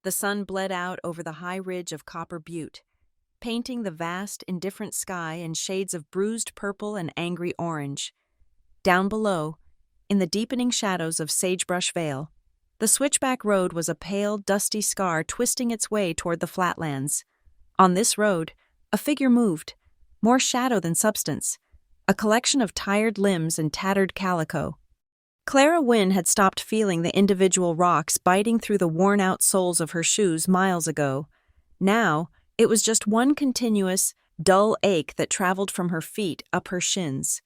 The sun bled out over the high ridge of Copper Butte, painting the vast, indifferent sky in shades of bruised purple and angry orange. Down below, in the deepening shadows of Sagebrush Vale, the switchback road was a pale, dusty scar twisting its way toward the flatlands. On this road, a figure moved, more shadow than substance, a collection of tired limbs and tattered calico. Clara Wynne had stopped feeling the individual rocks biting through the worn-out soles of her shoes miles ago. Now, it was just one continuous, dull ache that traveled from her feet up her shins,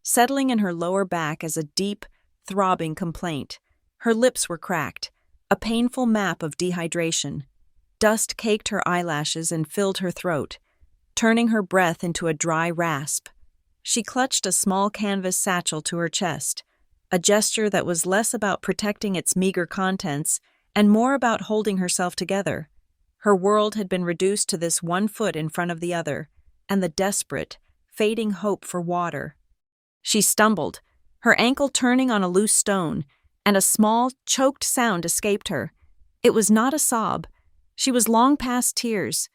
settling in her lower back as a deep, throbbing complaint. Her lips were cracked, a painful map of dehydration. Dust caked her eyelashes and filled her throat, turning her breath into a dry rasp. She clutched a small canvas satchel to her chest, a gesture that was less about protecting its meager contents and more about holding herself together. Her world had been reduced to this one foot in front of the other, and the desperate, fading hope for water. She stumbled, her ankle turning on a loose stone, and a small, choked sound escaped her. It was not a sob. She was long past tears.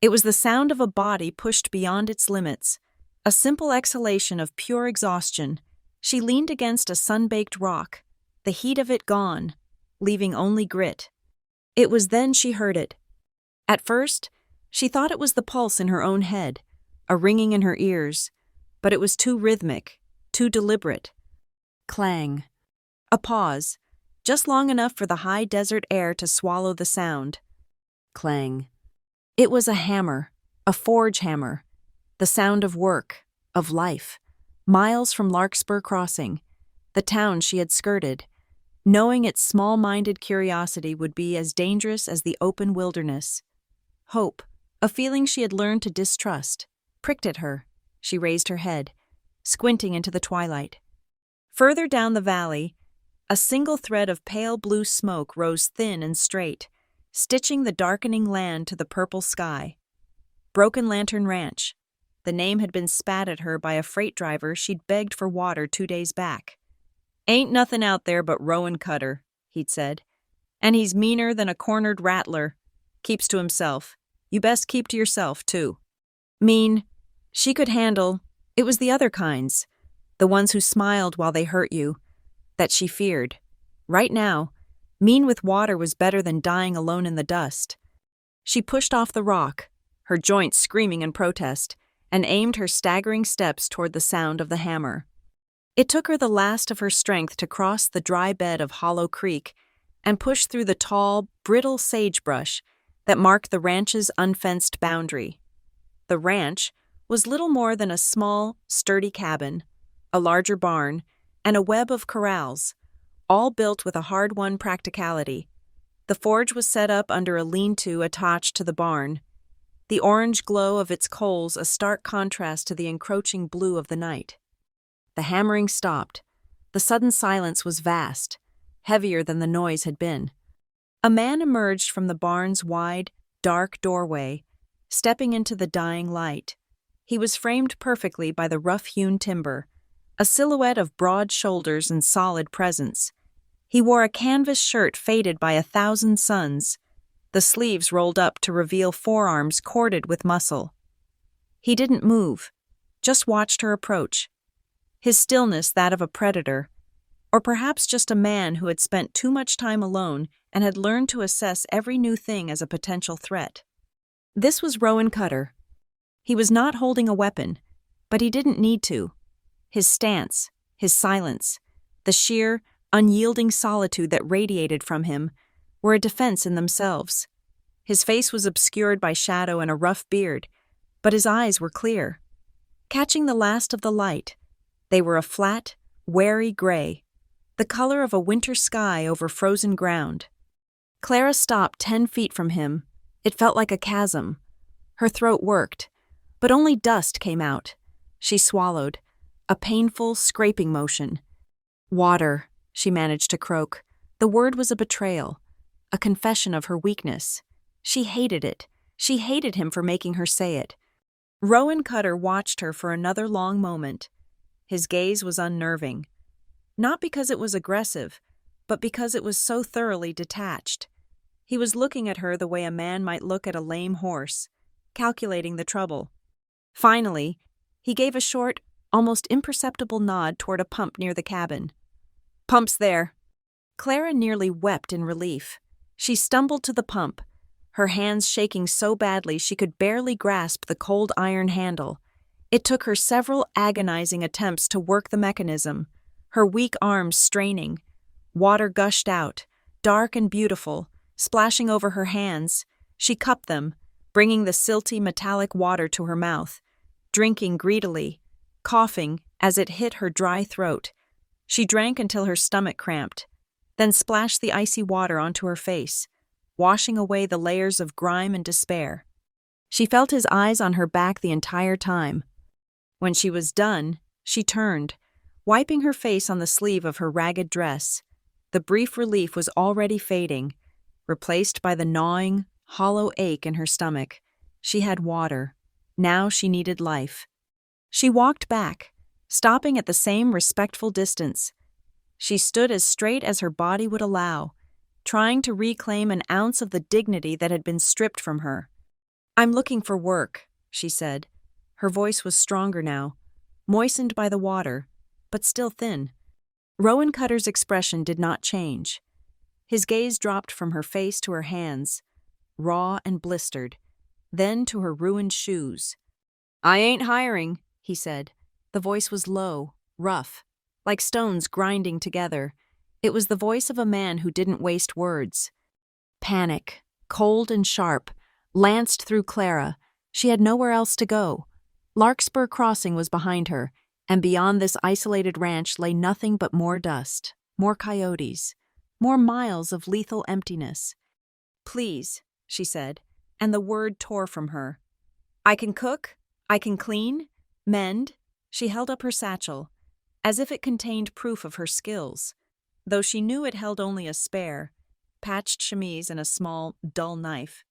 It was the sound of a body pushed beyond its limits, a simple exhalation of pure exhaustion. She leaned against a sun-baked rock, the heat of it gone, leaving only grit. It was then she heard it. At first, she thought it was the pulse in her own head, a ringing in her ears, but it was too rhythmic, too deliberate. Clang. A pause, just long enough for the high desert air to swallow the sound. Clang. It was a hammer, a forge hammer, the sound of work, of life, miles from Larkspur Crossing, the town she had skirted, knowing its small-minded curiosity would be as dangerous as the open wilderness. Hope, a feeling she had learned to distrust, pricked at her. She raised her head, squinting into the twilight. Further down the valley, a single thread of pale blue smoke rose thin and straight, stitching the darkening land to the purple sky. Broken Lantern Ranch. The name had been spat at her by a freight driver she'd begged for water 2 days back. "Ain't nothing out there but Rowan Cutter," he'd said. "And he's meaner than a cornered rattler. Keeps to himself. You best keep to yourself, too." Mean. She could handle. It was the other kinds, the ones who smiled while they hurt you, that she feared. Right now, mean with water was better than dying alone in the dust. She pushed off the rock, her joints screaming in protest, and aimed her staggering steps toward the sound of the hammer. It took her the last of her strength to cross the dry bed of Hollow Creek and push through the tall, brittle sagebrush that marked the ranch's unfenced boundary. The ranch was little more than a small, sturdy cabin, a larger barn, and a web of corrals, all built with a hard-won practicality. The forge was set up under a lean-to attached to the barn, the orange glow of its coals a stark contrast to the encroaching blue of the night. The hammering stopped. The sudden silence was vast, heavier than the noise had been. A man emerged from the barn's wide, dark doorway, stepping into the dying light. He was framed perfectly by the rough-hewn timber, a silhouette of broad shoulders and solid presence. He wore a canvas shirt faded by 1,000 suns, the sleeves rolled up to reveal forearms corded with muscle. He didn't move, just watched her approach. His stillness that of a predator, or perhaps just a man who had spent too much time alone and had learned to assess every new thing as a potential threat. This was Rowan Cutter. He was not holding a weapon, but he didn't need to. His stance, his silence, the sheer, unyielding solitude that radiated from him were a defense in themselves. His face was obscured by shadow and a rough beard, but his eyes were clear. Catching the last of the light, they were a flat, wary gray, the color of a winter sky over frozen ground. Clara stopped 10 feet from him. It felt like a chasm. Her throat worked, but only dust came out. She swallowed, a painful, scraping motion. "Water," she managed to croak. The word was a betrayal, a confession of her weakness. She hated it. She hated him for making her say it. Rowan Cutter watched her for another long moment. His gaze was unnerving. Not because it was aggressive, but because it was so thoroughly detached. He was looking at her the way a man might look at a lame horse, calculating the trouble. Finally, he gave a short, almost imperceptible nod toward a pump near the cabin. "Pump's there." Clara nearly wept in relief. She stumbled to the pump, her hands shaking so badly she could barely grasp the cold iron handle. It took her several agonizing attempts to work the mechanism, her weak arms straining. Water gushed out, dark and beautiful, splashing over her hands. She cupped them, bringing the silty metallic water to her mouth, drinking greedily, coughing as it hit her dry throat. She drank until her stomach cramped, then splashed the icy water onto her face, washing away the layers of grime and despair. She felt his eyes on her back the entire time. When she was done, she turned, wiping her face on the sleeve of her ragged dress. The brief relief was already fading, replaced by the gnawing, hollow ache in her stomach. She had water. Now she needed life. She walked back, stopping at the same respectful distance. She stood as straight as her body would allow, trying to reclaim an ounce of the dignity that had been stripped from her. "I'm looking for work," she said. Her voice was stronger now, moistened by the water, but still thin. Rowan Cutter's expression did not change. His gaze dropped from her face to her hands, raw and blistered, then to her ruined shoes. "I ain't hiring," he said. The voice was low, rough, like stones grinding together. It was the voice of a man who didn't waste words. Panic, cold and sharp, lanced through Clara. She had nowhere else to go. Larkspur Crossing was behind her, and beyond this isolated ranch lay nothing but more dust, more coyotes, more miles of lethal emptiness. "Please," she said, and the word tore from her. "I can cook, I can clean, mend." She held up her satchel, as if it contained proof of her skills, though she knew it held only a spare, patched chemise and a small, dull knife.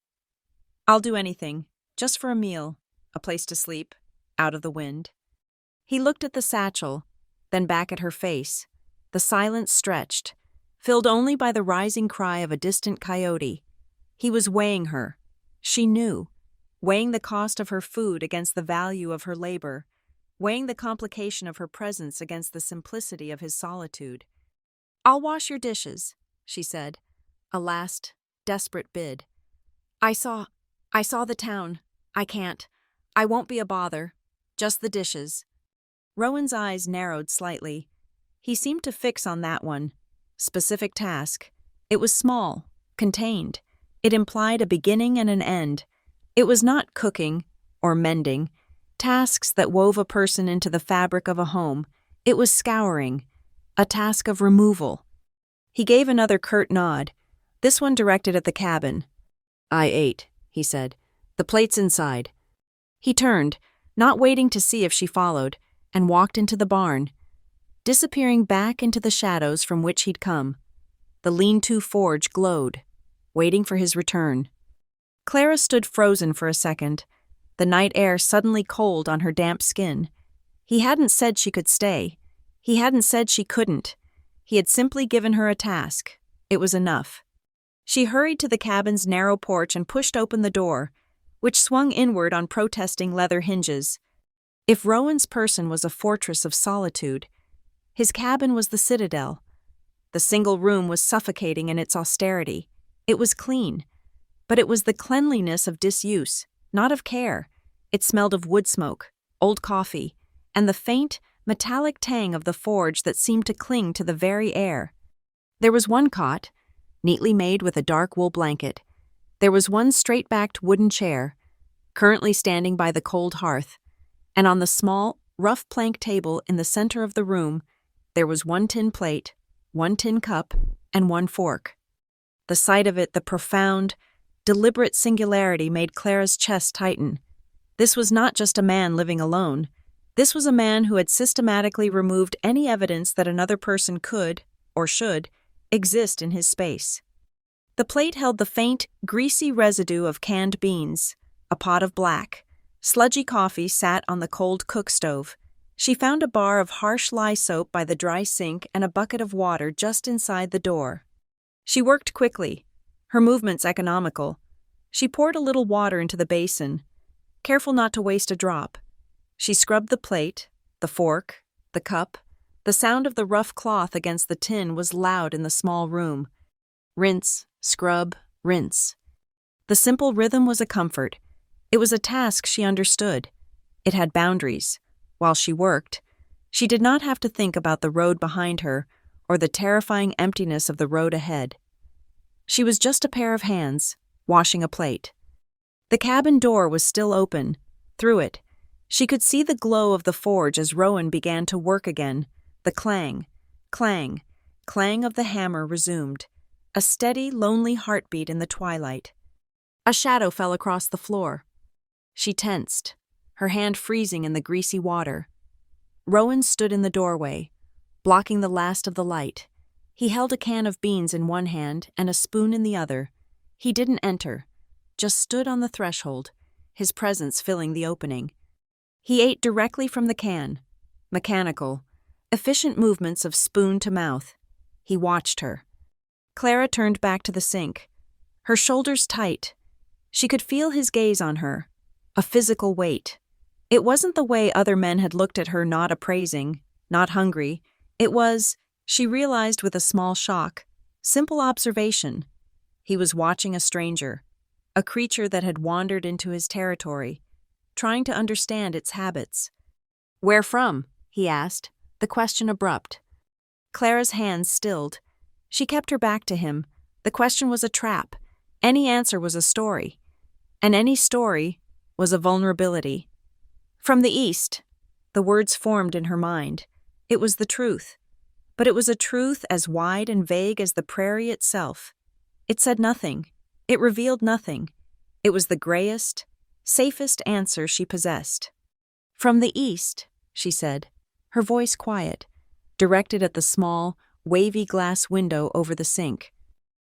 "I'll do anything, just for a meal, a place to sleep, out of the wind." He looked at the satchel, then back at her face. The silence stretched, filled only by the rising cry of a distant coyote. He was weighing her. She knew, weighing the cost of her food against the value of her labor, weighing the complication of her presence against the simplicity of his solitude. "I'll wash your dishes," she said, a last, desperate bid. I saw the town. I can't. I won't be a bother. Just the dishes." Rowan's eyes narrowed slightly. He seemed to fix on that one. Specific task. It was small, contained. It implied a beginning and an end. It was not cooking or mending, tasks that wove a person into the fabric of a home. It was scouring, a task of removal. He gave another curt nod, this one directed at the cabin. "I ate," he said. "The plate's inside." He turned, not waiting to see if she followed, and walked into the barn, disappearing back into the shadows from which he'd come. The lean-to forge glowed, waiting for his return. Clara stood frozen for a second, the night air suddenly cold on her damp skin. He hadn't said she could stay. He hadn't said she couldn't. He had simply given her a task. It was enough. She hurried to the cabin's narrow porch and pushed open the door, which swung inward on protesting leather hinges. If Rowan's person was a fortress of solitude, his cabin was the citadel. The single room was suffocating in its austerity. It was clean, but it was the cleanliness of disuse, not of care. It smelled of wood smoke, old coffee, and the faint, metallic tang of the forge that seemed to cling to the very air. There was one cot, neatly made with a dark wool blanket. There was one straight-backed wooden chair, currently standing by the cold hearth, and on the small, rough plank table in the center of the room, there was one tin plate, one tin cup, and one fork. The sight of it, the profound, deliberate singularity made Clara's chest tighten. This was not just a man living alone. This was a man who had systematically removed any evidence that another person could, or should, exist in his space. The plate held the faint, greasy residue of canned beans, a pot of black. Sludgy coffee sat on the cold cook stove. She found a bar of harsh lye soap by the dry sink and a bucket of water just inside the door. She worked quickly, her movements economical. She poured a little water into the basin, careful not to waste a drop. She scrubbed the plate, the fork, the cup. The sound of the rough cloth against the tin was loud in the small room. Rinse, scrub, rinse. The simple rhythm was a comfort. It was a task she understood. It had boundaries. While she worked, she did not have to think about the road behind her or the terrifying emptiness of the road ahead. She was just a pair of hands, washing a plate. The cabin door was still open. Through it, she could see the glow of the forge as Rowan began to work again. The clang, clang, clang of the hammer resumed, a steady, lonely heartbeat in the twilight. A shadow fell across the floor. She tensed, her hand freezing in the greasy water. Rowan stood in the doorway, blocking the last of the light. He held a can of beans in one hand and a spoon in the other. He didn't enter, just stood on the threshold, his presence filling the opening. He ate directly from the can, mechanical, efficient movements of spoon to mouth. He watched her. Clara turned back to the sink, her shoulders tight. She could feel his gaze on her, a physical weight. It wasn't the way other men had looked at her, not appraising, not hungry. It was, she realized with a small shock, simple observation. He was watching a stranger, a creature that had wandered into his territory, trying to understand its habits. "Where from?" he asked, the question abrupt. Clara's hands stilled. She kept her back to him. The question was a trap. Any answer was a story. And any story was a vulnerability. From the east, the words formed in her mind. It was the truth. But it was a truth as wide and vague as the prairie itself. It said nothing. It revealed nothing. It was the grayest, safest answer she possessed. "From the east," she said, her voice quiet, directed at the small, wavy glass window over the sink.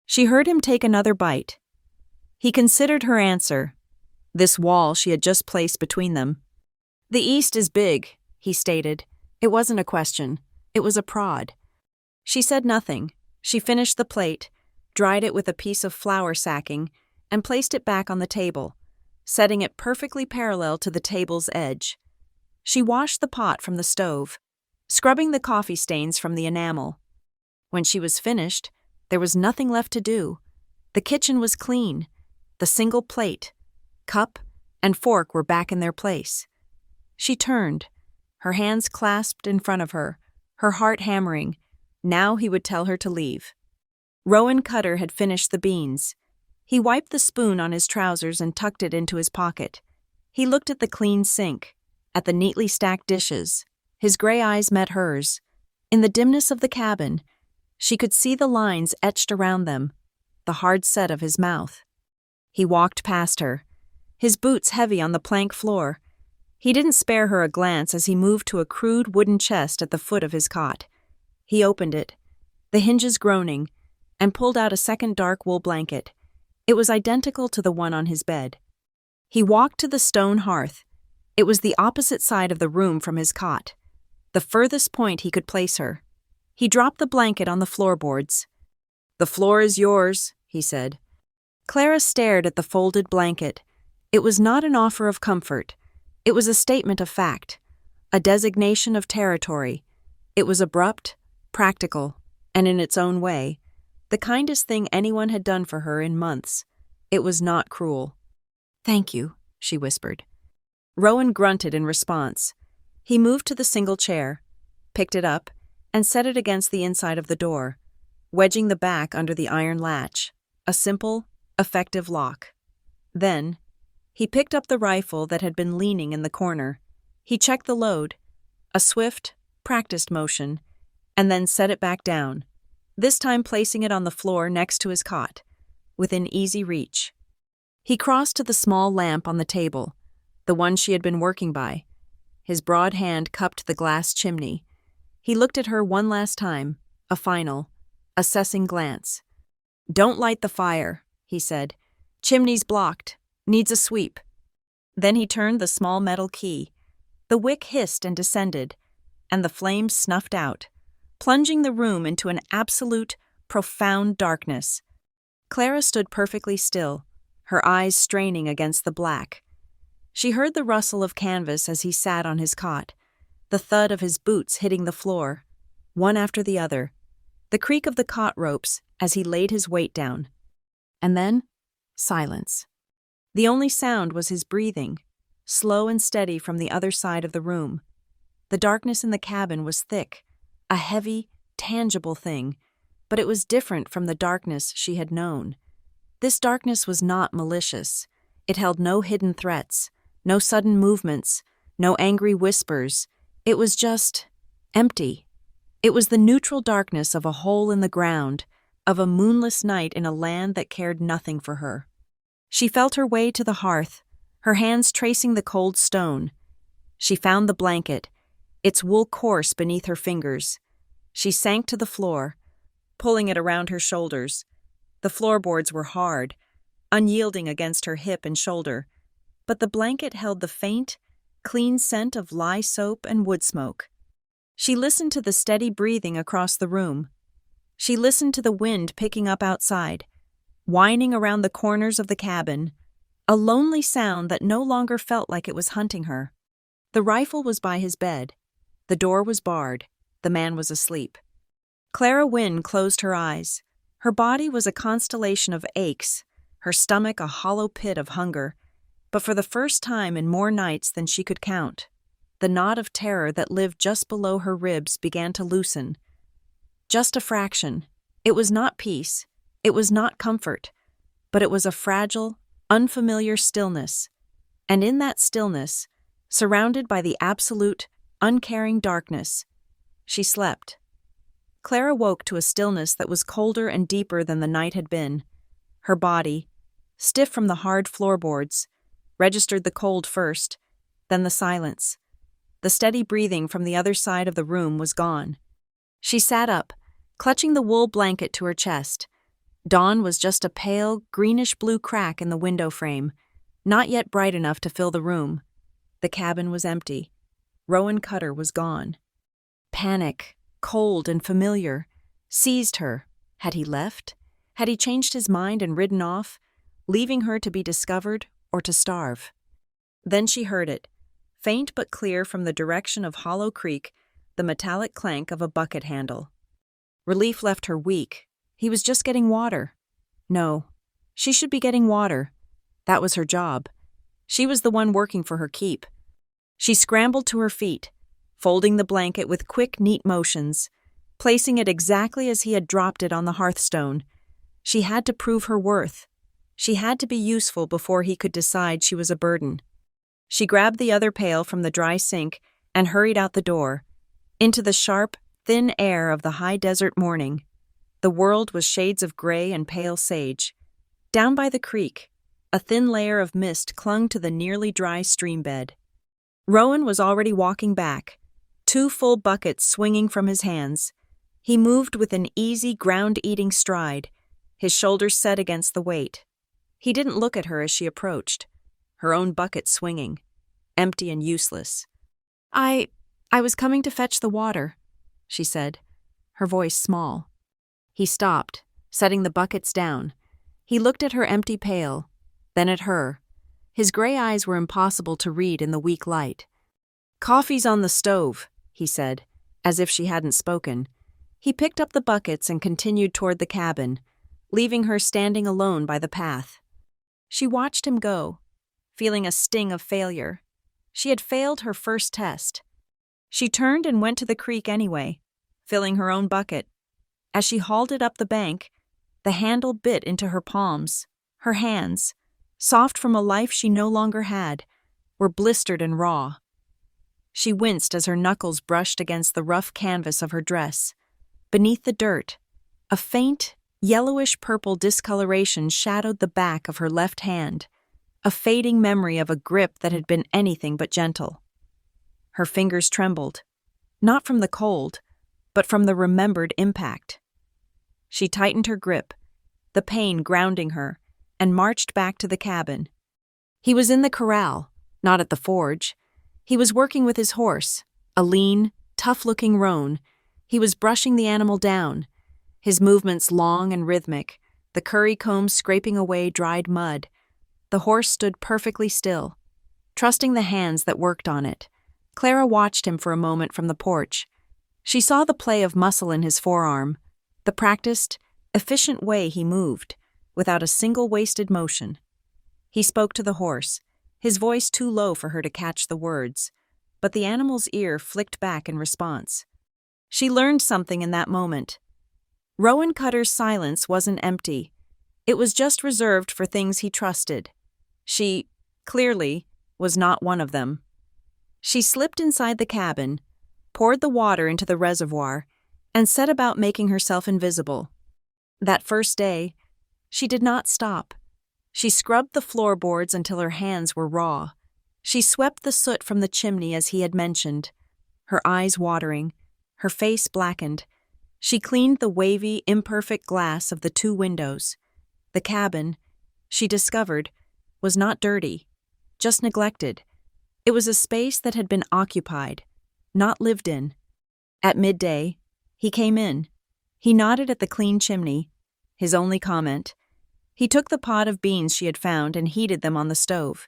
She heard him take another bite. He considered her answer, this wall she had just placed between them. "The east is big," he stated. It wasn't a question. It was a prod. She said nothing. She finished the plate, dried it with a piece of flour sacking, and placed it back on the table, setting it perfectly parallel to the table's edge. She washed the pot from the stove, scrubbing the coffee stains from the enamel. When she was finished, there was nothing left to do. The kitchen was clean. The single plate, cup, and fork were back in their place. She turned, her hands clasped in front of her, her heart hammering. Now he would tell her to leave. Rowan Cutter had finished the beans. He wiped the spoon on his trousers and tucked it into his pocket. He looked at the clean sink, at the neatly stacked dishes. His gray eyes met hers. In the dimness of the cabin, she could see the lines etched around them, the hard set of his mouth. He walked past her, his boots heavy on the plank floor. He didn't spare her a glance as he moved to a crude wooden chest at the foot of his cot. He opened it, the hinges groaning, and pulled out a second dark wool blanket. It was identical to the one on his bed. He walked to the stone hearth. It was the opposite side of the room from his cot, the furthest point he could place her. He dropped the blanket on the floorboards. "The floor is yours," he said. Clara stared at the folded blanket. It was not an offer of comfort. It was a statement of fact, a designation of territory. It was abrupt, practical, and in its own way, the kindest thing anyone had done for her in months. It was not cruel. "Thank you," she whispered. Rowan grunted in response. He moved to the single chair, picked it up, and set it against the inside of the door, wedging the back under the iron latch, a simple, effective lock. Then, he picked up the rifle that had been leaning in the corner. He checked the load, a swift, practiced motion, and then set it back down, this time placing it on the floor next to his cot, within easy reach. He crossed to the small lamp on the table, the one she had been working by. His broad hand cupped the glass chimney. He looked at her one last time, a final, assessing glance. "Don't light the fire," he said. "Chimney's blocked. Needs a sweep." Then he turned the small metal key. The wick hissed and descended, and the flames snuffed out, plunging the room into an absolute, profound darkness. Clara stood perfectly still, her eyes straining against the black. She heard the rustle of canvas as he sat on his cot, the thud of his boots hitting the floor, one after the other, the creak of the cot ropes as he laid his weight down. And then, silence. The only sound was his breathing, slow and steady from the other side of the room. The darkness in the cabin was thick, a heavy, tangible thing, but it was different from the darkness she had known. This darkness was not malicious. It held no hidden threats, no sudden movements, no angry whispers. It was just empty. It was the neutral darkness of a hole in the ground, of a moonless night in a land that cared nothing for her. She felt her way to the hearth, her hands tracing the cold stone. She found the blanket, its wool coarse beneath her fingers. She sank to the floor, pulling it around her shoulders. The floorboards were hard, unyielding against her hip and shoulder, but the blanket held the faint, clean scent of lye soap and wood smoke. She listened to the steady breathing across the room. She listened to the wind picking up outside, whining around the corners of the cabin, a lonely sound that no longer felt like it was hunting her. The rifle was by his bed. The door was barred. The man was asleep. Clara Wynne closed her eyes. Her body was a constellation of aches, her stomach a hollow pit of hunger. But for the first time in more nights than she could count, the knot of terror that lived just below her ribs began to loosen. Just a fraction. It was not peace. It was not comfort. But it was a fragile, unfamiliar stillness. And in that stillness, surrounded by the absolute, uncaring darkness, she slept. Clara woke to a stillness that was colder and deeper than the night had been. Her body, stiff from the hard floorboards, registered the cold first, then the silence. The steady breathing from the other side of the room was gone. She sat up, clutching the wool blanket to her chest. Dawn was just a pale, greenish-blue crack in the window frame, not yet bright enough to fill the room. The cabin was empty. Rowan Cutter was gone. Panic, cold and familiar, seized her. Had he left? Had he changed his mind and ridden off, leaving her to be discovered or to starve? Then she heard it, faint but clear from the direction of Hollow Creek, the metallic clank of a bucket handle. Relief left her weak. He was just getting water. No, she should be getting water. That was her job. She was the one working for her keep. She scrambled to her feet, folding the blanket with quick, neat motions, placing it exactly as he had dropped it on the hearthstone. She had to prove her worth. She had to be useful before he could decide she was a burden. She grabbed the other pail from the dry sink and hurried out the door, into the sharp, thin air of the high desert morning. The world was shades of gray and pale sage. Down by the creek, a thin layer of mist clung to the nearly dry stream bed. Rowan was already walking back, 2 full buckets swinging from his hands. He moved with an easy, ground-eating stride, his shoulders set against the weight. He didn't look at her as she approached, her own bucket swinging, empty and useless. I was coming to fetch the water," she said, her voice small. He stopped, setting the buckets down. He looked at her empty pail, then at her. His gray eyes were impossible to read in the weak light. "Coffee's on the stove," he said, as if she hadn't spoken. He picked up the buckets and continued toward the cabin, leaving her standing alone by the path. She watched him go, feeling a sting of failure. She had failed her first test. She turned and went to the creek anyway, filling her own bucket. As she hauled it up the bank, the handle bit into her palms. Her hands, soft from a life she no longer had, were blistered and raw. She winced as her knuckles brushed against the rough canvas of her dress. Beneath the dirt, a faint, yellowish-purple discoloration shadowed the back of her left hand, a fading memory of a grip that had been anything but gentle. Her fingers trembled, not from the cold, but from the remembered impact. She tightened her grip, the pain grounding her, and marched back to the cabin. He was in the corral, not at the forge. He was working with his horse, a lean, tough-looking roan. He was brushing the animal down, his movements long and rhythmic, the curry comb scraping away dried mud. The horse stood perfectly still, trusting the hands that worked on it. Clara watched him for a moment from the porch. She saw the play of muscle in his forearm, the practiced, efficient way he moved, without a single wasted motion. He spoke to the horse, his voice too low for her to catch the words, but the animal's ear flicked back in response. She learned something in that moment. Rowan Cutter's silence wasn't empty. It was just reserved for things he trusted. She, clearly, was not one of them. She slipped inside the cabin, poured the water into the reservoir, and set about making herself invisible. That first day, she did not stop. She scrubbed the floorboards until her hands were raw. She swept the soot from the chimney as he had mentioned, her eyes watering, her face blackened. She cleaned the wavy, imperfect glass of the 2 windows. The cabin, she discovered, was not dirty, just neglected. It was a space that had been occupied, not lived in. At midday, he came in. He nodded at the clean chimney, his only comment. He took the pot of beans she had found and heated them on the stove.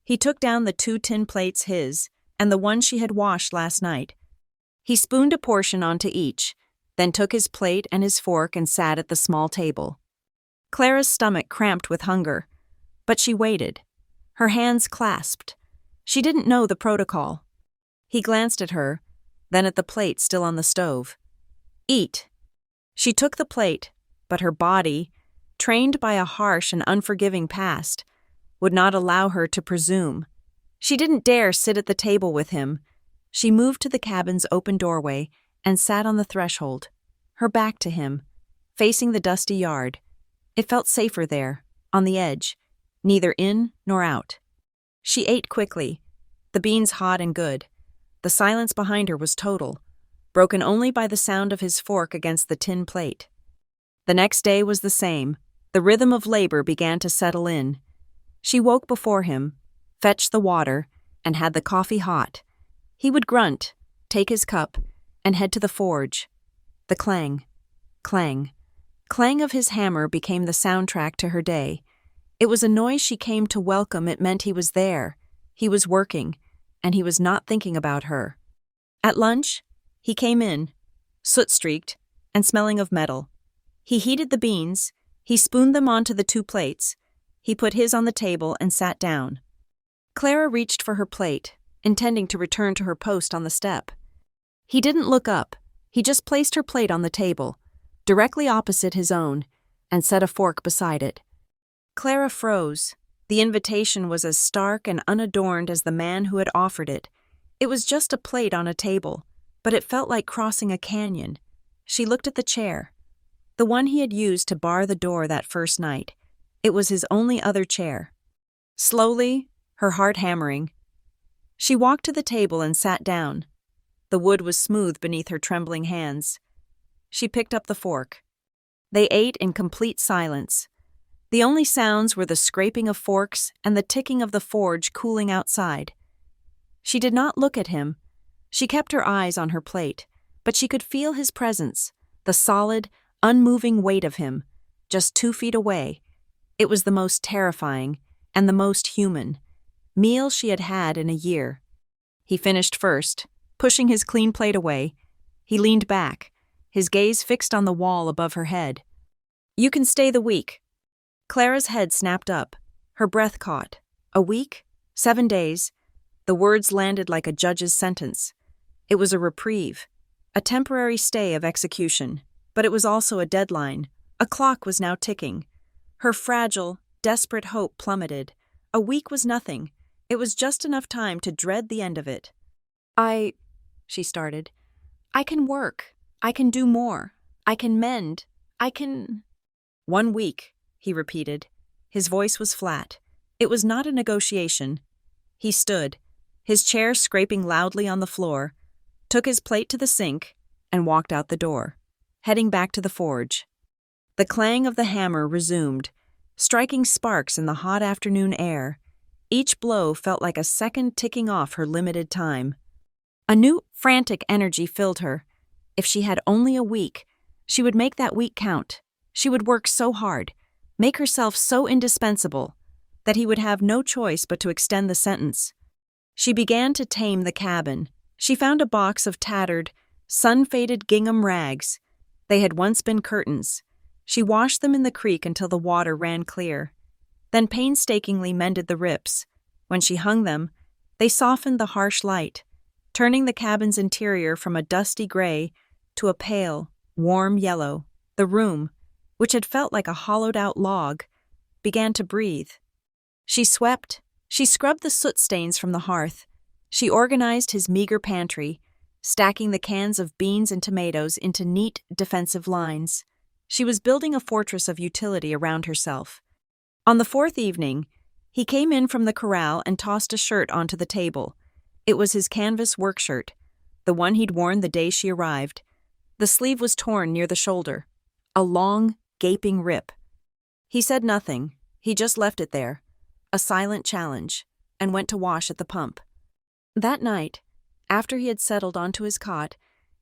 He took down the 2 tin plates, his, and the one she had washed last night. He spooned a portion onto each, then took his plate and his fork and sat at the small table. Clara's stomach cramped with hunger, but she waited, her hands clasped. She didn't know the protocol. He glanced at her, then at the plate still on the stove. Eat. She took the plate, but her body, trained by a harsh and unforgiving past, would not allow her to presume. She didn't dare sit at the table with him. She moved to the cabin's open doorway and sat on the threshold, her back to him, facing the dusty yard. It felt safer there, on the edge, neither in nor out. She ate quickly, the beans hot and good. The silence behind her was total, broken only by the sound of his fork against the tin plate. The next day was the same. The rhythm of labor began to settle in. She woke before him, fetched the water, and had the coffee hot. He would grunt, take his cup, and head to the forge. The clang, clang, clang of his hammer became the soundtrack to her day. It was a noise she came to welcome. It meant he was there, he was working, and he was not thinking about her. At lunch, he came in, soot-streaked and smelling of metal. He heated the beans, he spooned them onto the 2 plates, he put his on the table and sat down. Clara reached for her plate, intending to return to her post on the step. He didn't look up, he just placed her plate on the table, directly opposite his own, and set a fork beside it. Clara froze. The invitation was as stark and unadorned as the man who had offered it. It was just a plate on a table, but it felt like crossing a canyon. She looked at the chair, the one he had used to bar the door that first night. It was his only other chair. Slowly, her heart hammering, she walked to the table and sat down. The wood was smooth beneath her trembling hands. She picked up the fork. They ate in complete silence. The only sounds were the scraping of forks and the ticking of the forge cooling outside. She did not look at him. She kept her eyes on her plate, but she could feel his presence, the solid, unmoving weight of him, just 2 feet away. It was the most terrifying and the most human meal she had had in a year. He finished first, pushing his clean plate away. He leaned back, his gaze fixed on the wall above her head. "You can stay the week." Clara's head snapped up, her breath caught. A week? 7 days? The words landed like a judge's sentence. It was a reprieve, a temporary stay of execution, but it was also a deadline. A clock was now ticking. Her fragile, desperate hope plummeted. A week was nothing. It was just enough time to dread the end of it. She started. "I can work. I can do more. I can mend. I can—" 1 week, he repeated. His voice was flat. It was not a negotiation. He stood, his chair scraping loudly on the floor, took his plate to the sink, and walked out the door, heading back to the forge. The clang of the hammer resumed, striking sparks in the hot afternoon air. Each blow felt like a second ticking off her limited time. A new, frantic energy filled her. If she had only a week, she would make that week count. She would work so hard. make herself so indispensable that he would have no choice but to extend the sentence. She began to tame the cabin. She found a box of tattered, sun-faded gingham rags. They had once been curtains. She washed them in the creek until the water ran clear, then painstakingly mended the rips. When she hung them, they softened the harsh light, turning the cabin's interior from a dusty gray to a pale, warm yellow. The room, which had felt like a hollowed-out log, began to breathe. She swept, she scrubbed the soot stains from the hearth. She organized his meager pantry, stacking the cans of beans and tomatoes into neat, defensive lines. She was building a fortress of utility around herself. On the fourth evening, he came in from the corral and tossed a shirt onto the table. It was his canvas work shirt, the one he'd worn the day she arrived. The sleeve was torn near the shoulder, a long, gaping rip. He said nothing. He just left it there, a silent challenge, and went to wash at the pump. That night, after he had settled onto his cot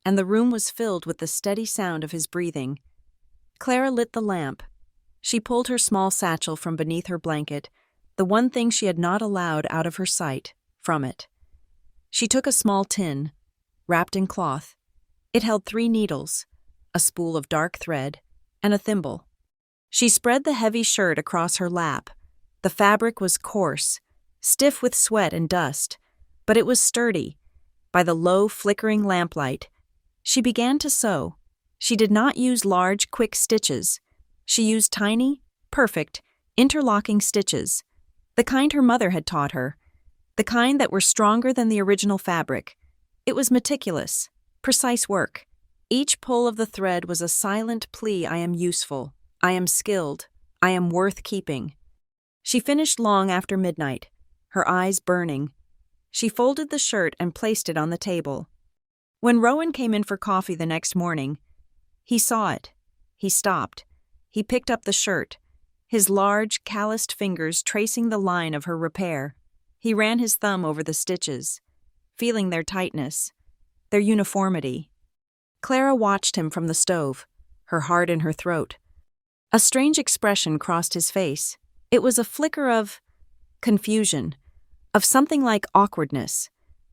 and the room was filled with the steady sound of his breathing, Clara lit the lamp. She pulled her small satchel from beneath her blanket, the one thing she had not allowed out of her sight, from it. She took a small tin, wrapped in cloth. It held 3 needles, a spool of dark thread, and a thimble. She spread the heavy shirt across her lap. The fabric was coarse, stiff with sweat and dust, but it was sturdy. By the low, flickering lamplight, she began to sew. She did not use large, quick stitches. She used tiny, perfect, interlocking stitches, the kind her mother had taught her, the kind that were stronger than the original fabric. It was meticulous, precise work. Each pull of the thread was a silent plea: I am useful, I am skilled, I am worth keeping. She finished long after midnight, her eyes burning. She folded the shirt and placed it on the table. When Rowan came in for coffee the next morning, he saw it. He stopped. He picked up the shirt, his large, calloused fingers tracing the line of her repair. He ran his thumb over the stitches, feeling their tightness, their uniformity. Clara watched him from the stove, her heart in her throat. A strange expression crossed his face. It was a flicker of confusion, of something like awkwardness.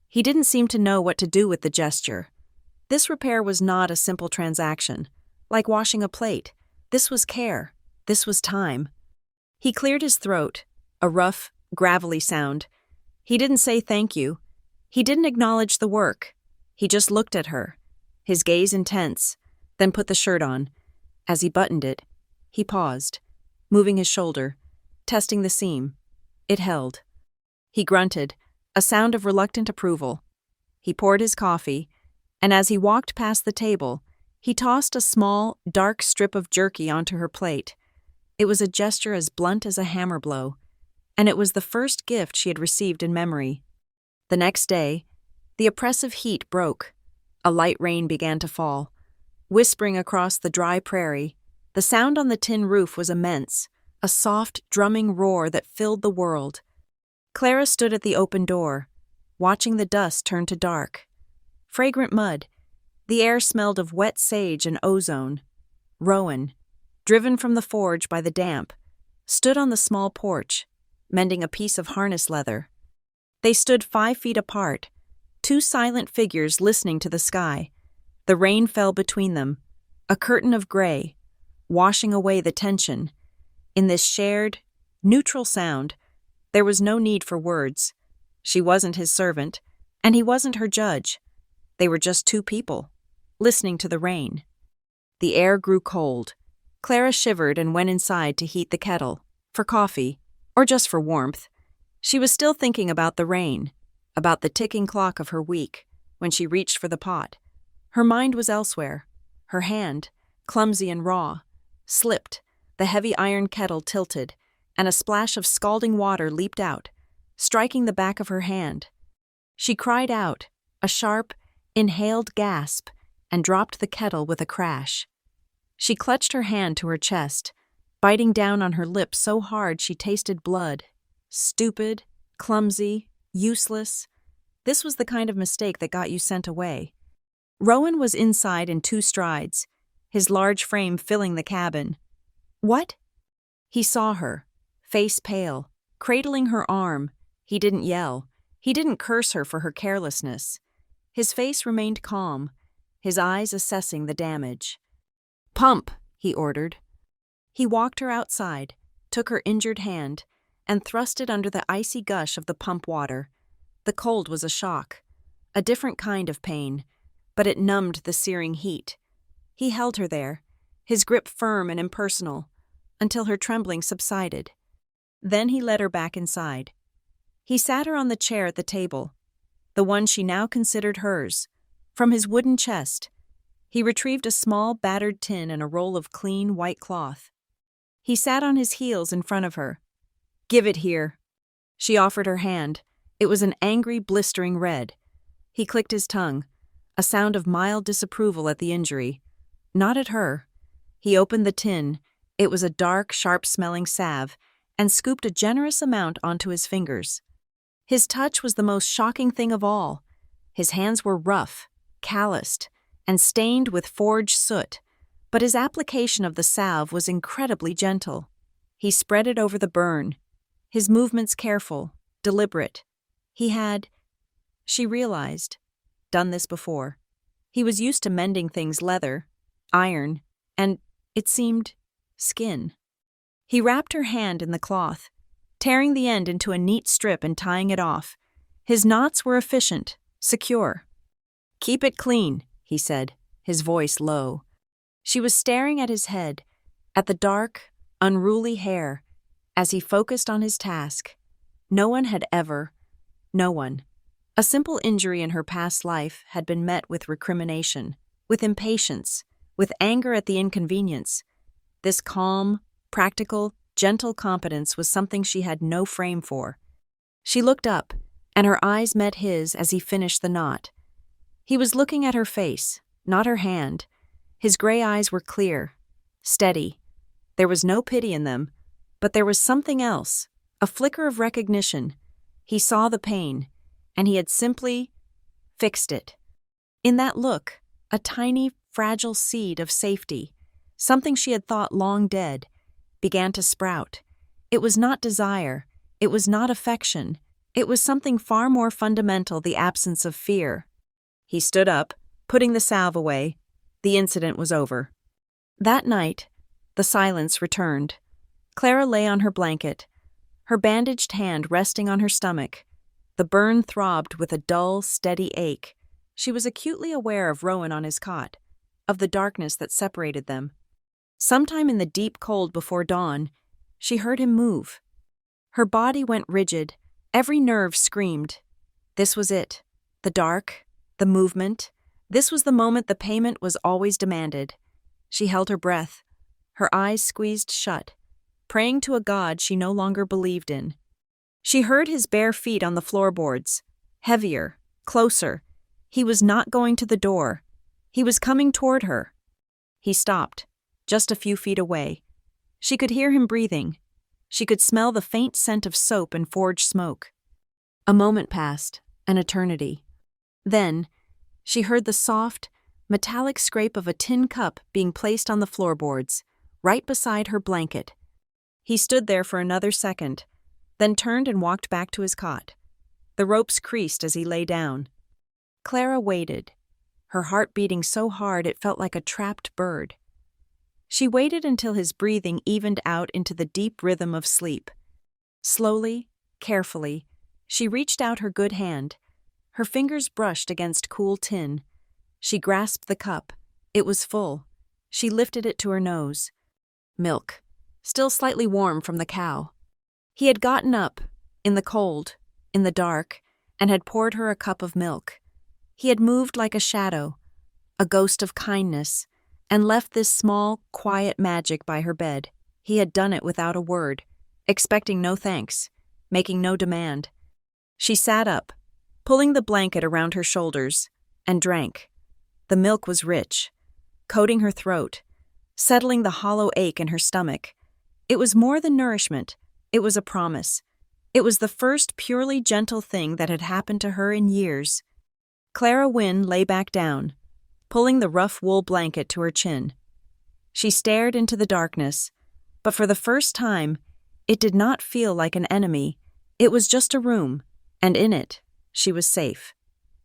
He didn't seem to know what to do with the gesture. This repair was not a simple transaction, like washing a plate. This was care. This was time. He cleared his throat, a rough, gravelly sound. He didn't say thank you. He didn't acknowledge the work. He just looked at her, his gaze intense, then put the shirt on. As he buttoned it, he paused, moving his shoulder, testing the seam. It held. He grunted, a sound of reluctant approval. He poured his coffee, and as he walked past the table, he tossed a small, dark strip of jerky onto her plate. It was a gesture as blunt as a hammer blow, and it was the first gift she had received in memory. The next day, the oppressive heat broke. A light rain began to fall, whispering across the dry prairie. The sound on the tin roof was immense, a soft, drumming roar that filled the world. Clara stood at the open door, watching the dust turn to dark. Fragrant mud. The air smelled of wet sage and ozone. Rowan, driven from the forge by the damp, stood on the small porch, mending a piece of harness leather. They stood 5 feet apart, 2 silent figures listening to the sky. The rain fell between them, a curtain of gray, washing away the tension. In this shared, neutral sound, there was no need for words. She wasn't his servant, and he wasn't her judge. They were just 2 people, listening to the rain. The air grew cold. Clara shivered and went inside to heat the kettle, for coffee, or just for warmth. She was still thinking about the rain, about the ticking clock of her week, when she reached for the pot. Her mind was elsewhere. Her hand, clumsy and raw, slipped, the heavy iron kettle tilted, and a splash of scalding water leaped out, striking the back of her hand. She cried out, a sharp, inhaled gasp, and dropped the kettle with a crash. She clutched her hand to her chest, biting down on her lips so hard she tasted blood. Stupid, clumsy, useless. This was the kind of mistake that got you sent away. Rowan was inside in 2 strides, his large frame filling the cabin. What? He saw her, face pale, cradling her arm. He didn't yell. He didn't curse her for her carelessness. His face remained calm, his eyes assessing the damage. "Pump," he ordered. He walked her outside, took her injured hand, and thrust it under the icy gush of the pump water. The cold was a shock, a different kind of pain, but it numbed the searing heat. He held her there, his grip firm and impersonal, until her trembling subsided. Then he led her back inside. He sat her on the chair at the table, the one she now considered hers. From his wooden chest, he retrieved a small battered tin and a roll of clean white cloth. He sat on his heels in front of her. "Give it here." She offered her hand. It was an angry, blistering red. He clicked his tongue, a sound of mild disapproval at the injury. Not at her. He opened the tin. It was a dark, sharp-smelling salve, and scooped a generous amount onto his fingers. His touch was the most shocking thing of all. His hands were rough, calloused, and stained with forged soot, but his application of the salve was incredibly gentle. He spread it over the burn, his movements careful, deliberate. He had, she realized, done this before. He was used to mending things leather, iron, and, it seemed, skin. He wrapped her hand in the cloth, tearing the end into a neat strip and tying it off. His knots were efficient, secure. "Keep it clean," he said, his voice low. She was staring at his head, at the dark, unruly hair, as he focused on his task. No one. A simple injury in her past life had been met with recrimination, with impatience, with anger at the inconvenience. This calm, practical, gentle competence was something she had no frame for. She looked up, and her eyes met his as he finished the knot. He was looking at her face, not her hand. His gray eyes were clear, steady. There was no pity in them, but there was something else, a flicker of recognition. He saw the pain, and he had simply fixed it. In that look, a tiny, fragile seed of safety, something she had thought long dead, began to sprout. It was not desire, it was not affection, it was something far more fundamental, the absence of fear. He stood up, putting the salve away. The incident was over. That night, the silence returned. Clara lay on her blanket, her bandaged hand resting on her stomach. The burn throbbed with a dull, steady ache. She was acutely aware of Rowan on his cot, of the darkness that separated them. Sometime in the deep cold before dawn, she heard him move. Her body went rigid, every nerve screamed. This was it. The dark, the movement. This was the moment the payment was always demanded. She held her breath, her eyes squeezed shut, praying to a God she no longer believed in. She heard his bare feet on the floorboards, heavier, closer. He was not going to the door. He was coming toward her. He stopped, just a few feet away. She could hear him breathing. She could smell the faint scent of soap and forged smoke. A moment passed, an eternity. Then, she heard the soft, metallic scrape of a tin cup being placed on the floorboards, right beside her blanket. He stood there for another second, then turned and walked back to his cot. The ropes creased as he lay down. Clara waited, her heart beating so hard it felt like a trapped bird. She waited until his breathing evened out into the deep rhythm of sleep. Slowly, carefully, she reached out her good hand. Her fingers brushed against cool tin. She grasped the cup. It was full. She lifted it to her nose. Milk, still slightly warm from the cow. He had gotten up, in the cold, in the dark, and had poured her a cup of milk. He had moved like a shadow, a ghost of kindness, and left this small, quiet magic by her bed. He had done it without a word, expecting no thanks, making no demand. She sat up, pulling the blanket around her shoulders, and drank. The milk was rich, coating her throat, settling the hollow ache in her stomach. It was more than nourishment. It was a promise. It was the first purely gentle thing that had happened to her in years. Clara Wynne lay back down, pulling the rough wool blanket to her chin. She stared into the darkness, But for the first time, it did not feel like an enemy. It was just a room, and in it, she was safe.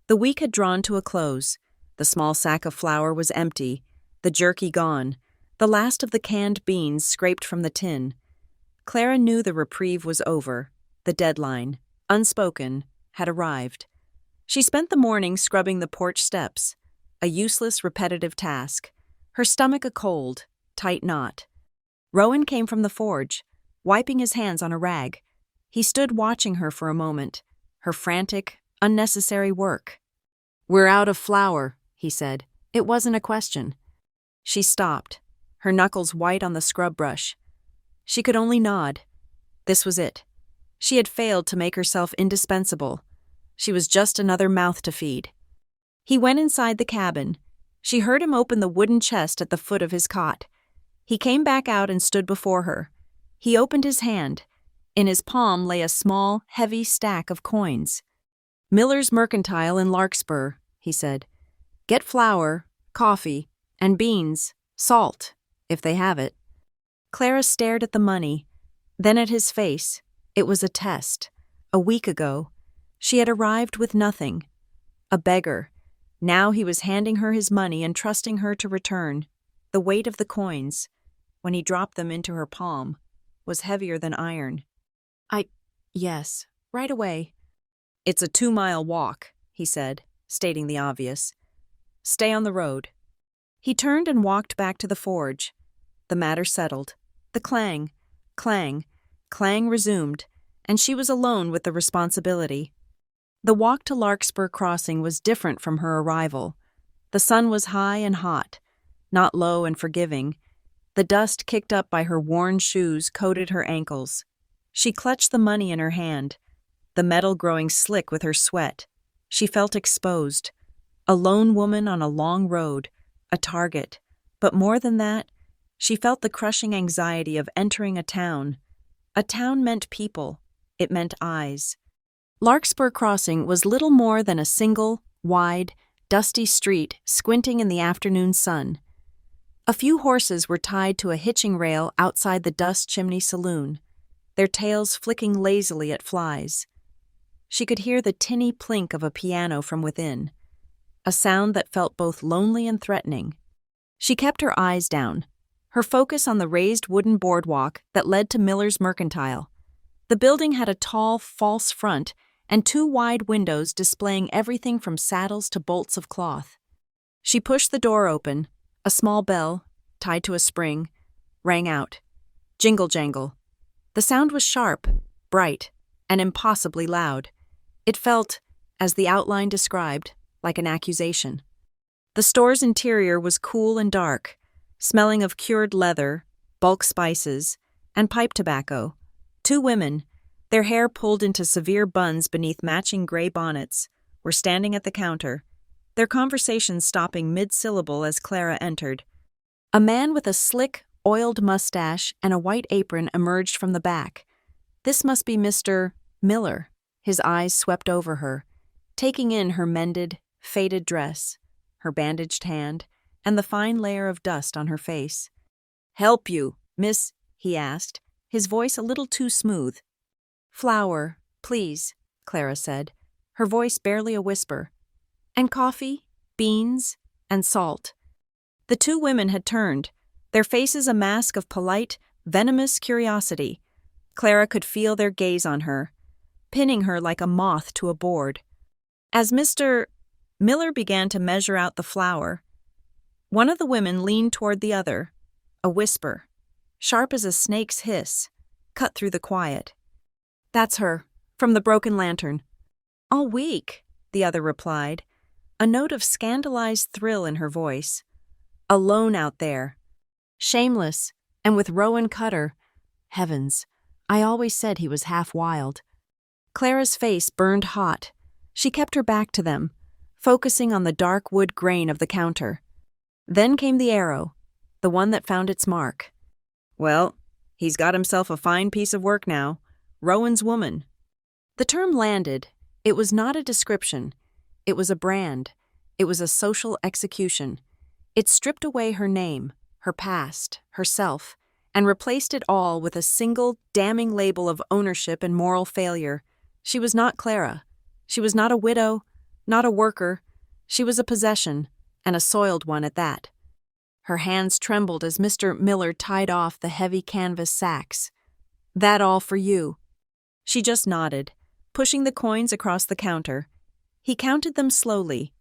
The week had drawn to a close. The small sack of flour was empty, the jerky gone, the last of the canned beans scraped from the tin. Clara knew the reprieve was over. The deadline, unspoken, had arrived. She spent the morning scrubbing the porch steps, a useless, repetitive task, her stomach a cold, tight knot. Rowan came from the forge, wiping his hands on a rag. He stood watching her for a moment, her frantic, unnecessary work. "We're out of flour," he said. It wasn't a question. She stopped, her knuckles white on the scrub brush. She could only nod. This was it. She had failed to make herself indispensable. She was just another mouth to feed. He went inside the cabin. She heard him open the wooden chest at the foot of his cot. He came back out and stood before her. He opened his hand. In his palm lay a small, heavy stack of coins. "Miller's Mercantile in Larkspur," he said. "Get flour, coffee, and beans, salt, if they have it." Clara stared at the money, then at his face. It was a test. A week ago, she had arrived with nothing. A beggar. Now he was handing her his money and trusting her to return. The weight of the coins, when he dropped them into her palm, was heavier than iron. Yes, right away." "It's a 2-mile walk," he said, stating the obvious. "Stay on the road." He turned and walked back to the forge. The matter settled. The clang, clang, clang resumed, and she was alone with the responsibility. The walk to Larkspur Crossing was different from her arrival. The sun was high and hot, not low and forgiving. The dust kicked up by her worn shoes coated her ankles. She clutched the money in her hand, the metal growing slick with her sweat. She felt exposed. A lone woman on a long road, a target. But more than that, she felt the crushing anxiety of entering a town. A town meant people. It meant eyes. Larkspur Crossing was little more than a single, wide, dusty street squinting in the afternoon sun. A few horses were tied to a hitching rail outside the dust chimney saloon, their tails flicking lazily at flies. She could hear the tinny plink of a piano from within, a sound that felt both lonely and threatening. She kept her eyes down, her focus on the raised wooden boardwalk that led to Miller's Mercantile. The building had a tall, false front and 2 wide windows displaying everything from saddles to bolts of cloth. She pushed the door open. A small bell, tied to a spring, rang out. Jingle-jangle. The sound was sharp, bright, and impossibly loud. It felt, as the outline described, like an accusation. The store's interior was cool and dark, smelling of cured leather, bulk spices, and pipe tobacco. 2 women, their hair pulled into severe buns beneath matching gray bonnets, were standing at the counter, their conversation stopping mid-syllable as Clara entered. A man with a slick, oiled mustache and a white apron emerged from the back. This must be Mr. Miller. His eyes swept over her, taking in her mended, faded dress, her bandaged hand, and the fine layer of dust on her face. "Help you, miss?" he asked, his voice a little too smooth. "Flour, please," Clara said, her voice barely a whisper. "And coffee, beans, and salt." The 2 women had turned, their faces a mask of polite, venomous curiosity. Clara could feel their gaze on her, pinning her like a moth to a board. As Mr. Miller began to measure out the flour, one of the women leaned toward the other, a whisper, sharp as a snake's hiss, cut through the quiet. "That's her, from the Broken Lantern." "All week," the other replied, a note of scandalized thrill in her voice. "Alone out there. Shameless, and with Rowan Cutter. Heavens, I always said he was half wild." Clara's face burned hot. She kept her back to them, focusing on the dark wood grain of the counter. Then came the arrow, the one that found its mark. "Well, he's got himself a fine piece of work now. Rowan's woman." The term landed. It was not a description. It was a brand. It was a social execution. It stripped away her name, her past, herself, and replaced it all with a single, damning label of ownership and moral failure. She was not Clara. She was not a widow, not a worker. She was a possession, and a soiled one at that. Her hands trembled as Mr. Miller tied off the heavy canvas sacks. "That all for you." She just nodded, pushing the coins across the counter. He counted them slowly,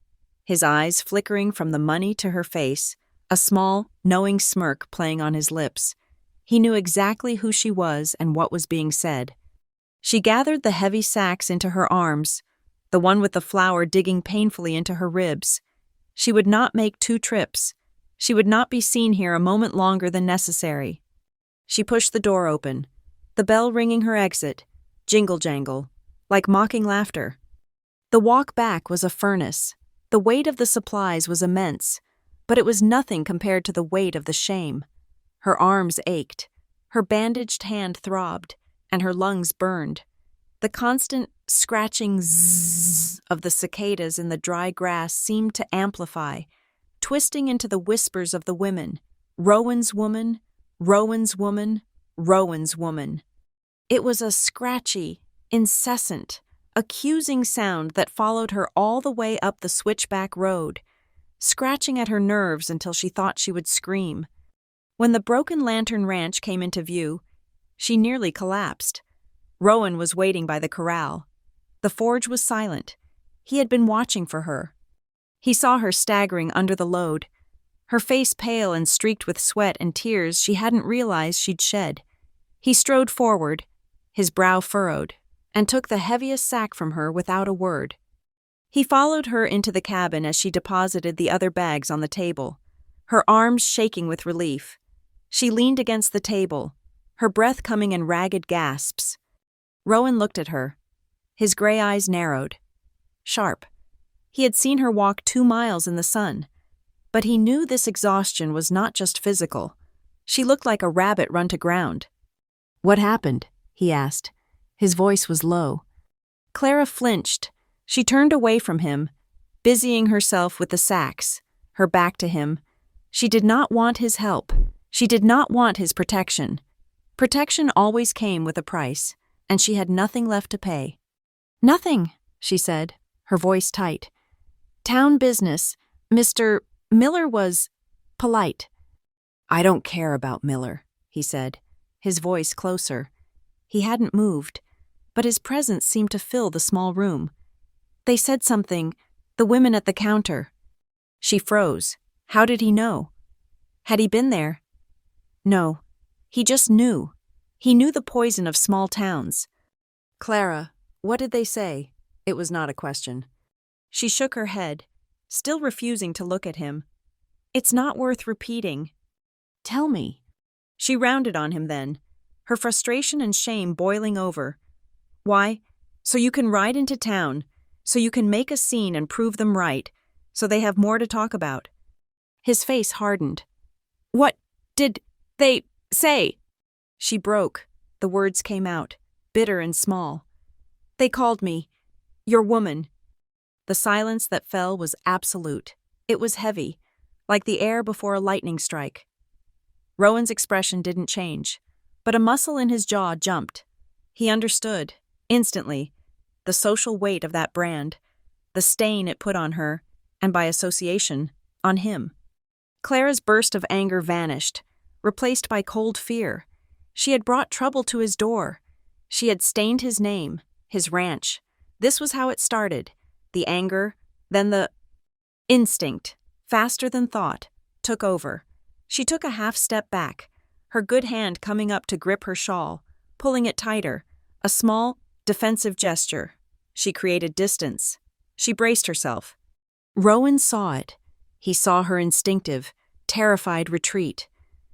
his eyes flickering from the money to her face, a small, knowing smirk playing on his lips. He knew exactly who she was and what was being said. She gathered the heavy sacks into her arms, the one with the flour digging painfully into her ribs. She would not make 2 trips. She would not be seen here a moment longer than necessary. She pushed the door open, the bell ringing her exit, jingle-jangle, like mocking laughter. The walk back was a furnace. The weight of the supplies was immense, but it was nothing compared to the weight of the shame. Her arms ached, her bandaged hand throbbed, and her lungs burned. The constant scratching zzz of the cicadas in the dry grass seemed to amplify, twisting into the whispers of the women. Rowan's woman, Rowan's woman, Rowan's woman. It was a scratchy, incessant, accusing sound that followed her all the way up the switchback road, scratching at her nerves until she thought she would scream. When the Broken Lantern Ranch came into view, she nearly collapsed. Rowan was waiting by the corral. The forge was silent. He had been watching for her. He saw her staggering under the load, her face pale and streaked with sweat and tears she hadn't realized she'd shed. He strode forward, his brow furrowed, and took the heaviest sack from her without a word. He followed her into the cabin as she deposited the other bags on the table, her arms shaking with relief. She leaned against the table, her breath coming in ragged gasps. Rowan looked at her. His gray eyes narrowed. Sharp. He had seen her walk 2 miles in the sun, but he knew this exhaustion was not just physical. She looked like a rabbit run to ground. "What happened?" he asked. His voice was low. Clara flinched. She turned away from him, busying herself with the sacks, her back to him. She did not want his help. She did not want his protection. Protection always came with a price, and she had nothing left to pay. "Nothing," she said, her voice tight. "Town business. Mr. Miller was polite." "I don't care about Miller," he said, his voice closer. He hadn't moved, but his presence seemed to fill the small room. "They said something, the women at the counter." She froze. How did he know? Had he been there? No. He just knew. He knew the poison of small towns. "Clara, what did they say?" It was not a question. She shook her head, still refusing to look at him. "It's not worth repeating." "Tell me." She rounded on him then, her frustration and shame boiling over. "Why? So you can ride into town, so you can make a scene and prove them right, so they have more to talk about." His face hardened. "What did they say?" She broke. The words came out, bitter and small. "They called me your woman." The silence that fell was absolute. It was heavy, like the air before a lightning strike. Rowan's expression didn't change, but a muscle in his jaw jumped. He understood, instantly, the social weight of that brand, the stain it put on her, and by association, on him. Clara's burst of anger vanished, replaced by cold fear. She had brought trouble to his door. She had stained his name, his ranch. This was how it started. The anger, then the instinct, faster than thought, took over. She took a half step back, her good hand coming up to grip her shawl, pulling it tighter, a small, defensive gesture. She created distance. She braced herself. Rowan saw it. He saw her instinctive, terrified retreat.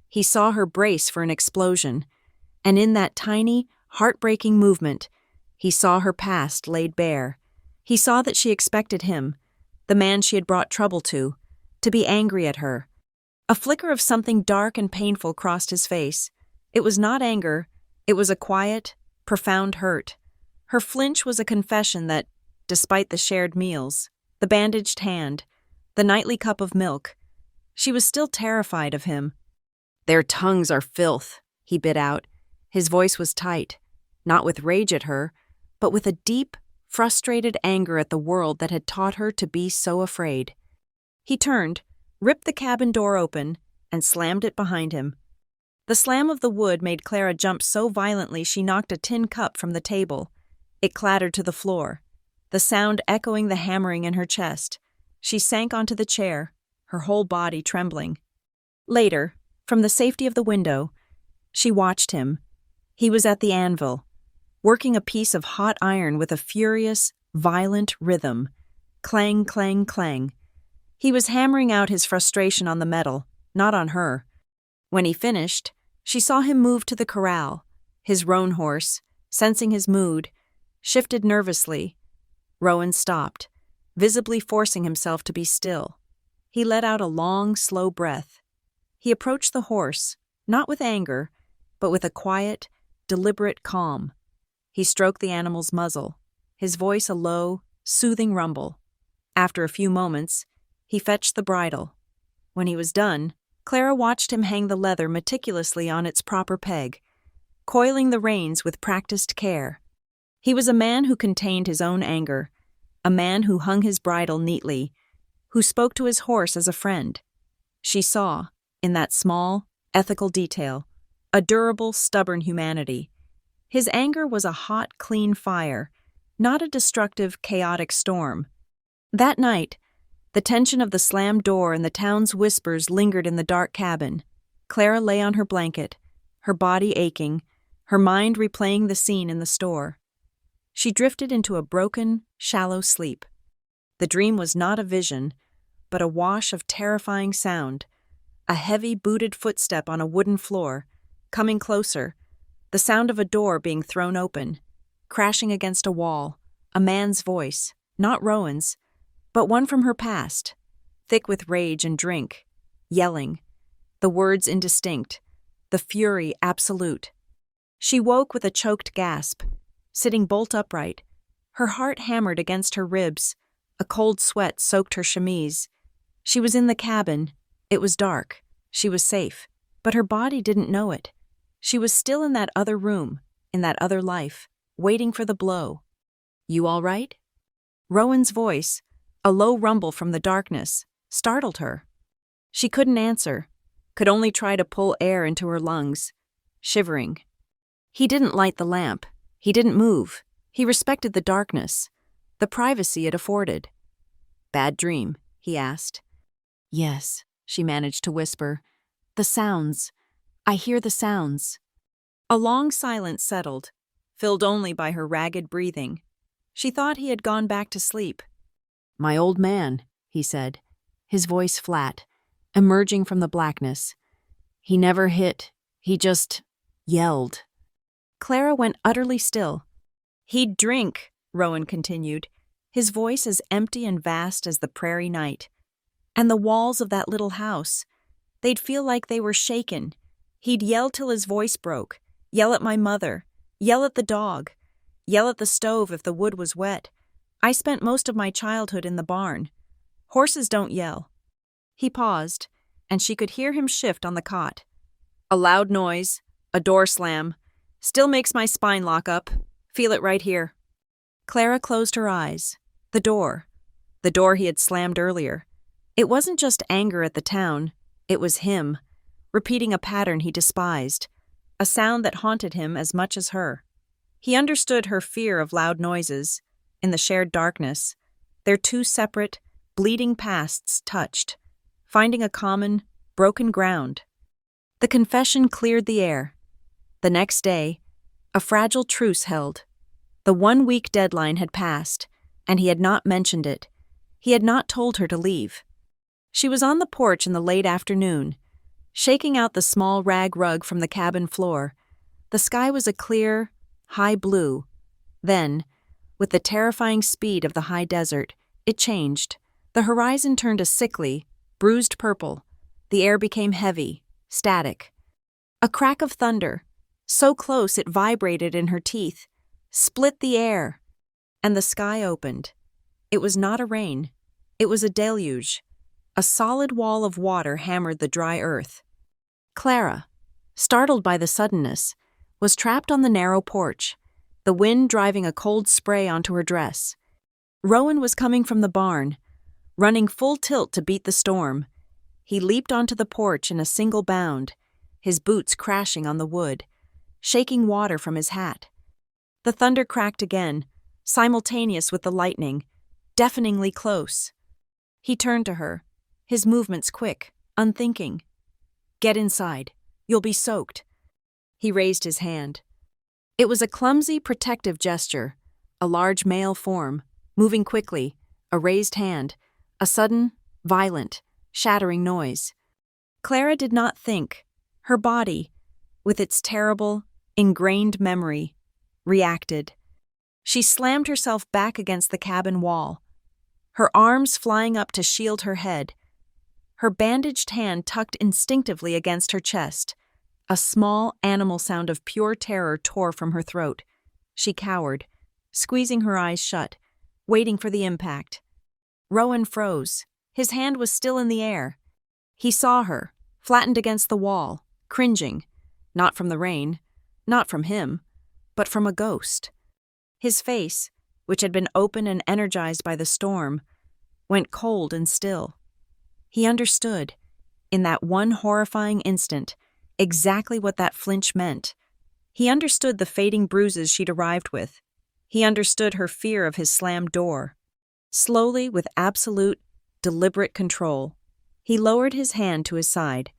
He saw her brace for an explosion, and in that tiny, heartbreaking movement, he saw her past laid bare. He saw that she expected him, the man she had brought trouble to be angry at her. A flicker of something dark and painful crossed his face. It was not anger. It was a quiet, profound hurt. Her flinch was a confession that, despite the shared meals, the bandaged hand, the nightly cup of milk, she was still terrified of him. "Their tongues are filth," he bit out. His voice was tight, not with rage at her, but with a deep, frustrated anger at the world that had taught her to be so afraid. He turned, ripped the cabin door open, and slammed it behind him. The slam of the wood made Clara jump so violently she knocked a tin cup from the table. It clattered to the floor, the sound echoing the hammering in her chest. She sank onto the chair, her whole body trembling. Later, from the safety of the window, she watched him. He was at the anvil, working a piece of hot iron with a furious, violent rhythm. Clang, clang, clang. He was hammering out his frustration on the metal, not on her. When he finished, she saw him move to the corral. His roan horse, sensing his mood, shifted nervously. Rowan stopped, visibly forcing himself to be still. He let out a long, slow breath. He approached the horse, not with anger, but with a quiet, deliberate calm. He stroked the animal's muzzle, his voice a low, soothing rumble. After a few moments, he fetched the bridle. When he was done, Clara watched him hang the leather meticulously on its proper peg, coiling the reins with practiced care. He was a man who contained his own anger, a man who hung his bridle neatly, who spoke to his horse as a friend. She saw, in that small, ethical detail, a durable, stubborn humanity. His anger was a hot, clean fire, not a destructive, chaotic storm. That night, the tension of the slammed door and the town's whispers lingered in the dark cabin. Clara lay on her blanket, her body aching, her mind replaying the scene in the store. She drifted into a broken, shallow sleep. The dream was not a vision, but a wash of terrifying sound, a heavy booted footstep on a wooden floor, coming closer, the sound of a door being thrown open, crashing against a wall, a man's voice, not Rowan's, but one from her past, thick with rage and drink, yelling, the words indistinct, the fury absolute. She woke with a choked gasp, sitting bolt upright, her heart hammered against her ribs, a cold sweat soaked her chemise. She was in the cabin, it was dark, she was safe, but her body didn't know it. She was still in that other room, in that other life, waiting for the blow. "You all right?" Rowan's voice, a low rumble from the darkness, startled her. She couldn't answer, could only try to pull air into her lungs, shivering. He didn't light the lamp. He didn't move. He respected the darkness, the privacy it afforded. "Bad dream?" he asked. "Yes," she managed to whisper. "The sounds. I hear the sounds." A long silence settled, filled only by her ragged breathing. She thought he had gone back to sleep. "My old man," he said, his voice flat, emerging from the blackness. "He never hit. He just yelled." Clara went utterly still. "He'd drink," Rowan continued, his voice as empty and vast as the prairie night. "And the walls of that little house, they'd feel like they were shaken. He'd yell till his voice broke, yell at my mother, yell at the dog, yell at the stove if the wood was wet. I spent most of my childhood in the barn. Horses don't yell." He paused, and she could hear him shift on the cot. "A loud noise, a door slam. Still makes my spine lock up. Feel it right here." Clara closed her eyes. The door he had slammed earlier. It wasn't just anger at the town, it was him, repeating a pattern he despised, a sound that haunted him as much as her. He understood her fear of loud noises. In the shared darkness, their two separate, bleeding pasts touched, finding a common, broken ground. The confession cleared the air. The next day, a fragile truce held. The 1-week deadline had passed, and he had not mentioned it. He had not told her to leave. She was on the porch in the late afternoon, shaking out the small rag rug from the cabin floor. The sky was a clear, high blue. Then, with the terrifying speed of the high desert, it changed. The horizon turned a sickly, bruised purple. The air became heavy, static. A crack of thunder, so close it vibrated in her teeth, split the air, and the sky opened. It was not a rain. It was a deluge. A solid wall of water hammered the dry earth. "Clara," startled by the suddenness, was trapped on the narrow porch, the wind driving a cold spray onto her dress. Rowan was coming from the barn, running full tilt to beat the storm. He leaped onto the porch in a single bound, his boots crashing on the wood, shaking water from his hat. The thunder cracked again, simultaneous with the lightning, deafeningly close. He turned to her, his movements quick, unthinking. "Get inside. You'll be soaked." He raised his hand. It was a clumsy, protective gesture, a large male form, moving quickly, a raised hand, a sudden, violent, shattering noise. Clara did not think. Her body, with its terrible, ingrained memory, reacted. She slammed herself back against the cabin wall, her arms flying up to shield her head, her bandaged hand tucked instinctively against her chest. A small animal sound of pure terror tore from her throat. She cowered, squeezing her eyes shut, waiting for the impact. Rowan froze. His hand was still in the air. He saw her, flattened against the wall, cringing, not from the rain, not from him, but from a ghost. His face, which had been open and energized by the storm, went cold and still. He understood, in that one horrifying instant, exactly what that flinch meant. He understood the fading bruises she'd arrived with. He understood her fear of his slammed door. Slowly, with absolute, deliberate control, he lowered his hand to his side.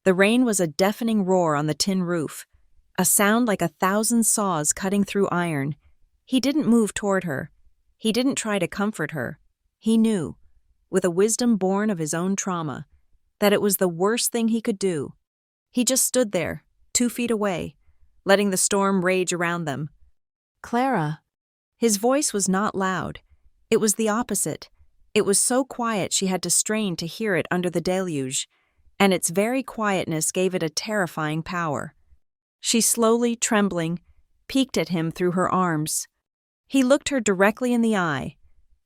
The rain was a deafening roar on the tin roof, a sound like 1,000 saws cutting through iron. He didn't move toward her. He didn't try to comfort her. He knew, with a wisdom born of his own trauma, that it was the worst thing he could do. He just stood there, 2 feet away, letting the storm rage around them. "Clara." His voice was not loud. It was the opposite. It was so quiet she had to strain to hear it under the deluge, and its very quietness gave it a terrifying power. She slowly, trembling, peeked at him through her arms. He looked her directly in the eye.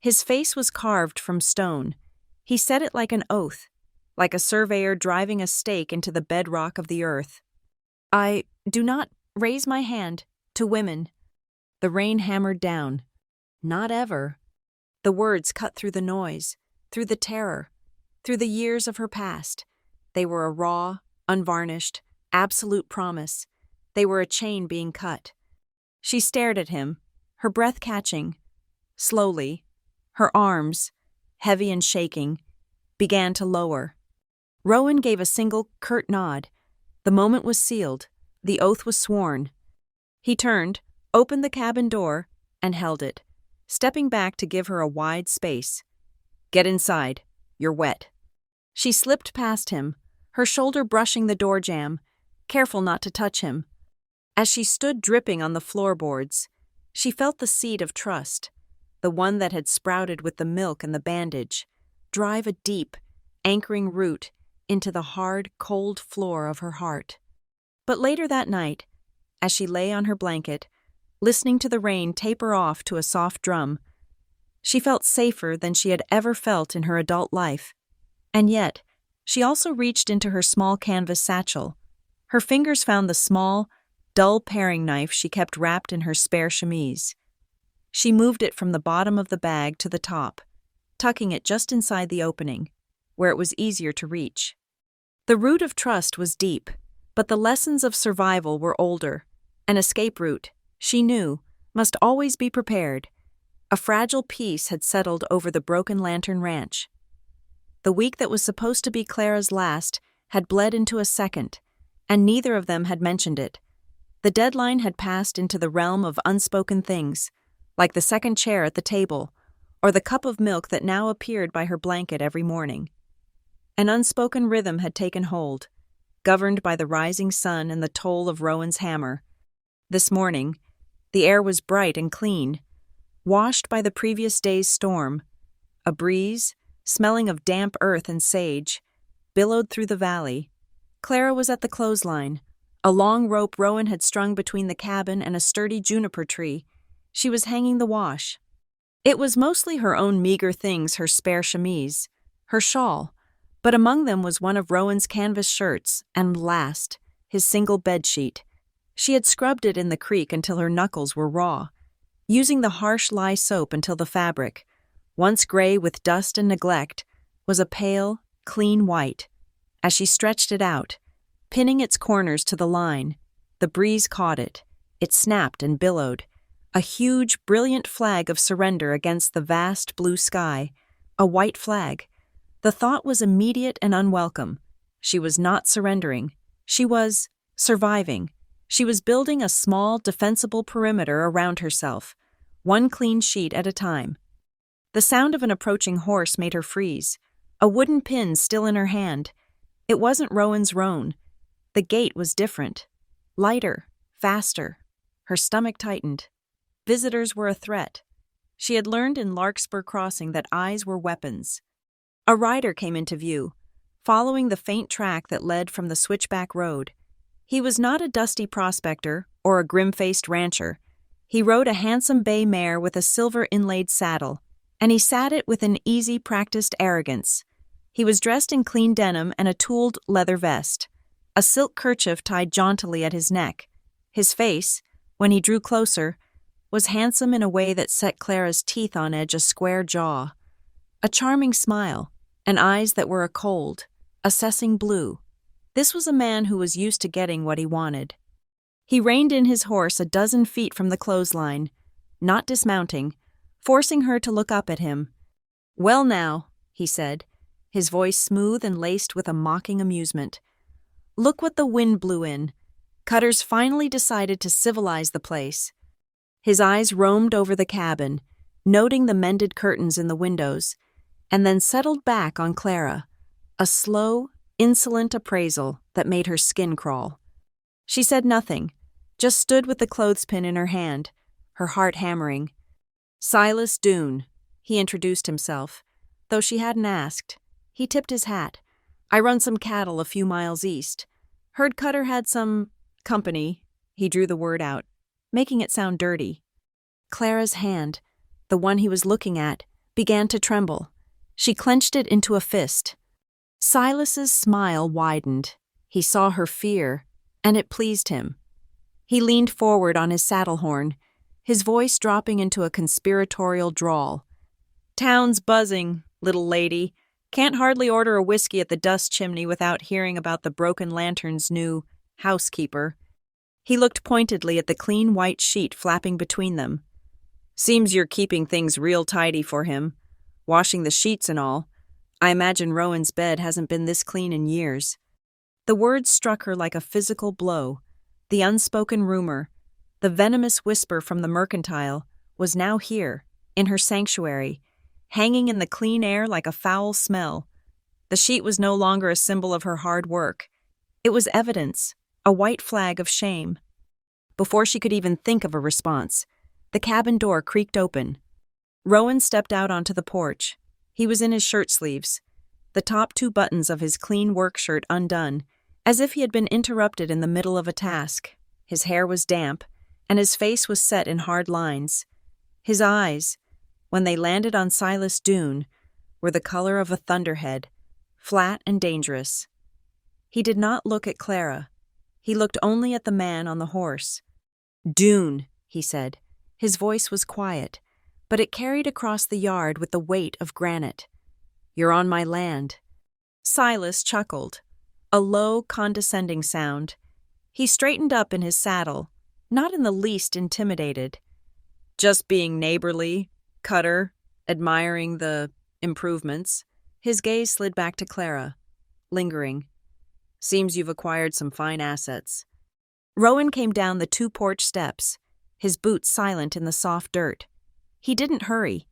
His face was carved from stone. He said it like an oath, like a surveyor driving a stake into the bedrock of the earth. "I do not raise my hand to women." The rain hammered down. "Not ever." The words cut through the noise, through the terror, through the years of her past. They were a raw, unvarnished, absolute promise. They were a chain being cut. She stared at him, her breath catching. Slowly, her arms, heavy and shaking, began to lower. Rowan gave a single, curt nod. The moment was sealed. The oath was sworn. He turned, opened the cabin door, and held it, stepping back to give her a wide space. "Get inside. You're wet." She slipped past him, her shoulder brushing the door jamb, careful not to touch him. As she stood dripping on the floorboards, she felt the seed of trust, the one that had sprouted with the milk and the bandage, drive a deep, anchoring root into the hard, cold floor of her heart. But later that night, as she lay on her blanket, listening to the rain taper off to a soft drum, she felt safer than she had ever felt in her adult life. And yet, she also reached into her small canvas satchel. Her fingers found the small, dull paring knife she kept wrapped in her spare chemise. She moved it from the bottom of the bag to the top, tucking it just inside the opening, where it was easier to reach. The root of trust was deep, but the lessons of survival were older. An escape route, she knew, must always be prepared. A fragile peace had settled over the Broken Lantern Ranch. The week that was supposed to be Clara's last had bled into a second, and neither of them had mentioned it. The deadline had passed into the realm of unspoken things, like the second chair at the table, or the cup of milk that now appeared by her blanket every morning. An unspoken rhythm had taken hold, governed by the rising sun and the toll of Rowan's hammer. This morning, the air was bright and clean, washed by the previous day's storm. A breeze, smelling of damp earth and sage, billowed through the valley. Clara was at the clothesline, a long rope Rowan had strung between the cabin and a sturdy juniper tree. She was hanging the wash. It was mostly her own meager things, her spare chemise, her shawl, but among them was one of Rowan's canvas shirts, and last, his single bedsheet. She had scrubbed it in the creek until her knuckles were raw, using the harsh lye soap until the fabric, once gray with dust and neglect, was a pale, clean white. As she stretched it out, pinning its corners to the line, the breeze caught it. It snapped and billowed, a huge, brilliant flag of surrender against the vast blue sky, a white flag. The thought was immediate and unwelcome. She was not surrendering. She was surviving. She was building a small, defensible perimeter around herself, one clean sheet at a time. The sound of an approaching horse made her freeze, a wooden pin still in her hand. It wasn't Rowan's roan. The gait was different. Lighter, faster. Her stomach tightened. Visitors were a threat. She had learned in Larkspur Crossing that eyes were weapons. A rider came into view, following the faint track that led from the switchback road. He was not a dusty prospector or a grim-faced rancher. He rode a handsome bay mare with a silver inlaid saddle, and he sat it with an easy, practiced arrogance. He was dressed in clean denim and a tooled leather vest, a silk kerchief tied jauntily at his neck. His face, when he drew closer, was handsome in a way that set Clara's teeth on edge, a square jaw, a charming smile, and eyes that were a cold, assessing blue. This was a man who was used to getting what he wanted. He reined in his horse a dozen feet from the clothesline, not dismounting, forcing her to look up at him. "Well now," he said, his voice smooth and laced with a mocking amusement. "Look what the wind blew in. Cutter's finally decided to civilize the place." His eyes roamed over the cabin, noting the mended curtains in the windows, and then settled back on Clara, a slow, insolent appraisal that made her skin crawl. She said nothing, just stood with the clothespin in her hand, her heart hammering. "Silas Doone," he introduced himself, though she hadn't asked. He tipped his hat. "I run some cattle a few miles east. Heard Cutter had some company." He drew the word out, making it sound dirty. Clara's hand, the one he was looking at, began to tremble. She clenched it into a fist. Silas's smile widened. He saw her fear, and it pleased him. He leaned forward on his saddle horn, his voice dropping into a conspiratorial drawl. "Town's buzzing, little lady. Can't hardly order a whiskey at the dust chimney without hearing about the Broken Lantern's new housekeeper." He looked pointedly at the clean white sheet flapping between them. "Seems you're keeping things real tidy for him. Washing the sheets and all. I imagine Rowan's bed hasn't been this clean in years." The words struck her like a physical blow. The unspoken rumor, the venomous whisper from the mercantile, was now here, in her sanctuary, hanging in the clean air like a foul smell. The sheet was no longer a symbol of her hard work. It was evidence, a white flag of shame. Before she could even think of a response, the cabin door creaked open. Rowan stepped out onto the porch. He was in his shirt sleeves, the top two buttons of his clean work shirt undone, as if he had been interrupted in the middle of a task. His hair was damp, and his face was set in hard lines. His eyes, when they landed on Silas Doone, were the color of a thunderhead, flat and dangerous. He did not look at Clara. He looked only at the man on the horse. "Doone," he said. His voice was quiet, but it carried across the yard with the weight of granite. "You're on my land." Silas chuckled, a low, condescending sound. He straightened up in his saddle, not in the least intimidated. "Just being neighborly, Cutter, admiring the improvements." His gaze slid back to Clara, lingering. "Seems you've acquired some fine assets." Rowan came down the two porch steps, his boots silent in the soft dirt. He didn't hurry.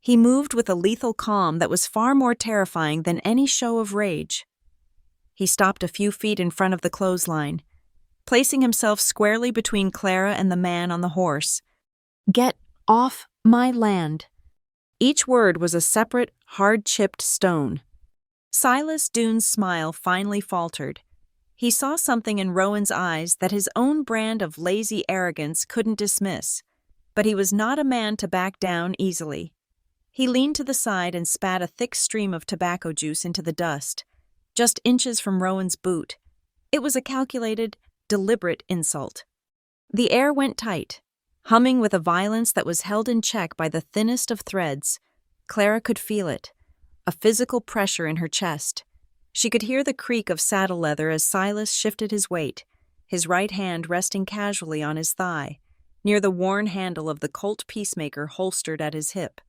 He moved with a lethal calm that was far more terrifying than any show of rage. He stopped a few feet in front of the clothesline, placing himself squarely between Clara and the man on the horse. "Get off my land." Each word was a separate, hard-chipped stone. Silas Doone's smile finally faltered. He saw something in Rowan's eyes that his own brand of lazy arrogance couldn't dismiss, but he was not a man to back down easily. He leaned to the side and spat a thick stream of tobacco juice into the dust, just inches from Rowan's boot. It was a calculated, deliberate insult. The air went tight, humming with a violence that was held in check by the thinnest of threads. Clara could feel it, a physical pressure in her chest. She could hear the creak of saddle leather as Silas shifted his weight, his right hand resting casually on his thigh, near the worn handle of the Colt Peacemaker holstered at his hip.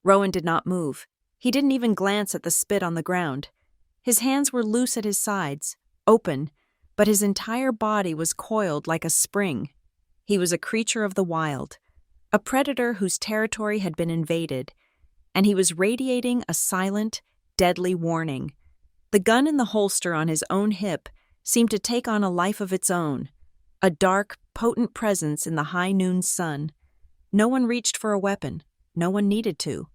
Rowan did not move. He didn't even glance at the spit on the ground. His hands were loose at his sides, open, but his entire body was coiled like a spring. He was a creature of the wild, a predator whose territory had been invaded, and he was radiating a silent, deadly warning. The gun in the holster on his own hip seemed to take on a life of its own, a dark, potent presence in the high noon sun. No one reached for a weapon. No one needed to.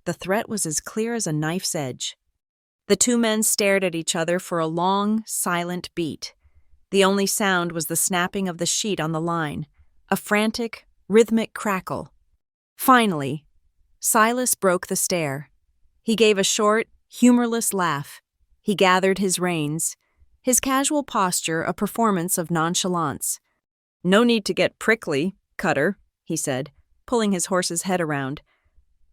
The threat was as clear as a knife's edge. The two men stared at each other for a long, silent beat. The only sound was the snapping of the sheet on the line, a frantic, rhythmic crackle. Finally, Silas broke the stare. He gave a short, humorless laugh. He gathered his reins, his casual posture a performance of nonchalance. "No need to get prickly, Cutter," he said, pulling his horse's head around.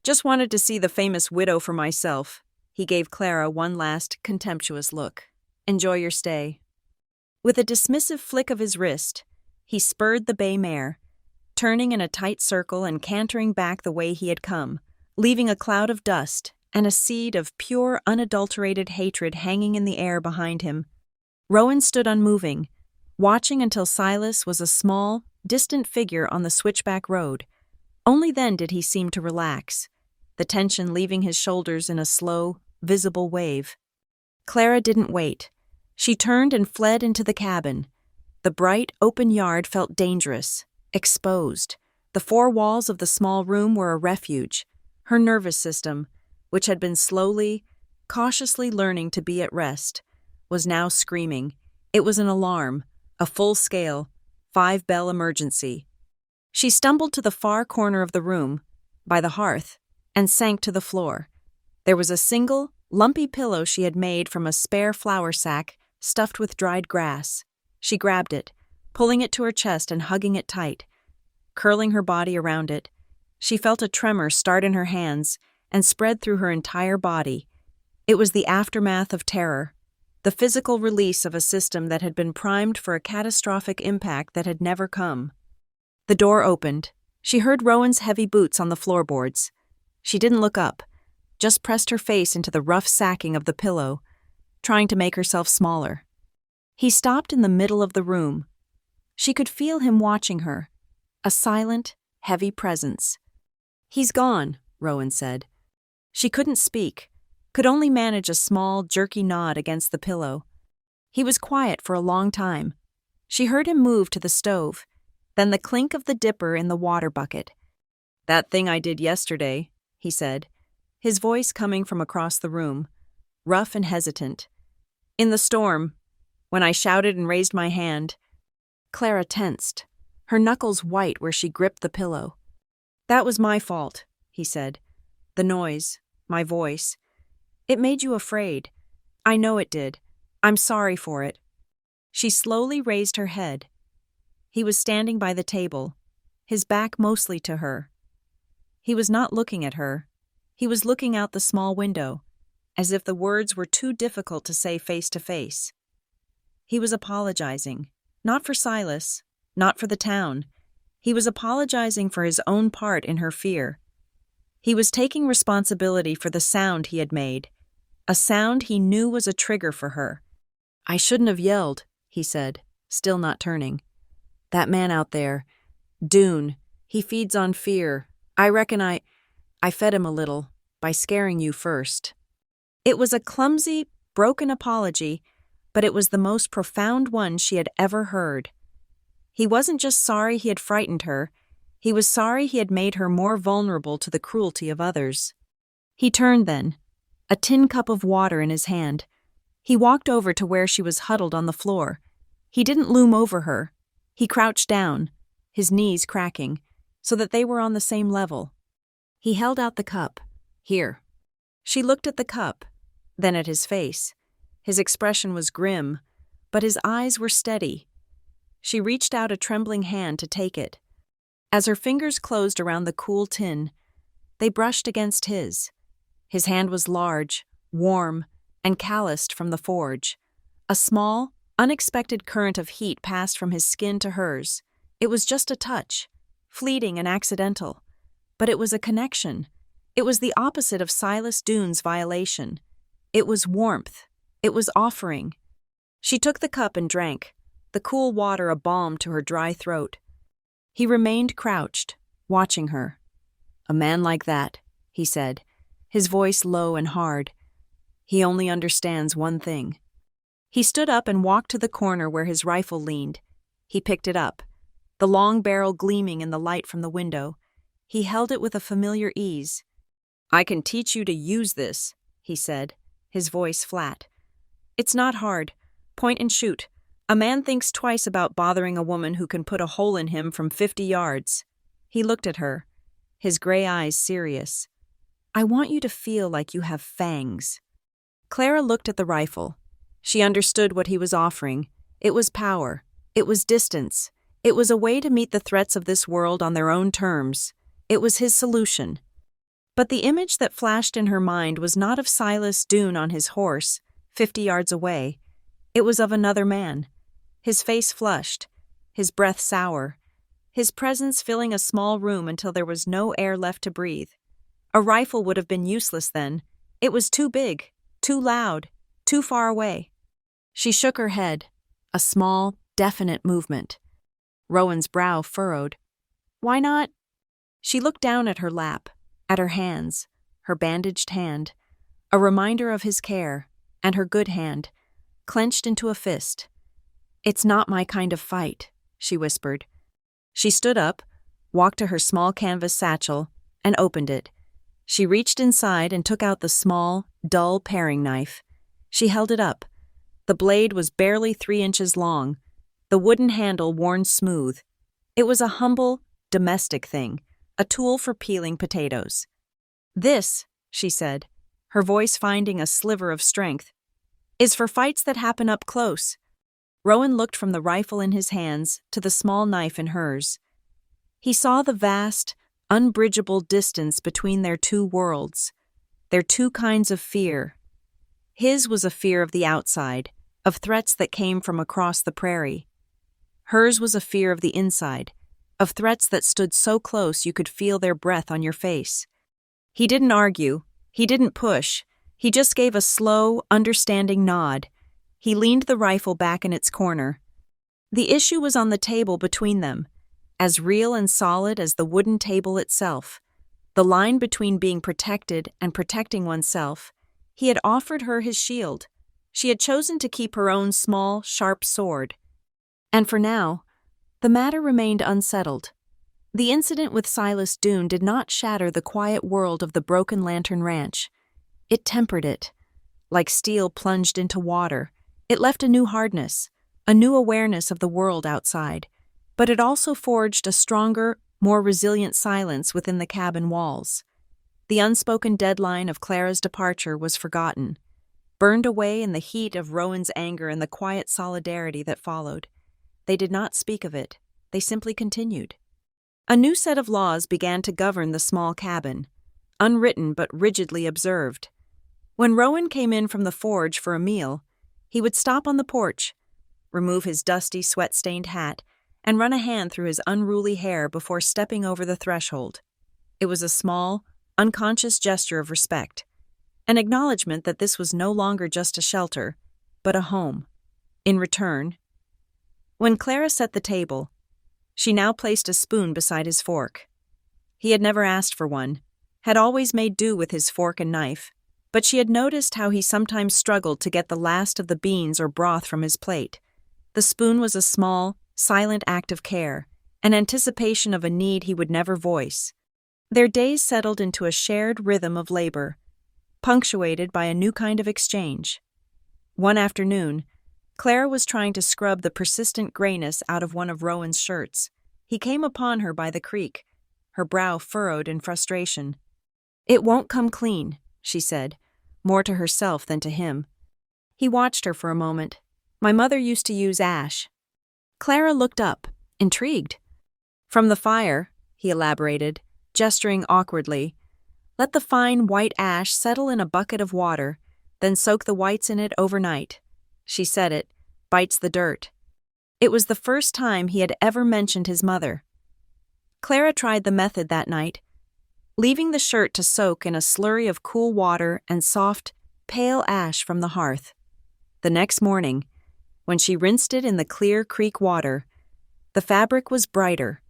"Just wanted to see the famous widow for myself." He gave Clara one last contemptuous look. "Enjoy your stay." With a dismissive flick of his wrist, he spurred the bay mare, turning in a tight circle and cantering back the way he had come, leaving a cloud of dust and a seed of pure, unadulterated hatred hanging in the air behind him. Rowan stood unmoving, watching until Silas was a small, distant figure on the switchback road. Only then did he seem to relax, the tension leaving his shoulders in a slow, visible wave. Clara didn't wait. She turned and fled into the cabin. The bright, open yard felt dangerous, exposed. The four walls of the small room were a refuge. Her nervous system, which had been slowly, cautiously learning to be at rest, was now screaming. It was an alarm, a full-scale, 5-bell emergency. She stumbled to the far corner of the room, by the hearth, and sank to the floor. There was a single, lumpy pillow she had made from a spare flour sack stuffed with dried grass. She grabbed it, pulling it to her chest and hugging it tight. Curling her body around it, she felt a tremor start in her hands and spread through her entire body. It was the aftermath of terror, the physical release of a system that had been primed for a catastrophic impact that had never come. The door opened. She heard Rowan's heavy boots on the floorboards. She didn't look up, just pressed her face into the rough sacking of the pillow, trying to make herself smaller. He stopped in the middle of the room. She could feel him watching her, a silent, heavy presence. "He's gone," Rowan said. She couldn't speak, could only manage a small, jerky nod against the pillow. He was quiet for a long time. She heard him move to the stove, then the clink of the dipper in the water bucket. "That thing I did yesterday," he said, his voice coming from across the room, rough and hesitant. "In the storm, when I shouted and raised my hand." Clara tensed, her knuckles white where she gripped the pillow. "That was my fault," he said. "The noise, my voice. It made you afraid. I know it did. I'm sorry for it." She slowly raised her head. He was standing by the table, his back mostly to her. He was not looking at her. He was looking out the small window, as if the words were too difficult to say face to face. He was apologizing, not for Silas, not for the town. He was apologizing for his own part in her fear. He was taking responsibility for the sound he had made, a sound he knew was a trigger for her. "I shouldn't have yelled," he said, still not turning. "That man out there, Dune, he feeds on fear. I reckon I fed him a little, by scaring you first." It was a clumsy, broken apology, but it was the most profound one she had ever heard. He wasn't just sorry he had frightened her, he was sorry he had made her more vulnerable to the cruelty of others. He turned then, a tin cup of water in his hand. He walked over to where she was huddled on the floor. He didn't loom over her. He crouched down, his knees cracking, so that they were on the same level. He held out the cup. "Here." She looked at the cup, then at his face. His expression was grim, but his eyes were steady. She reached out a trembling hand to take it. As her fingers closed around the cool tin, they brushed against his. His hand was large, warm, and calloused from the forge. A small, unexpected current of heat passed from his skin to hers. It was just a touch, fleeting and accidental. But it was a connection. It was the opposite of Silas Doone's violation. It was warmth. It was offering. She took the cup and drank, the cool water a balm to her dry throat. He remained crouched, watching her. "A man like that," he said, his voice low and hard. "He only understands one thing." He stood up and walked to the corner where his rifle leaned. He picked it up, the long barrel gleaming in the light from the window. He held it with a familiar ease. "I can teach you to use this," he said, his voice flat. "It's not hard. Point and shoot. A man thinks twice about bothering a woman who can put a hole in him from 50 yards. He looked at her, his gray eyes serious. "I want you to feel like you have fangs." Clara looked at the rifle. She understood what he was offering. It was power. It was distance. It was a way to meet the threats of this world on their own terms. It was his solution. But the image that flashed in her mind was not of Silas Doone on his horse, 50 yards away. It was of another man. His face flushed, his breath sour, his presence filling a small room until there was no air left to breathe. A rifle would have been useless then. It was too big, too loud, too far away. She shook her head, a small, definite movement. Rowan's brow furrowed. "Why not?" She looked down at her lap, at her hands, her bandaged hand, a reminder of his care, and her good hand, clenched into a fist. "It's not my kind of fight," she whispered. She stood up, walked to her small canvas satchel, and opened it. She reached inside and took out the small, dull paring knife. She held it up. The blade was barely 3 inches long, the wooden handle worn smooth. It was a humble, domestic thing, a tool for peeling potatoes. "This," she said, her voice finding a sliver of strength, "is for fights that happen up close." Rowan looked from the rifle in his hands to the small knife in hers. He saw the vast, unbridgeable distance between their two worlds, their two kinds of fear. His was a fear of the outside, of threats that came from across the prairie. Hers was a fear of the inside, of threats that stood so close you could feel their breath on your face. He didn't argue, he didn't push, he just gave a slow, understanding nod. He leaned the rifle back in its corner. The issue was on the table between them, as real and solid as the wooden table itself. The line between being protected and protecting oneself. He had offered her his shield. She had chosen to keep her own small, sharp sword. And for now, the matter remained unsettled. The incident with Silas Doone did not shatter the quiet world of the Broken Lantern Ranch. It tempered it. Like steel plunged into water, it left a new hardness, a new awareness of the world outside, but it also forged a stronger, more resilient silence within the cabin walls. The unspoken deadline of Clara's departure was forgotten, burned away in the heat of Rowan's anger and the quiet solidarity that followed. They did not speak of it, they simply continued. A new set of laws began to govern the small cabin, unwritten but rigidly observed. When Rowan came in from the forge for a meal, he would stop on the porch, remove his dusty, sweat-stained hat, and run a hand through his unruly hair before stepping over the threshold. It was a small, unconscious gesture of respect, an acknowledgement that this was no longer just a shelter, but a home. In return, when Clara set the table, she now placed a spoon beside his fork. He had never asked for one, had always made do with his fork and knife, but she had noticed how he sometimes struggled to get the last of the beans or broth from his plate. The spoon was a small, silent act of care, an anticipation of a need he would never voice. Their days settled into a shared rhythm of labor, punctuated by a new kind of exchange. One afternoon, Clara was trying to scrub the persistent grayness out of one of Rowan's shirts. He came upon her by the creek, her brow furrowed in frustration. "It won't come clean," she said, more to herself than to him. He watched her for a moment. "My mother used to use ash." Clara looked up, intrigued. From the fire, he elaborated, gesturing awkwardly. Let the fine white ash settle in a bucket of water, then soak the whites in it overnight. She said it, bites the dirt. It was the first time he had ever mentioned his mother. Clara tried the method that night, leaving the shirt to soak in a slurry of cool water and soft, pale ash from the hearth. The next morning, when she rinsed it in the clear creek water, the fabric was brighter,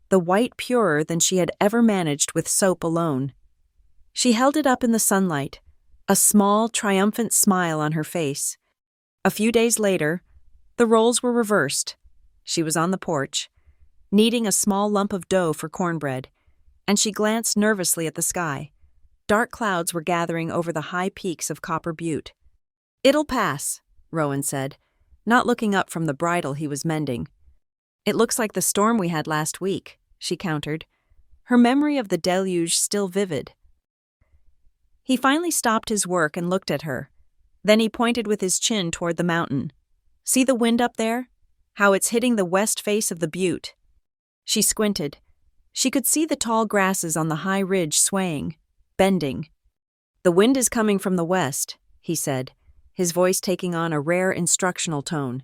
the white purer than she had ever managed with soap alone. She held it up in the sunlight, a small, triumphant smile on her face. A few days later, the roles were reversed. She was on the porch, kneading a small lump of dough for cornbread, and she glanced nervously at the sky. Dark clouds were gathering over the high peaks of Copper Butte. "It'll pass," Rowan said, not looking up from the bridle he was mending. "It looks like the storm we had last week," she countered, her memory of the deluge still vivid. He finally stopped his work and looked at her. Then he pointed with his chin toward the mountain. "See the wind up there? How it's hitting the west face of the butte." She squinted. She could see the tall grasses on the high ridge swaying, bending. "The wind is coming from the west," he said, his voice taking on a rare instructional tone.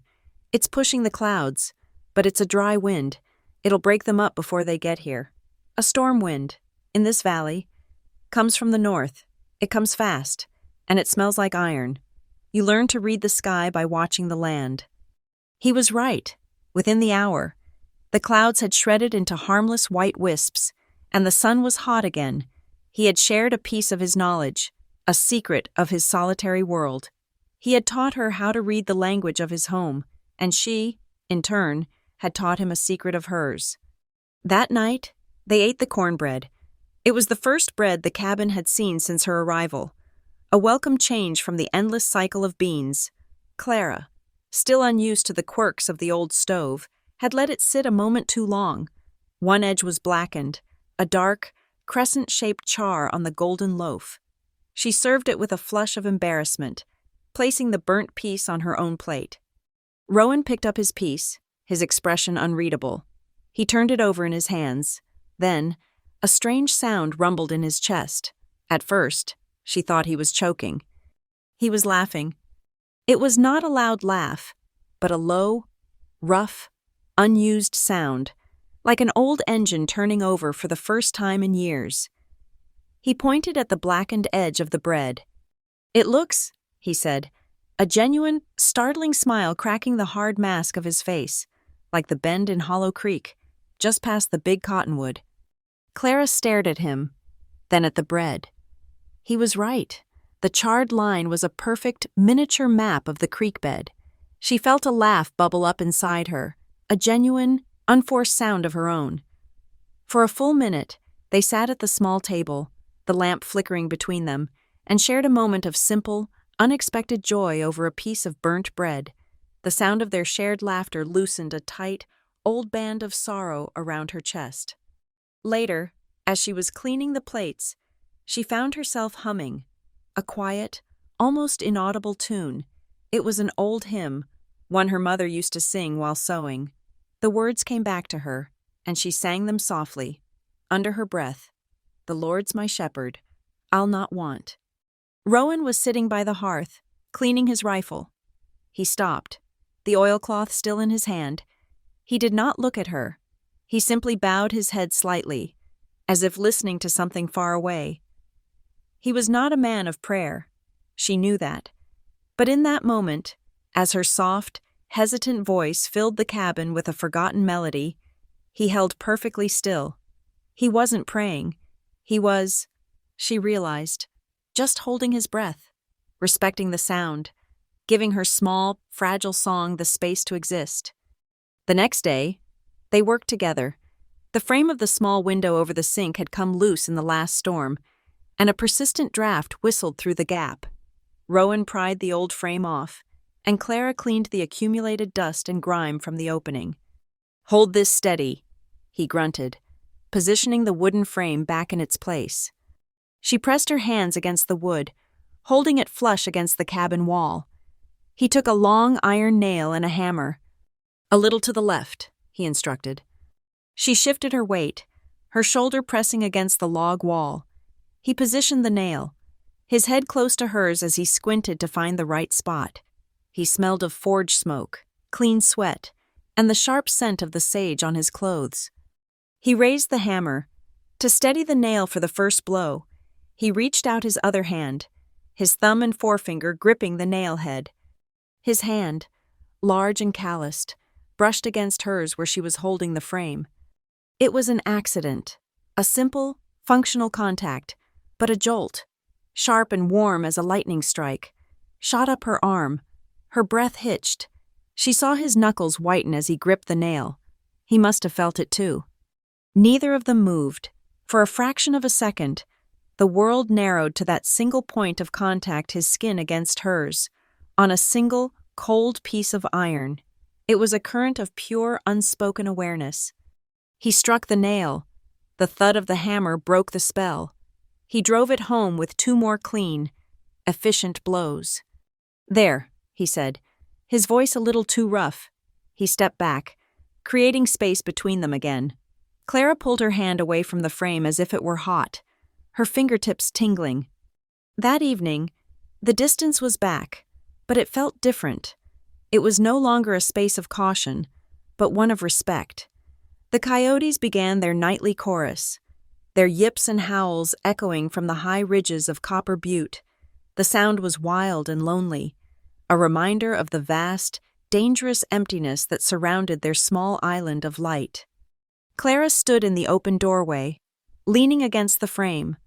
"It's pushing the clouds, but it's a dry wind. It'll break them up before they get here. A storm wind, in this valley, comes from the north. It comes fast, and it smells like iron. You learn to read the sky by watching the land." He was right. Within the hour, the clouds had shredded into harmless white wisps, and the sun was hot again. He had shared a piece of his knowledge, a secret of his solitary world. He had taught her how to read the language of his home, and she, in turn, had taught him a secret of hers. That night, they ate the cornbread. It was the first bread the cabin had seen since her arrival, a welcome change from the endless cycle of beans. Clara, still unused to the quirks of the old stove, had let it sit a moment too long. One edge was blackened, a dark, crescent-shaped char on the golden loaf. She served it with a flush of embarrassment, placing the burnt piece on her own plate. Rowan picked up his piece, his expression unreadable. He turned it over in his hands. Then, a strange sound rumbled in his chest. At first, she thought he was choking. He was laughing. It was not a loud laugh, but a low, rough, unused sound, like an old engine turning over for the first time in years. He pointed at the blackened edge of the bread. "It looks," he said, a genuine, startling smile cracking the hard mask of his face, like the bend in Hollow Creek, just past the big cottonwood. Clara stared at him, then at the bread. He was right. The charred line was a perfect, miniature map of the creek bed. She felt a laugh bubble up inside her, a genuine, unforced sound of her own. For a full minute, they sat at the small table, the lamp flickering between them, and shared a moment of simple, unexpected joy over a piece of burnt bread. The sound of their shared laughter loosened a tight, old band of sorrow around her chest. Later, as she was cleaning the plates, she found herself humming, a quiet, almost inaudible tune. It was an old hymn, one her mother used to sing while sewing. The words came back to her, and she sang them softly, under her breath. "The Lord's my shepherd, I'll not want." Rowan was sitting by the hearth, cleaning his rifle. He stopped, the oilcloth still in his hand. He did not look at her. He simply bowed his head slightly, as if listening to something far away. He was not a man of prayer. She knew that. But in that moment, as her soft, hesitant voice filled the cabin with a forgotten melody, he held perfectly still. He wasn't praying. He was, she realized, just holding his breath, respecting the sound, giving her small, fragile song the space to exist. The next day, they worked together. The frame of the small window over the sink had come loose in the last storm, and a persistent draft whistled through the gap. Rowan pried the old frame off, and Clara cleaned the accumulated dust and grime from the opening. "Hold this steady," he grunted, positioning the wooden frame back in its place. She pressed her hands against the wood, holding it flush against the cabin wall. He took a long iron nail and a hammer. "A little to the left," he instructed. She shifted her weight, her shoulder pressing against the log wall. He positioned the nail, his head close to hers as he squinted to find the right spot. He smelled of forge smoke, clean sweat, and the sharp scent of the sage on his clothes. He raised the hammer. To steady the nail for the first blow, he reached out his other hand, his thumb and forefinger gripping the nail head. His hand, large and calloused, brushed against hers where she was holding the frame. It was an accident, a simple, functional contact, but a jolt, sharp and warm as a lightning strike, shot up her arm. Her breath hitched. She saw his knuckles whiten as he gripped the nail. He must have felt it too. Neither of them moved. For a fraction of a second, the world narrowed to that single point of contact, his skin against hers, on a single, cold piece of iron. It was a current of pure, unspoken awareness. He struck the nail. The thud of the hammer broke the spell. He drove it home with two more clean, efficient blows. "There," he said, his voice a little too rough. He stepped back, creating space between them again. Clara pulled her hand away from the frame as if it were hot, her fingertips tingling. That evening, the distance was back, but it felt different. It was no longer a space of caution, but one of respect. The coyotes began their nightly chorus, their yips and howls echoing from the high ridges of Copper Butte. The sound was wild and lonely, a reminder of the vast, dangerous emptiness that surrounded their small island of light. Clara stood in the open doorway, leaning against the frame,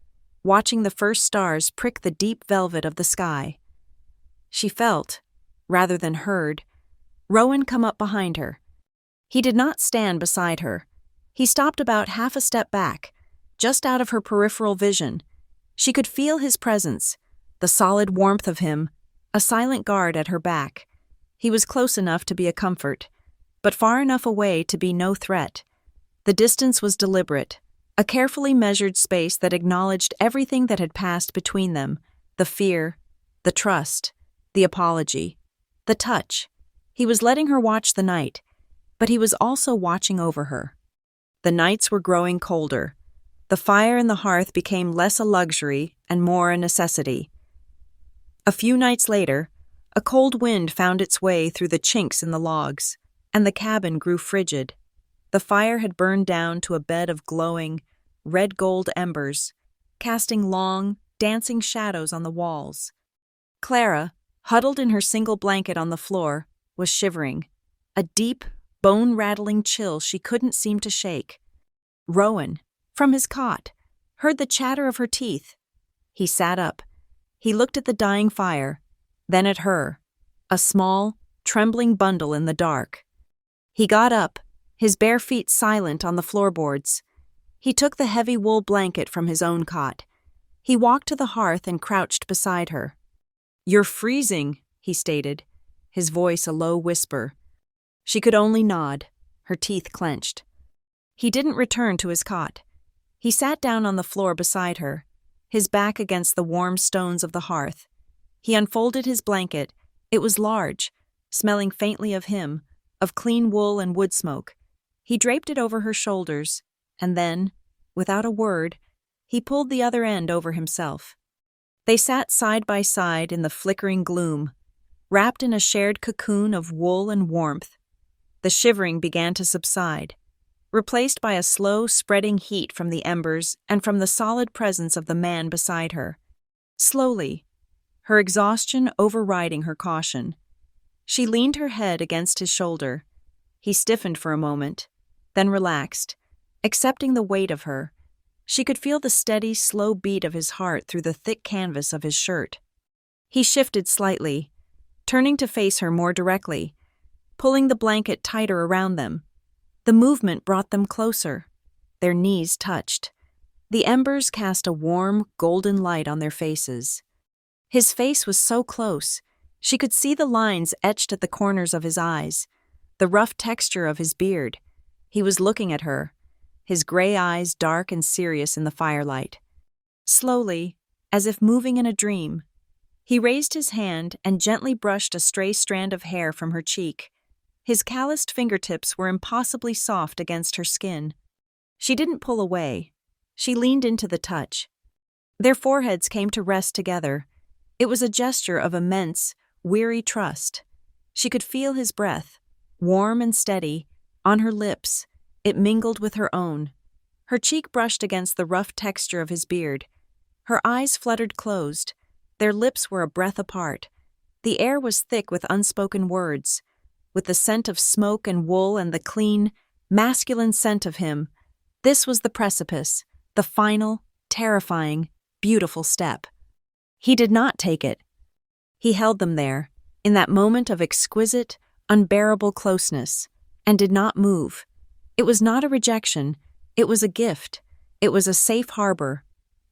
watching the first stars prick the deep velvet of the sky. She felt, rather than heard, Rowan come up behind her. He did not stand beside her. He stopped about half a step back, just out of her peripheral vision. She could feel his presence, the solid warmth of him, a silent guard at her back. He was close enough to be a comfort, but far enough away to be no threat. The distance was deliberate, a carefully measured space that acknowledged everything that had passed between them, the fear, the trust, the apology, the touch. He was letting her watch the night, but he was also watching over her. The nights were growing colder. The fire in the hearth became less a luxury and more a necessity. A few nights later, a cold wind found its way through the chinks in the logs, and the cabin grew frigid. The fire had burned down to a bed of glowing, red-gold embers, casting long, dancing shadows on the walls. Clara, huddled in her single blanket on the floor, was shivering, a deep, bone-rattling chill she couldn't seem to shake. Rowan, from his cot, heard the chatter of her teeth. He sat up. He looked at the dying fire, then at her, a small, trembling bundle in the dark. He got up, his bare feet silent on the floorboards. He took the heavy wool blanket from his own cot. He walked to the hearth and crouched beside her. "You're freezing," he stated, his voice a low whisper. She could only nod, her teeth clenched. He didn't return to his cot. He sat down on the floor beside her, his back against the warm stones of the hearth. He unfolded his blanket. It was large, smelling faintly of him, of clean wool and wood smoke. He draped it over her shoulders, and then, without a word, he pulled the other end over himself. They sat side by side in the flickering gloom, wrapped in a shared cocoon of wool and warmth. The shivering began to subside, replaced by a slow, spreading heat from the embers and from the solid presence of the man beside her. Slowly, her exhaustion overriding her caution, she leaned her head against his shoulder. He stiffened for a moment, then relaxed, accepting the weight of her. She could feel the steady, slow beat of his heart through the thick canvas of his shirt. He shifted slightly, turning to face her more directly, pulling the blanket tighter around them. The movement brought them closer. Their knees touched. The embers cast a warm, golden light on their faces. His face was so close, she could see the lines etched at the corners of his eyes, the rough texture of his beard. He was looking at her, his gray eyes dark and serious in the firelight. Slowly, as if moving in a dream, he raised his hand and gently brushed a stray strand of hair from her cheek. His calloused fingertips were impossibly soft against her skin. She didn't pull away. She leaned into the touch. Their foreheads came to rest together. It was a gesture of immense, weary trust. She could feel his breath, warm and steady, on her lips. It mingled with her own. Her cheek brushed against the rough texture of his beard. Her eyes fluttered closed. Their lips were a breath apart. The air was thick with unspoken words, with the scent of smoke and wool and the clean, masculine scent of him. This was the precipice, the final, terrifying, beautiful step. He did not take it. He held them there, in that moment of exquisite, unbearable closeness, and did not move. It was not a rejection. It was a gift. It was a safe harbor,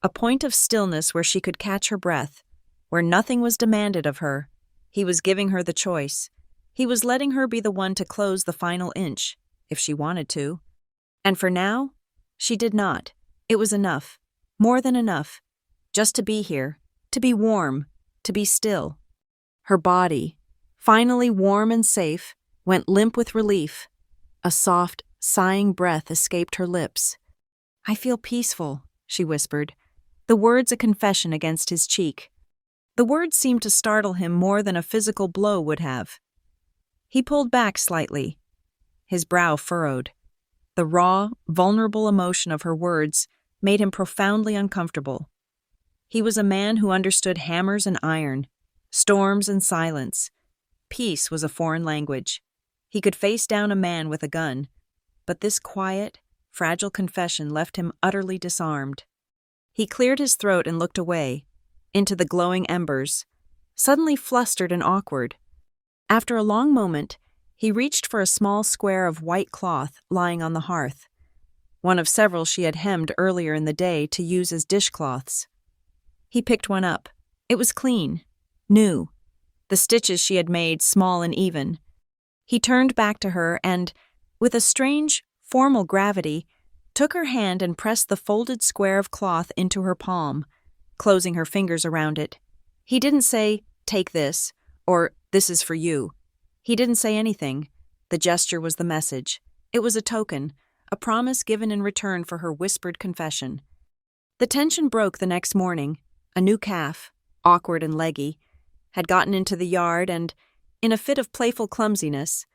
a point of stillness where she could catch her breath, where nothing was demanded of her. He was giving her the choice. He was letting her be the one to close the final inch, if she wanted to. And for now, she did not. It was enough, more than enough, just to be here, to be warm, to be still. Her body, finally warm and safe, went limp with relief. A soft, sighing breath escaped her lips. "I feel peaceful," she whispered, the words a confession against his cheek. The words seemed to startle him more than a physical blow would have. He pulled back slightly. His brow furrowed. The raw, vulnerable emotion of her words made him profoundly uncomfortable. He was a man who understood hammers and iron, storms and silence. Peace was a foreign language. He could face down a man with a gun, but this quiet, fragile confession left him utterly disarmed. He cleared his throat and looked away, into the glowing embers, suddenly flustered and awkward. After a long moment, he reached for a small square of white cloth lying on the hearth, one of several she had hemmed earlier in the day to use as dishcloths. He picked one up. It was clean, new, the stitches she had made small and even. He turned back to her and, with a strange, formal gravity, took her hand and pressed the folded square of cloth into her palm, closing her fingers around it. He didn't say, "Take this," or "This is for you." He didn't say anything. The gesture was the message. It was a token, a promise given in return for her whispered confession. The tension broke the next morning. A new calf, awkward and leggy, had gotten into the yard and, in a fit of playful clumsiness,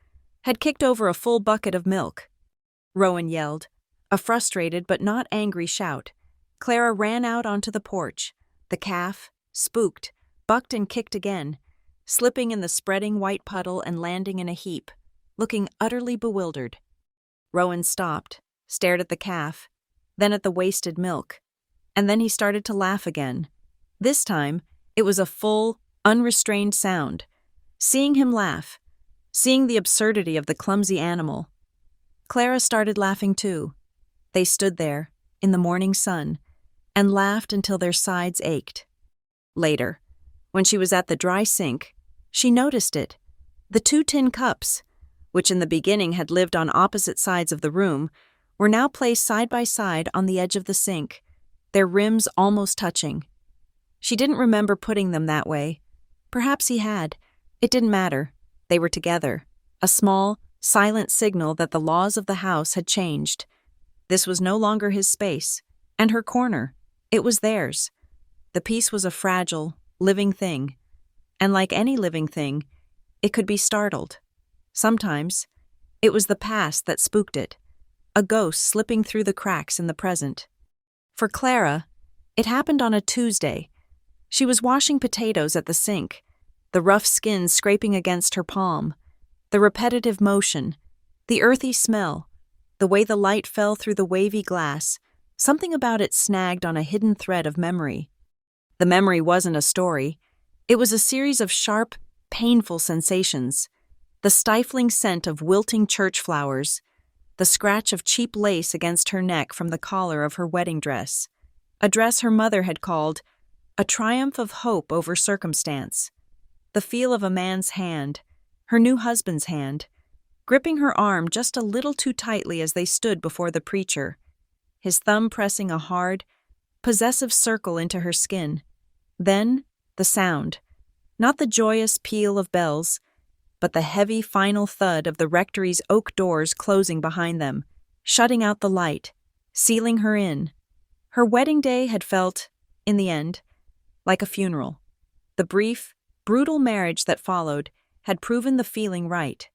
had kicked over a full bucket of milk. Rowan yelled, a frustrated but not angry shout. Clara ran out onto the porch. The calf, spooked, bucked and kicked again, slipping in the spreading white puddle and landing in a heap, looking utterly bewildered. Rowan stopped, stared at the calf, then at the wasted milk, and then he started to laugh again. This time, it was a full, unrestrained sound. Seeing him laugh, seeing the absurdity of the clumsy animal, Clara started laughing too. They stood there, in the morning sun, and laughed until their sides ached. Later, when she was at the dry sink, she noticed it. The 2 tin cups, which in the beginning had lived on opposite sides of the room, were now placed side by side on the edge of the sink, their rims almost touching. She didn't remember putting them that way. Perhaps he had. It didn't matter. They were together, a small, silent signal that the laws of the house had changed. This was no longer his space, and her corner. It was theirs. The piece was a fragile, living thing, and like any living thing, it could be startled. Sometimes, it was the past that spooked it, a ghost slipping through the cracks in the present. For Clara, it happened on a Tuesday. She was washing potatoes at the sink, the rough skin scraping against her palm, the repetitive motion, the earthy smell, the way the light fell through the wavy glass. Something about it snagged on a hidden thread of memory. The memory wasn't a story. It was a series of sharp, painful sensations. The stifling scent of wilting church flowers, the scratch of cheap lace against her neck from the collar of her wedding dress, a dress her mother had called a triumph of hope over circumstance, the feel of a man's hand, her new husband's hand, gripping her arm just a little too tightly as they stood before the preacher, his thumb pressing a hard, possessive circle into her skin. Then, the sound, not the joyous peal of bells, but the heavy final thud of the rectory's oak doors closing behind them, shutting out the light, sealing her in. Her wedding day had felt, in the end, like a funeral. The brief, brutal marriage that followed had proven the feeling right.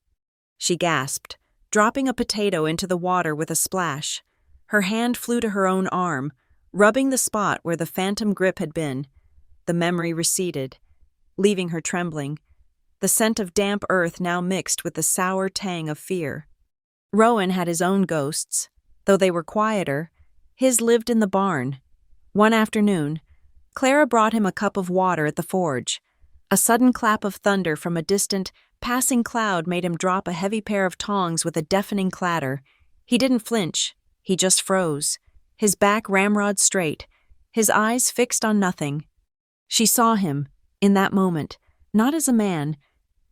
She gasped, dropping a potato into the water with a splash. Her hand flew to her own arm, rubbing the spot where the phantom grip had been. The memory receded, leaving her trembling, the scent of damp earth now mixed with the sour tang of fear. Rowan had his own ghosts. Though they were quieter, his lived in the barn. One afternoon, Clara brought him a cup of water at the forge. A sudden clap of thunder from a distant, passing cloud made him drop a heavy pair of tongs with a deafening clatter. He didn't flinch, he just froze, his back ramrod straight, his eyes fixed on nothing. She saw him, in that moment, not as a man,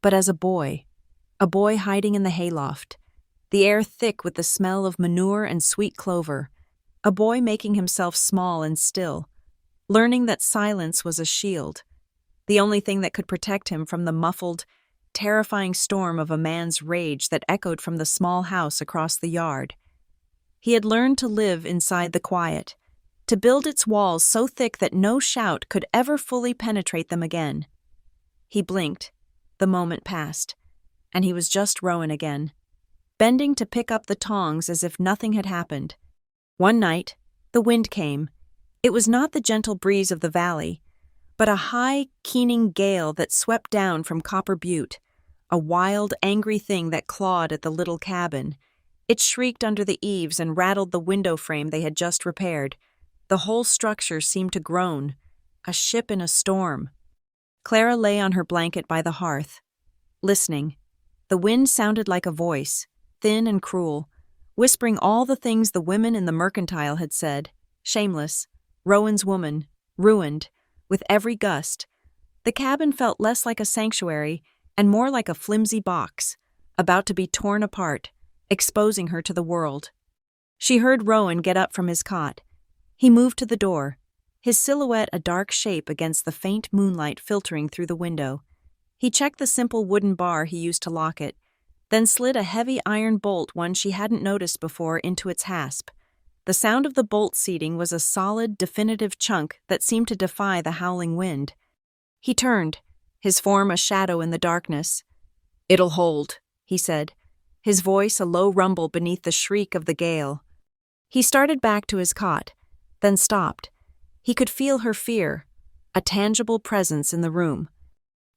but as a boy hiding in the hayloft, the air thick with the smell of manure and sweet clover, a boy making himself small and still, learning that silence was a shield, the only thing that could protect him from the muffled, terrifying storm of a man's rage that echoed from the small house across the yard. He had learned to live inside the quiet, to build its walls so thick that no shout could ever fully penetrate them again. He blinked, the moment passed, and he was just Rowan again, bending to pick up the tongs as if nothing had happened. One night, the wind came. It was not the gentle breeze of the valley, but a high, keening gale that swept down from Copper Butte, a wild, angry thing that clawed at the little cabin. It shrieked under the eaves and rattled the window frame they had just repaired. The whole structure seemed to groan, a ship in a storm. Clara lay on her blanket by the hearth, listening. The wind sounded like a voice, thin and cruel, whispering all the things the women in the mercantile had said, shameless, Rowan's woman, ruined, with every gust. The cabin felt less like a sanctuary and more like a flimsy box, about to be torn apart, exposing her to the world. She heard Rowan get up from his cot. He moved to the door, his silhouette a dark shape against the faint moonlight filtering through the window. He checked the simple wooden bar he used to lock it, then slid a heavy iron bolt, one she hadn't noticed before, into its hasp. The sound of the bolt seating was a solid, definitive chunk that seemed to defy the howling wind. He turned, his form a shadow in the darkness. "It'll hold," he said, his voice a low rumble beneath the shriek of the gale. He started back to his cot, then stopped. He could feel her fear, a tangible presence in the room.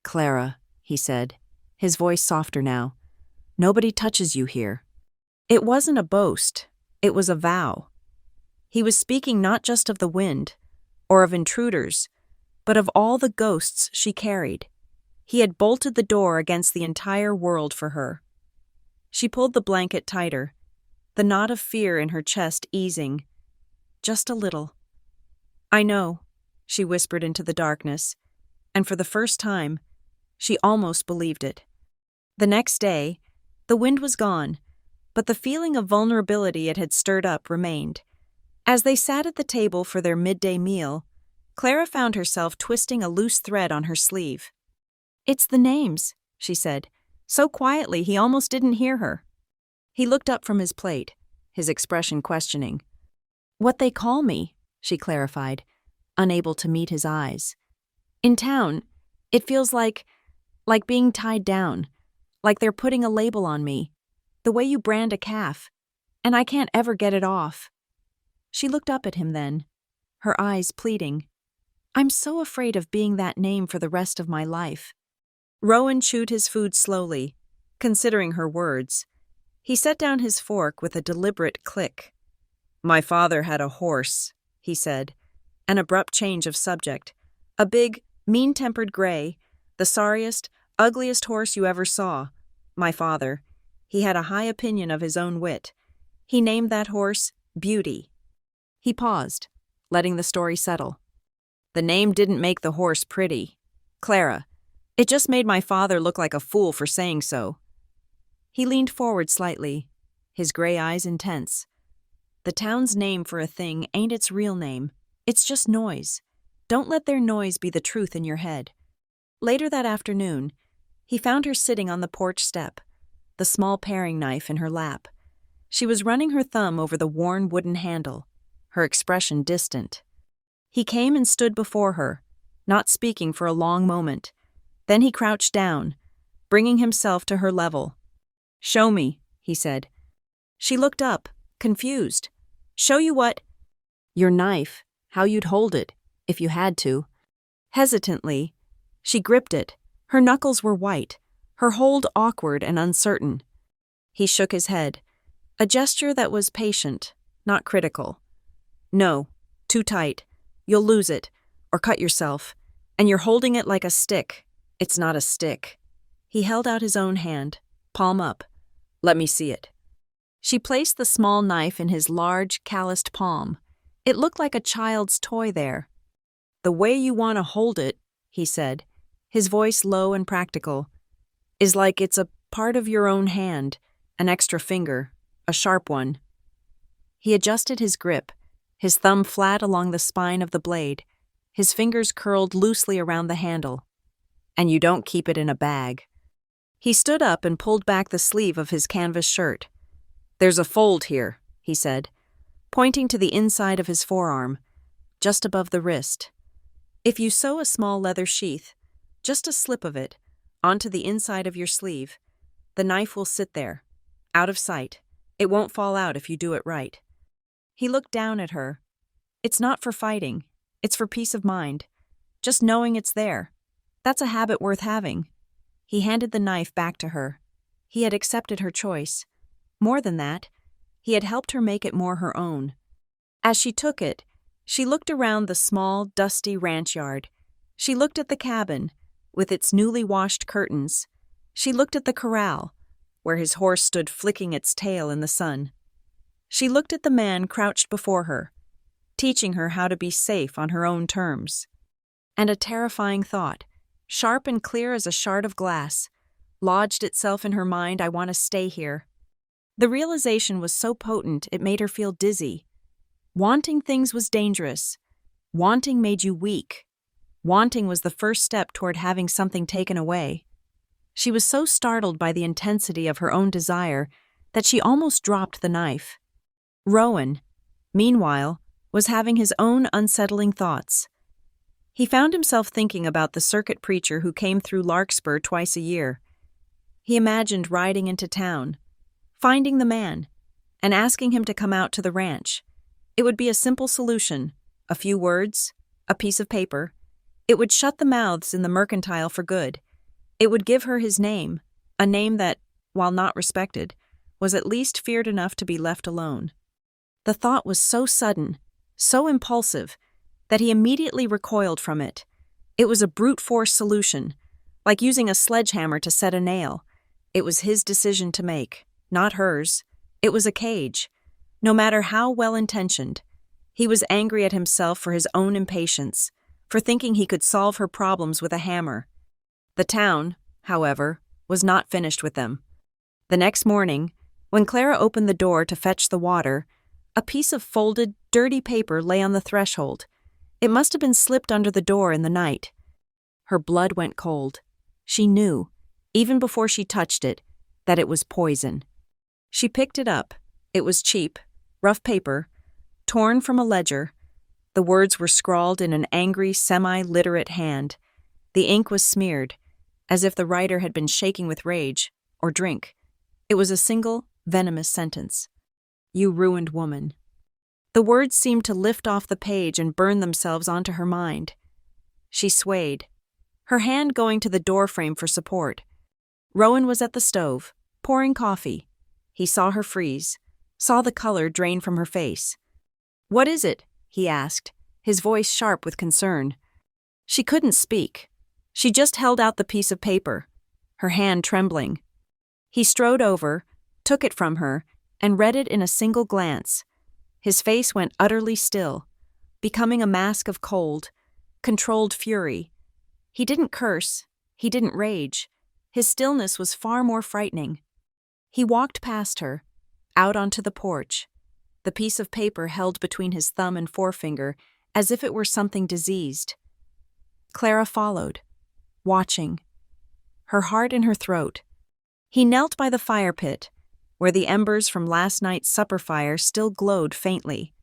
"Clara," he said, his voice softer now, "nobody touches you here." It wasn't a boast, it was a vow. He was speaking not just of the wind, or of intruders, but of all the ghosts she carried. He had bolted the door against the entire world for her. She pulled the blanket tighter, the knot of fear in her chest easing. Just a little. "I know," she whispered into the darkness, and for the first time, she almost believed it. The next day, the wind was gone, but the feeling of vulnerability it had stirred up remained. As they sat at the table for their midday meal, Clara found herself twisting a loose thread on her sleeve. "It's the names," she said, so quietly he almost didn't hear her. He looked up from his plate, his expression questioning. "What they call me," she clarified, unable to meet his eyes. "In town, it feels like being tied down, like they're putting a label on me, the way you brand a calf, and I can't ever get it off." She looked up at him then, her eyes pleading. "I'm so afraid of being that name for the rest of my life." Rowan chewed his food slowly, considering her words. He set down his fork with a deliberate click. "My father had a horse," he said, an abrupt change of subject. "A big, mean-tempered gray, the sorriest, ugliest horse you ever saw. My father. He had a high opinion of his own wit. He named that horse Beauty." He paused, letting the story settle. "The name didn't make the horse pretty, Clara. It just made my father look like a fool for saying so." He leaned forward slightly, his gray eyes intense. "The town's name for a thing ain't its real name. It's just noise. Don't let their noise be the truth in your head." Later that afternoon, He found her sitting on the porch step, the small paring knife in her lap. She was running her thumb over the worn wooden handle, her expression distant. He came and stood before her, not speaking for a long moment. Then he crouched down, bringing himself to her level. "Show me," he said. She looked up, confused. "Show you what?" "Your knife, how you'd hold it, if you had to." Hesitantly, she gripped it. Her knuckles were white, her hold awkward and uncertain. He shook his head, a gesture that was patient, not critical. "No, too tight. You'll lose it, or cut yourself. And you're holding it like a stick. It's not a stick." He held out his own hand, palm up. "Let me see it." She placed the small knife in his large, calloused palm. It looked like a child's toy there. "The way you want to hold it," he said, his voice low and practical, "is like it's a part of your own hand, an extra finger, a sharp one." He adjusted his grip, his thumb flat along the spine of the blade, his fingers curled loosely around the handle. "And you don't keep it in a bag." He stood up and pulled back the sleeve of his canvas shirt. "There's a fold here," he said, pointing to the inside of his forearm, just above the wrist. "If you sew a small leather sheath, just a slip of it, onto the inside of your sleeve, the knife will sit there, out of sight. It won't fall out if you do it right." He looked down at her. "It's not for fighting. It's for peace of mind. Just knowing it's there. That's a habit worth having." He handed the knife back to her. He had accepted her choice. More than that, he had helped her make it more her own. As she took it, she looked around the small, dusty ranch yard. She looked at the cabin, with its newly washed curtains. She looked at the corral, where his horse stood flicking its tail in the sun. She looked at the man crouched before her, teaching her how to be safe on her own terms. And a terrifying thought, sharp and clear as a shard of glass, lodged itself in her mind. "I want to stay here." The realization was so potent it made her feel dizzy. Wanting things was dangerous. Wanting made you weak. Wanting was the first step toward having something taken away. She was so startled by the intensity of her own desire that she almost dropped the knife. Rowan, meanwhile, was having his own unsettling thoughts. He found himself thinking about the circuit preacher who came through Larkspur twice a year. He imagined riding into town, finding the man, and asking him to come out to the ranch. It would be a simple solution, a few words, a piece of paper. It would shut the mouths in the mercantile for good. It would give her his name, a name that, while not respected, was at least feared enough to be left alone. The thought was so sudden, so impulsive, that he immediately recoiled from it. It was a brute force solution, like using a sledgehammer to set a nail. It was his decision to make, not hers. It was a cage. No matter how well-intentioned, he was angry at himself for his own impatience, for thinking he could solve her problems with a hammer. The town, however, was not finished with them. The next morning, when Clara opened the door to fetch the water, a piece of folded, dirty paper lay on the threshold. It must have been slipped under the door in the night. Her blood went cold. She knew, even before she touched it, that it was poison. She picked it up. It was cheap, rough paper, torn from a ledger. The words were scrawled in an angry, semi-literate hand. The ink was smeared, as if the writer had been shaking with rage or drink. It was a single, venomous sentence. "You ruined woman." The words seemed to lift off the page and burn themselves onto her mind. She swayed, her hand going to the doorframe for support. Rowan was at the stove, pouring coffee. He saw her freeze, saw the color drain from her face. "What is it?" he asked, his voice sharp with concern. She couldn't speak. She just held out the piece of paper, her hand trembling. He strode over, took it from her, and read it in a single glance. His face went utterly still, becoming a mask of cold, controlled fury. He didn't curse, he didn't rage. His stillness was far more frightening. He walked past her, out onto the porch, the piece of paper held between his thumb and forefinger as if it were something diseased. Clara followed, watching. her heart in her throat. He knelt by the fire pit, where the embers from last night's supper fire still glowed faintly.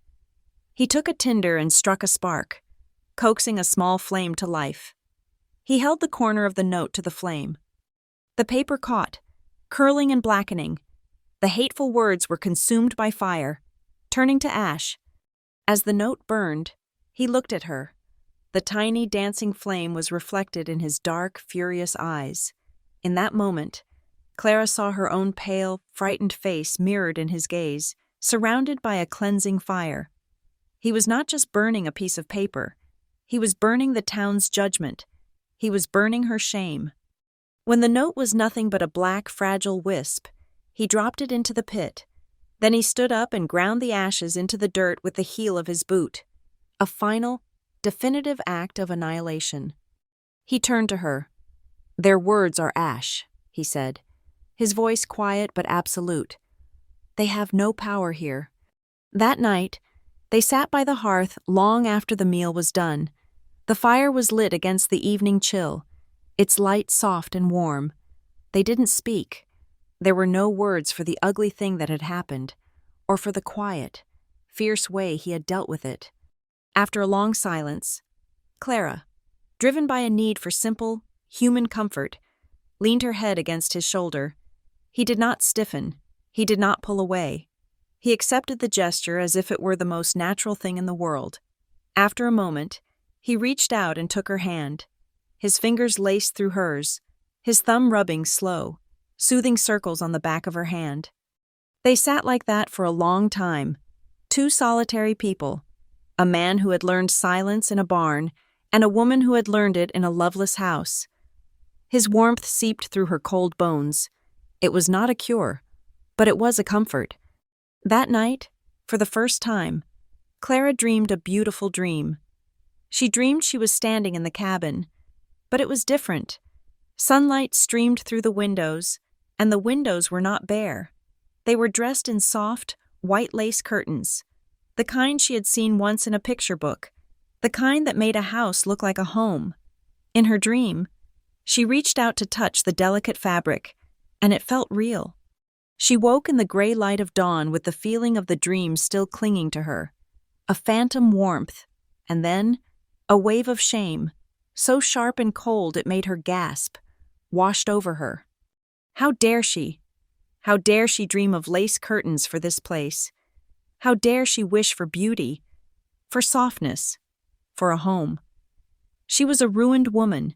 He took a tinder and struck a spark, coaxing a small flame to life. He held the corner of the note to the flame. The paper caught, curling and blackening. The hateful words were consumed by fire, turning to ash. As the note burned, he looked at her. The tiny dancing flame was reflected in his dark, furious eyes. In that moment, Clara saw her own pale, frightened face mirrored in his gaze, surrounded by a cleansing fire. He was not just burning a piece of paper. He was burning the town's judgment. He was burning her shame. When the note was nothing but a black, fragile wisp, he dropped it into the pit. Then he stood up and ground the ashes into the dirt with the heel of his boot. A final, definitive act of annihilation. He turned to her. "Their words are ash," he said, his voice quiet but absolute. "They have no power here." That night, they sat by the hearth long after the meal was done. The fire was lit against the evening chill, its light soft and warm. They didn't speak. There were no words for the ugly thing that had happened, or for the quiet, fierce way he had dealt with it. After a long silence, Clara, driven by a need for simple, human comfort, leaned her head against his shoulder. He did not stiffen. He did not pull away. He accepted the gesture as if it were the most natural thing in the world. After a moment, he reached out and took her hand. His fingers laced through hers, his thumb rubbing slow, soothing circles on the back of her hand. They sat like that for a long time, two solitary people, a man who had learned silence in a barn and a woman who had learned it in a loveless house. His warmth seeped through her cold bones. It was not a cure, but it was a comfort. That night, for the first time, Clara dreamed a beautiful dream. She dreamed she was standing in the cabin, but it was different. Sunlight streamed through the windows, and the windows were not bare. They were dressed in soft, white lace curtains, the kind she had seen once in a picture book, the kind that made a house look like a home. In her dream, she reached out to touch the delicate fabric, and it felt real. She woke in the gray light of dawn with the feeling of the dream still clinging to her, a phantom warmth, and then a wave of shame, so sharp and cold it made her gasp, washed over her. How dare she? How dare she dream of lace curtains for this place? How dare she wish for beauty, for softness, for a home? She was a ruined woman.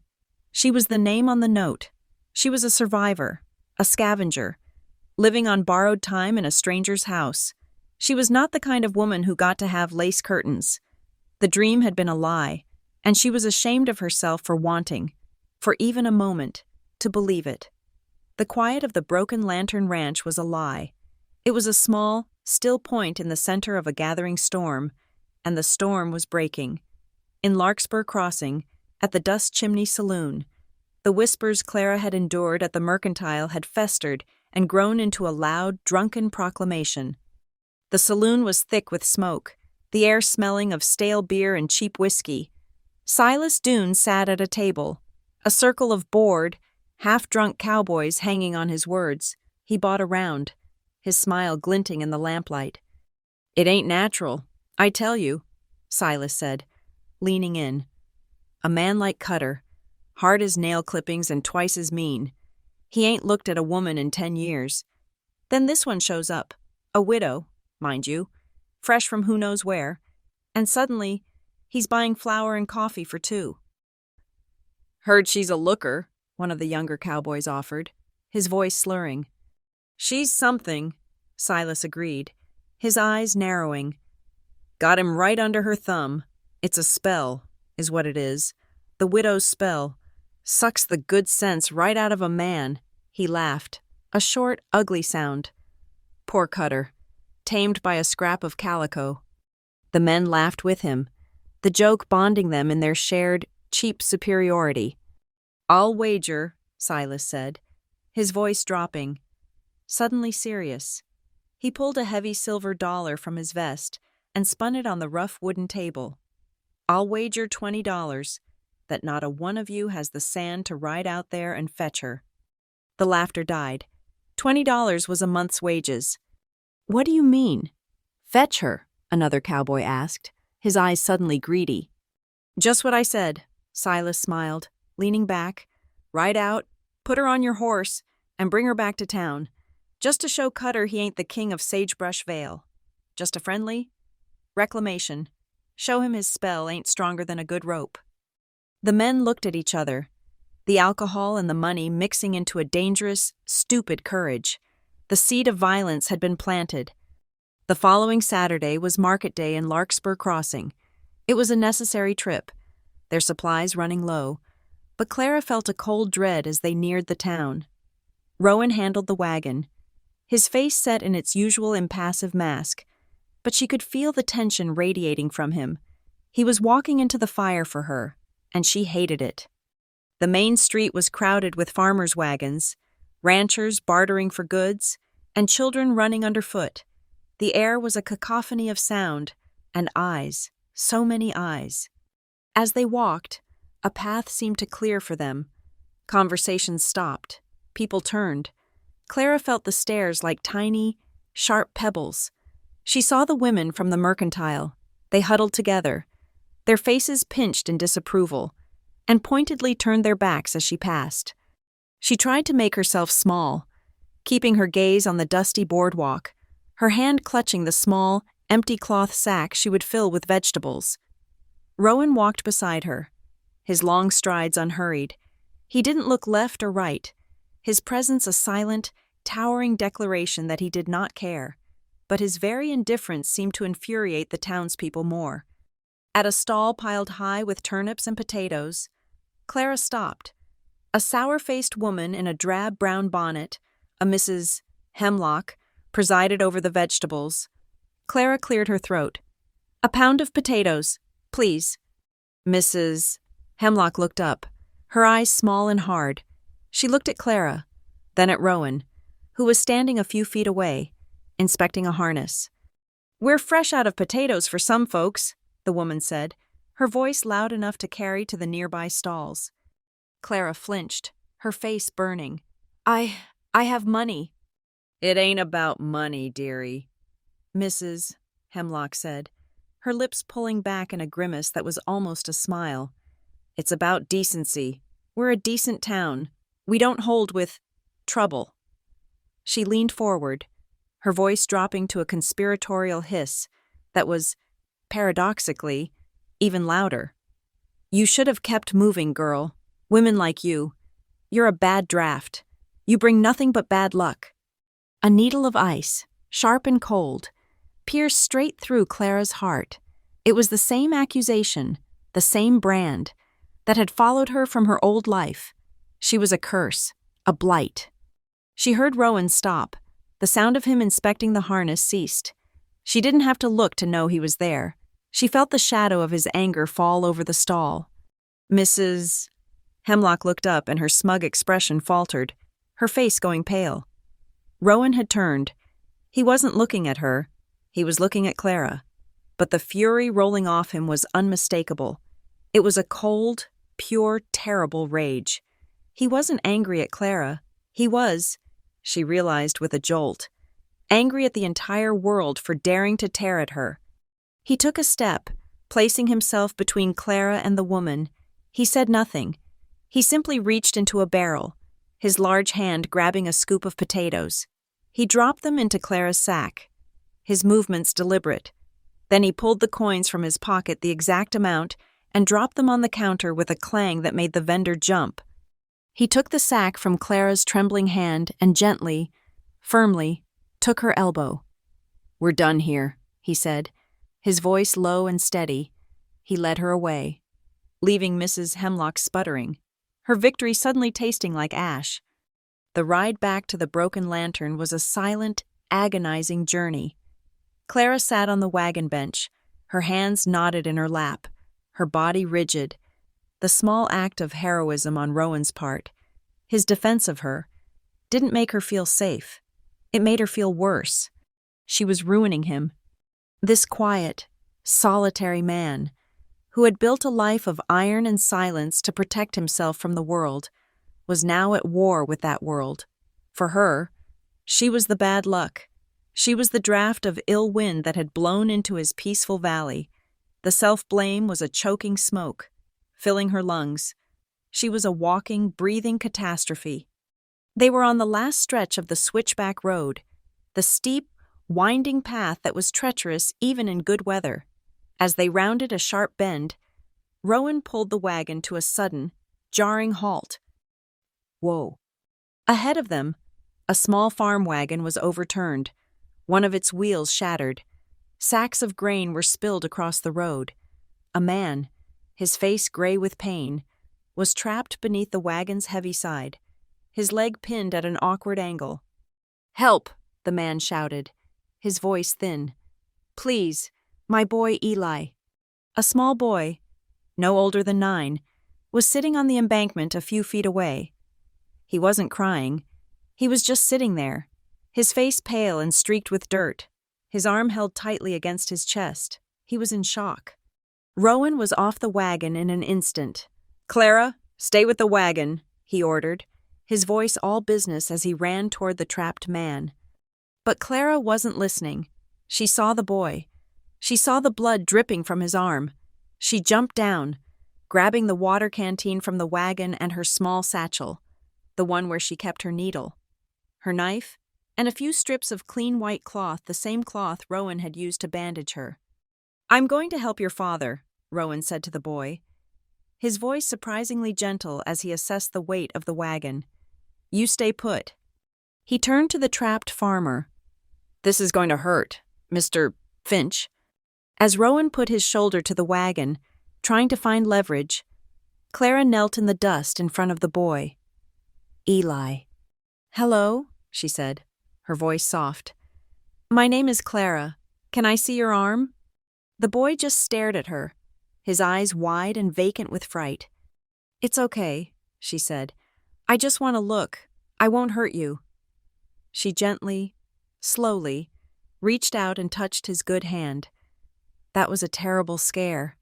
She was the name on the note. She was a survivor, a scavenger, living on borrowed time in a stranger's house. She was not the kind of woman who got to have lace curtains. The dream had been a lie, and she was ashamed of herself for wanting, for even a moment, to believe it. The quiet of the Broken Lantern Ranch was a lie. It was a small, still point in the center of a gathering storm, and the storm was breaking. In Larkspur Crossing, at the Dust Chimney Saloon, the whispers Clara had endured at the Mercantile had festered and grown into a loud, drunken proclamation. The saloon was thick with smoke, the air smelling of stale beer and cheap whiskey. Silas Doone sat at a table, a circle of bored, half-drunk cowboys hanging on his words. He bought a round, his smile glinting in the lamplight. "It ain't natural, I tell you," Silas said, leaning in. "A man like Cutter, hard as nail clippings and twice as mean. He ain't looked at a woman in 10 years. Then this one shows up, a widow, mind you, fresh from who knows where, and suddenly he's buying flour and coffee for 2. "Heard she's a looker," one of the younger cowboys offered, his voice slurring. "She's something," Silas agreed, his eyes narrowing. "Got him right under her thumb. It's a spell, is what it is. The widow's spell. Sucks the good sense right out of a man." He laughed, a short, ugly sound. Poor Cutter, tamed by a scrap of calico. The men laughed with him, the joke bonding them in their shared, cheap superiority. "I'll wager," Silas said, his voice dropping, suddenly serious. He pulled a heavy silver dollar from his vest and spun it on the rough wooden table. "I'll wager $20. that not a one of you has the sand to ride out there and fetch her." The laughter died. $20 was a month's wages. "What do you mean?" "Fetch her," another cowboy asked, his eyes suddenly greedy. "Just what I said," Silas smiled, leaning back. "Ride out, put her on your horse, and bring her back to town. Just to show Cutter he ain't the king of Sagebrush Vale. Just a friendly reclamation. Show him his spell ain't stronger than a good rope." The men looked at each other, the alcohol and the money mixing into a dangerous, stupid courage. The seed of violence had been planted. The following Saturday was market day in Larkspur Crossing. It was a necessary trip, their supplies running low, but Clara felt a cold dread as they neared the town. Rowan handled the wagon, his face set in its usual impassive mask, but she could feel the tension radiating from him. He was walking into the fire for her, and she hated it. The main street was crowded with farmers' wagons, ranchers bartering for goods, and children running underfoot. The air was a cacophony of sound, and eyes, so many eyes. As they walked, a path seemed to clear for them. Conversations stopped. People turned. Clara felt the stairs like tiny, sharp pebbles. She saw the women from the mercantile. They huddled together, their faces pinched in disapproval, and pointedly turned their backs as she passed. She tried to make herself small, keeping her gaze on the dusty boardwalk, her hand clutching the small, empty cloth sack she would fill with vegetables. Rowan walked beside her, his long strides unhurried. He didn't look left or right, his presence a silent, towering declaration that he did not care, but his very indifference seemed to infuriate the townspeople more. At a stall piled high with turnips and potatoes, Clara stopped. A sour-faced woman in a drab brown bonnet, a Mrs. Hemlock, presided over the vegetables. Clara cleared her throat. "A pound of potatoes, please." Mrs. Hemlock looked up, her eyes small and hard. She looked at Clara, then at Rowan, who was standing a few feet away, inspecting a harness. "We're fresh out of potatoes for some folks," the woman said, her voice loud enough to carry to the nearby stalls. Clara flinched, her face burning. I have money." "It ain't about money, dearie," Mrs. Hemlock said, her lips pulling back in a grimace that was almost a smile. "It's about decency. We're a decent town. We don't hold with trouble." She leaned forward, her voice dropping to a conspiratorial hiss that was, paradoxically, even louder. "You should have kept moving, girl. Women like you. You're a bad draft. You bring nothing but bad luck." A needle of ice, sharp and cold, pierced straight through Clara's heart. It was the same accusation, the same brand, that had followed her from her old life. She was a curse, a blight. She heard Rowan stop. The sound of him inspecting the harness ceased. She didn't have to look to know he was there. She felt the shadow of his anger fall over the stall. Mrs. Hemlock looked up and her smug expression faltered, her face going pale. Rowan had turned. He wasn't looking at her. He was looking at Clara. But the fury rolling off him was unmistakable. It was a cold, pure, terrible rage. He wasn't angry at Clara. He was, she realized with a jolt, angry at the entire world for daring to tear at her. He took a step, placing himself between Clara and the woman. He said nothing. He simply reached into a barrel, his large hand grabbing a scoop of potatoes. He dropped them into Clara's sack, his movements deliberate. Then he pulled the coins from his pocket the exact amount and dropped them on the counter with a clang that made the vendor jump. He took the sack from Clara's trembling hand and gently, firmly, took her elbow. "We're done here," he said, his voice low and steady. He led her away, leaving Mrs. Hemlock sputtering, her victory suddenly tasting like ash. The ride back to the broken lantern was a silent, agonizing journey. Clara sat on the wagon bench, her hands knotted in her lap, her body rigid. The small act of heroism on Rowan's part, his defense of her, didn't make her feel safe. It made her feel worse. She was ruining him. This quiet, solitary man, who had built a life of iron and silence to protect himself from the world, was now at war with that world. For her, she was the bad luck. She was the draft of ill wind that had blown into his peaceful valley. The self-blame was a choking smoke, filling her lungs. She was a walking, breathing catastrophe. They were on the last stretch of the switchback road, the steep, winding path that was treacherous even in good weather. As they rounded a sharp bend, Rowan pulled the wagon to a sudden, jarring halt. Whoa. Ahead of them, a small farm wagon was overturned. One of its wheels shattered. Sacks of grain were spilled across the road. A man, his face gray with pain, was trapped beneath the wagon's heavy side, his leg pinned at an awkward angle. "Help!" the man shouted, his voice thin. "Please, my boy Eli." A small boy, no older than 9, was sitting on the embankment a few feet away. He wasn't crying. He was just sitting there, his face pale and streaked with dirt, his arm held tightly against his chest. He was in shock. Rowan was off the wagon in an instant. "Clara, stay with the wagon," he ordered, his voice all business as he ran toward the trapped man. But Clara wasn't listening. She saw the boy. She saw the blood dripping from his arm. She jumped down, grabbing the water canteen from the wagon and her small satchel, the one where she kept her needle, her knife, and a few strips of clean white cloth, the same cloth Rowan had used to bandage her. "I'm going to help your father," Rowan said to the boy, his voice surprisingly gentle as he assessed the weight of the wagon. "You stay put." He turned to the trapped farmer. "This is going to hurt, Mr. Finch." As Rowan put his shoulder to the wagon, trying to find leverage, Clara knelt in the dust in front of the boy. "Eli." "Hello," she said, her voice soft. "My name is Clara. Can I see your arm?" The boy just stared at her, his eyes wide and vacant with fright. "It's okay," she said. "I just want to look. I won't hurt you." She gently, slowly, reached out and touched his good hand. That was a terrible scare.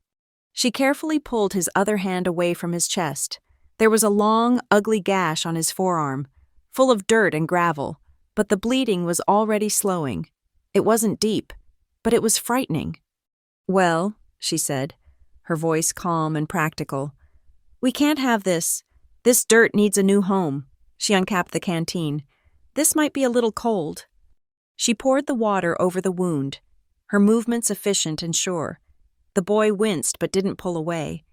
She carefully pulled his other hand away from his chest. There was a long, ugly gash on his forearm, full of dirt and gravel, but the bleeding was already slowing. It wasn't deep, but it was frightening. "Well," she said, her voice calm and practical, "we can't have this. This dirt needs a new home." She uncapped the canteen. "This might be a little cold." She poured the water over the wound, her movements efficient and sure. The boy winced but didn't pull away.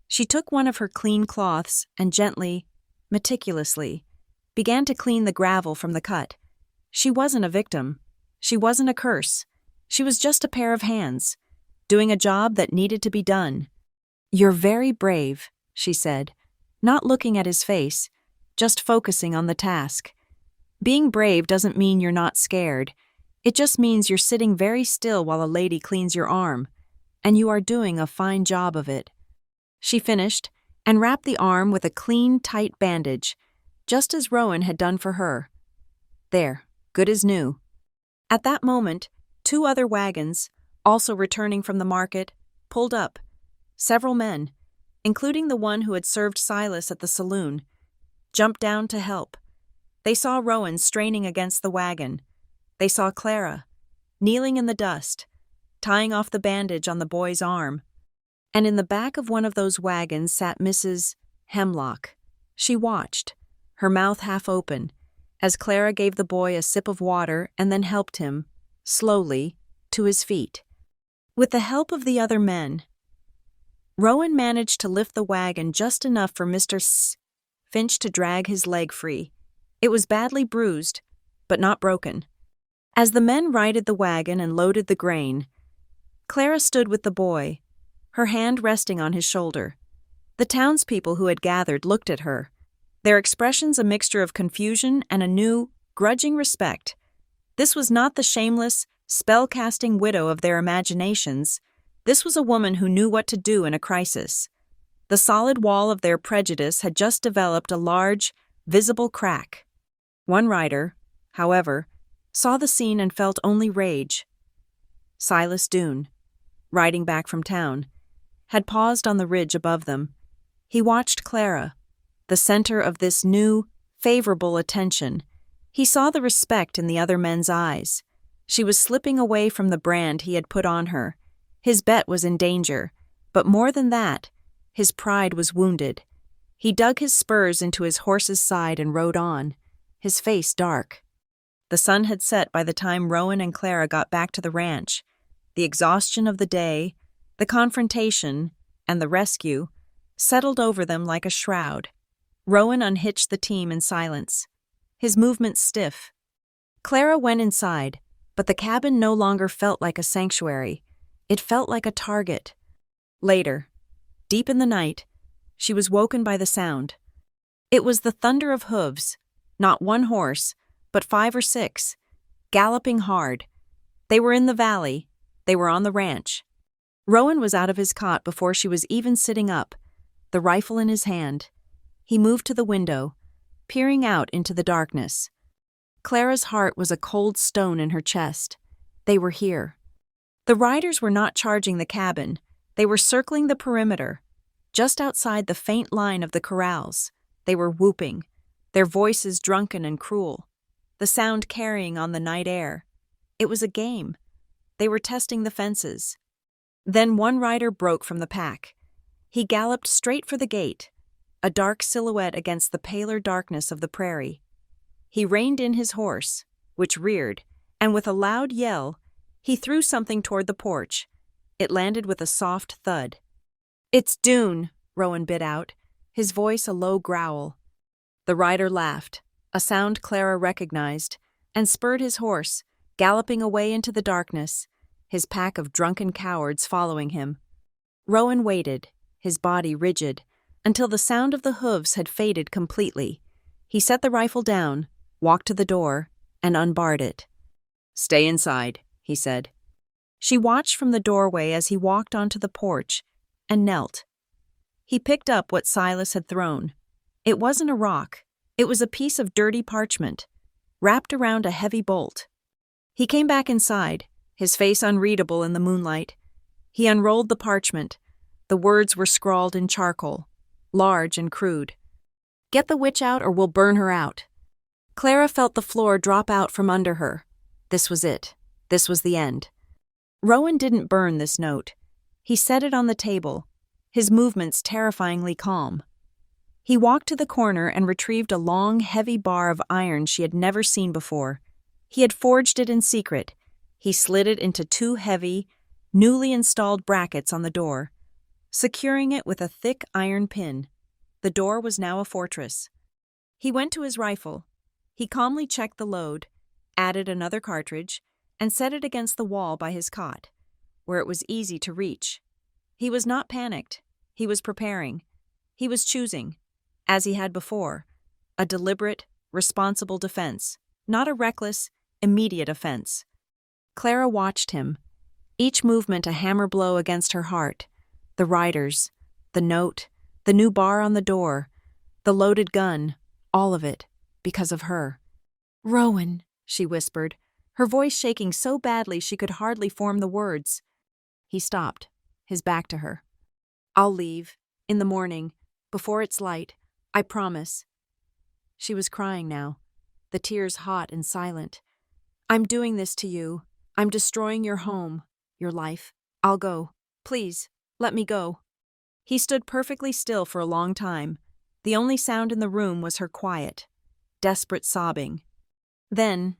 She took one of her clean cloths and gently, meticulously, began to clean the gravel from the cut. She wasn't a victim. She wasn't a curse. She was just a pair of hands, doing a job that needed to be done. "You're very brave," she said, not looking at his face, just focusing on the task. "Being brave doesn't mean you're not scared. It just means you're sitting very still while a lady cleans your arm, and you are doing a fine job of it." She finished and wrapped the arm with a clean, tight bandage, just as Rowan had done for her. There, good as new. At that moment, 2 other wagons, also returning from the market, pulled up. Several men, including the one who had served Silas at the saloon, jumped down to help. They saw Rowan straining against the wagon. They saw Clara, kneeling in the dust, tying off the bandage on the boy's arm. And in the back of one of those wagons sat Mrs. Hemlock. She watched, her mouth half open, as Clara gave the boy a sip of water and then helped him, slowly, to his feet. With the help of the other men, Rowan managed to lift the wagon just enough for Mr. Finch to drag his leg free. It was badly bruised, but not broken. As the men righted the wagon and loaded the grain, Clara stood with the boy, her hand resting on his shoulder. The townspeople who had gathered looked at her, their expressions a mixture of confusion and a new, grudging respect. This was not the shameless, spell-casting widow of their imaginations. This was a woman who knew what to do in a crisis. The solid wall of their prejudice had just developed a large, visible crack. One rider, however, saw the scene and felt only rage. Silas Doone, riding back from town, had paused on the ridge above them. He watched Clara, the center of this new, favorable attention. He saw the respect in the other men's eyes. She was slipping away from the brand he had put on her. His bet was in danger, but more than that, his pride was wounded. He dug his spurs into his horse's side and rode on, his face dark. The sun had set by the time Rowan and Clara got back to the ranch. The exhaustion of the day, the confrontation, and the rescue settled over them like a shroud. Rowan unhitched the team in silence, his movements stiff. Clara went inside, but the cabin no longer felt like a sanctuary. It felt like a target. Later, deep in the night, she was woken by the sound. It was the thunder of hooves, not one horse, but 5 or 6, galloping hard. They were in the valley. They were on the ranch. Rowan was out of his cot before she was even sitting up, the rifle in his hand. He moved to the window, peering out into the darkness. Clara's heart was a cold stone in her chest. They were here. The riders were not charging the cabin. They were circling the perimeter. Just outside the faint line of the corrals, they were whooping, their voices drunken and cruel, the sound carrying on the night air. It was a game. They were testing the fences. Then one rider broke from the pack. He galloped straight for the gate, a dark silhouette against the paler darkness of the prairie. He reined in his horse, which reared, and with a loud yell, he threw something toward the porch. It landed with a soft thud. "It's Dune," Rowan bit out, his voice a low growl. The rider laughed, a sound Clara recognized, and spurred his horse, galloping away into the darkness, his pack of drunken cowards following him. Rowan waited, his body rigid, until the sound of the hooves had faded completely. He set the rifle down, walked to the door, and unbarred it. "Stay inside," he said. She watched from the doorway as he walked onto the porch and knelt. He picked up what Silas had thrown. It wasn't a rock. It was a piece of dirty parchment, wrapped around a heavy bolt. He came back inside, his face unreadable in the moonlight. He unrolled the parchment. The words were scrawled in charcoal, large and crude. "Get the witch out or we'll burn her out." Clara felt the floor drop out from under her. This was it. This was the end. Rowan didn't burn this note. He set it on the table, his movements terrifyingly calm. He walked to the corner and retrieved a long, heavy bar of iron she had never seen before. He had forged it in secret. He slid it into 2 heavy, newly installed brackets on the door, securing it with a thick iron pin. The door was now a fortress. He went to his rifle. He calmly checked the load, added another cartridge, and set it against the wall by his cot, where it was easy to reach. He was not panicked. He was preparing. He was choosing, as he had before, a deliberate, responsible defense, not a reckless, immediate offense. Clara watched him, each movement a hammer blow against her heart. The riders, the note, the new bar on the door, the loaded gun, all of it, because of her. "Rowan," she whispered, her voice shaking so badly she could hardly form the words. He stopped, his back to her. "I'll leave, in the morning, before it's light, I promise." She was crying now, the tears hot and silent. "I'm doing this to you. I'm destroying your home, your life. I'll go. Please, let me go." He stood perfectly still for a long time. The only sound in the room was her quiet, desperate sobbing. Then,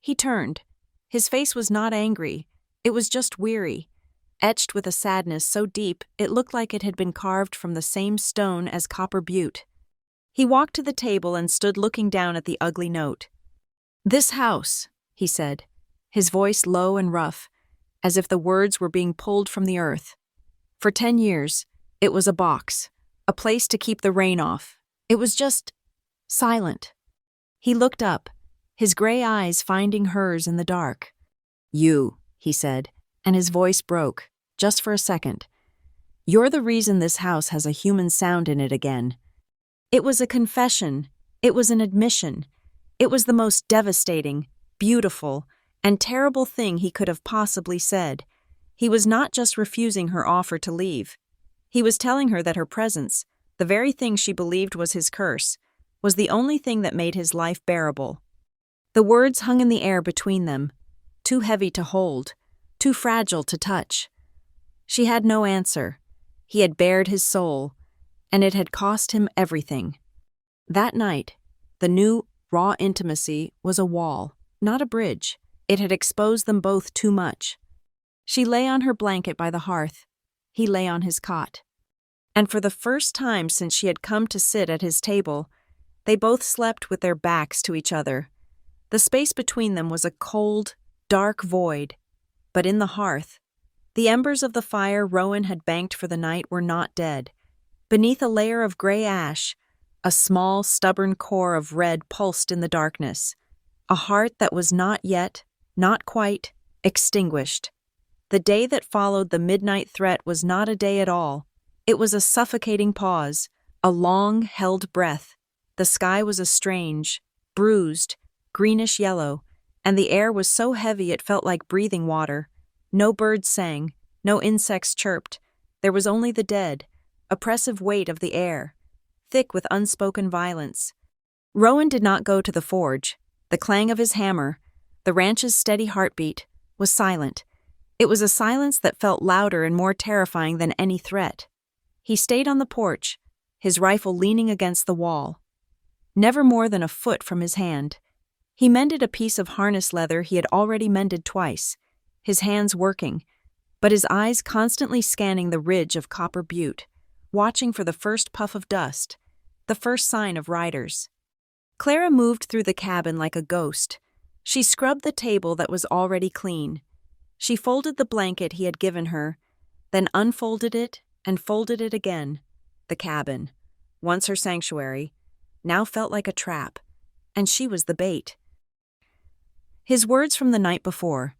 he turned. His face was not angry. It was just weary, etched with a sadness so deep it looked like it had been carved from the same stone as Copper Butte. He walked to the table and stood looking down at the ugly note. "This house," he said, his voice low and rough, as if the words were being pulled from the earth. "For 10 years, it was a box, a place to keep the rain off. It was just silent." He looked up, his gray eyes finding hers in the dark. "You," he said, and his voice broke, just for a second. "You're the reason this house has a human sound in it again." It was a confession. It was an admission. It was the most devastating, beautiful, and terrible thing he could have possibly said. He was not just refusing her offer to leave. He was telling her that her presence, the very thing she believed was his curse, was the only thing that made his life bearable. The words hung in the air between them, too heavy to hold, too fragile to touch. She had no answer. He had bared his soul, and it had cost him everything. That night, the new, raw intimacy was a wall, not a bridge. It had exposed them both too much. She lay on her blanket by the hearth. He lay on his cot. And for the first time since she had come to sit at his table, they both slept with their backs to each other. The space between them was a cold, dark void, but in the hearth, the embers of the fire Rowan had banked for the night were not dead. Beneath a layer of gray ash, a small, stubborn core of red pulsed in the darkness, a heart that was not yet, not quite, extinguished. The day that followed the midnight threat was not a day at all. It was a suffocating pause, a long-held breath. The sky was a strange, bruised, greenish yellow, and the air was so heavy it felt like breathing water. No birds sang, no insects chirped. There was only the dead, oppressive weight of the air, thick with unspoken violence. Rowan did not go to the forge. The clang of his hammer, the ranch's steady heartbeat, was silent. It was a silence that felt louder and more terrifying than any threat. He stayed on the porch, his rifle leaning against the wall, never more than a foot from his hand. He mended a piece of harness leather he had already mended twice, his hands working, but his eyes constantly scanning the ridge of Copper Butte, watching for the first puff of dust, the first sign of riders. Clara moved through the cabin like a ghost. She scrubbed the table that was already clean. She folded the blanket he had given her, then unfolded it and folded it again. The cabin, once her sanctuary, now felt like a trap, and she was the bait. His words from the night before,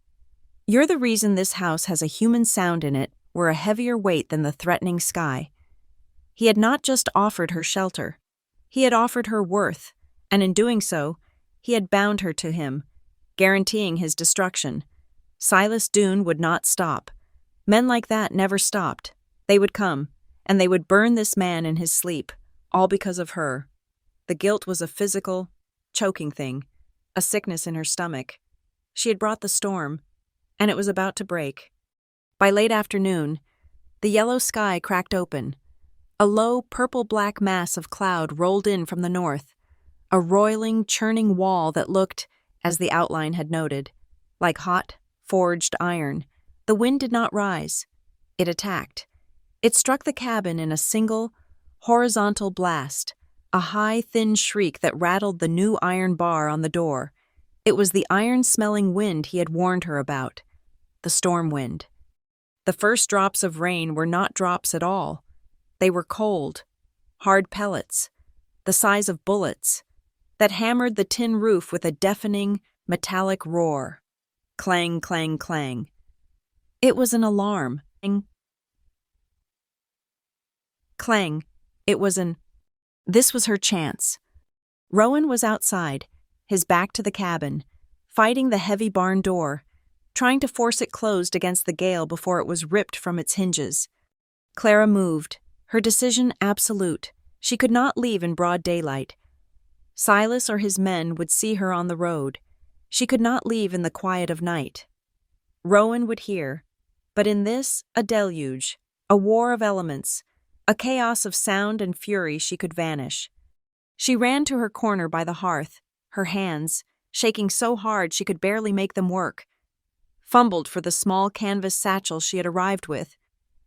"You're the reason this house has a human sound in it," were a heavier weight than the threatening sky. He had not just offered her shelter. He had offered her worth, and in doing so, he had bound her to him, guaranteeing his destruction. Silas Doone would not stop. Men like that never stopped. They would come, and they would burn this man in his sleep, all because of her. The guilt was a physical, choking thing, a sickness in her stomach. She had brought the storm, and it was about to break. By late afternoon, the yellow sky cracked open. A low, purple-black mass of cloud rolled in from the north, a roiling, churning wall that looked, as the outline had noted, like hot, forged iron. The wind did not rise. It attacked. It struck the cabin in a single, horizontal blast, a high, thin shriek that rattled the new iron bar on the door. It was the iron-smelling wind he had warned her about, the storm wind. The first drops of rain were not drops at all. They were cold, hard pellets, the size of bullets, that hammered the tin roof with a deafening, metallic roar. Clang, clang, clang. It was an alarm. Clang. It was an... This was her chance. Rowan was outside, his back to the cabin, fighting the heavy barn door, trying to force it closed against the gale before it was ripped from its hinges. Clara moved, her decision absolute. She could not leave in broad daylight. Silas or his men would see her on the road. She could not leave in the quiet of night. Rowan would hear, but in this, a deluge, a war of elements, a chaos of sound and fury, she could vanish. She ran to her corner by the hearth, her hands, shaking so hard she could barely make them work, fumbled for the small canvas satchel she had arrived with.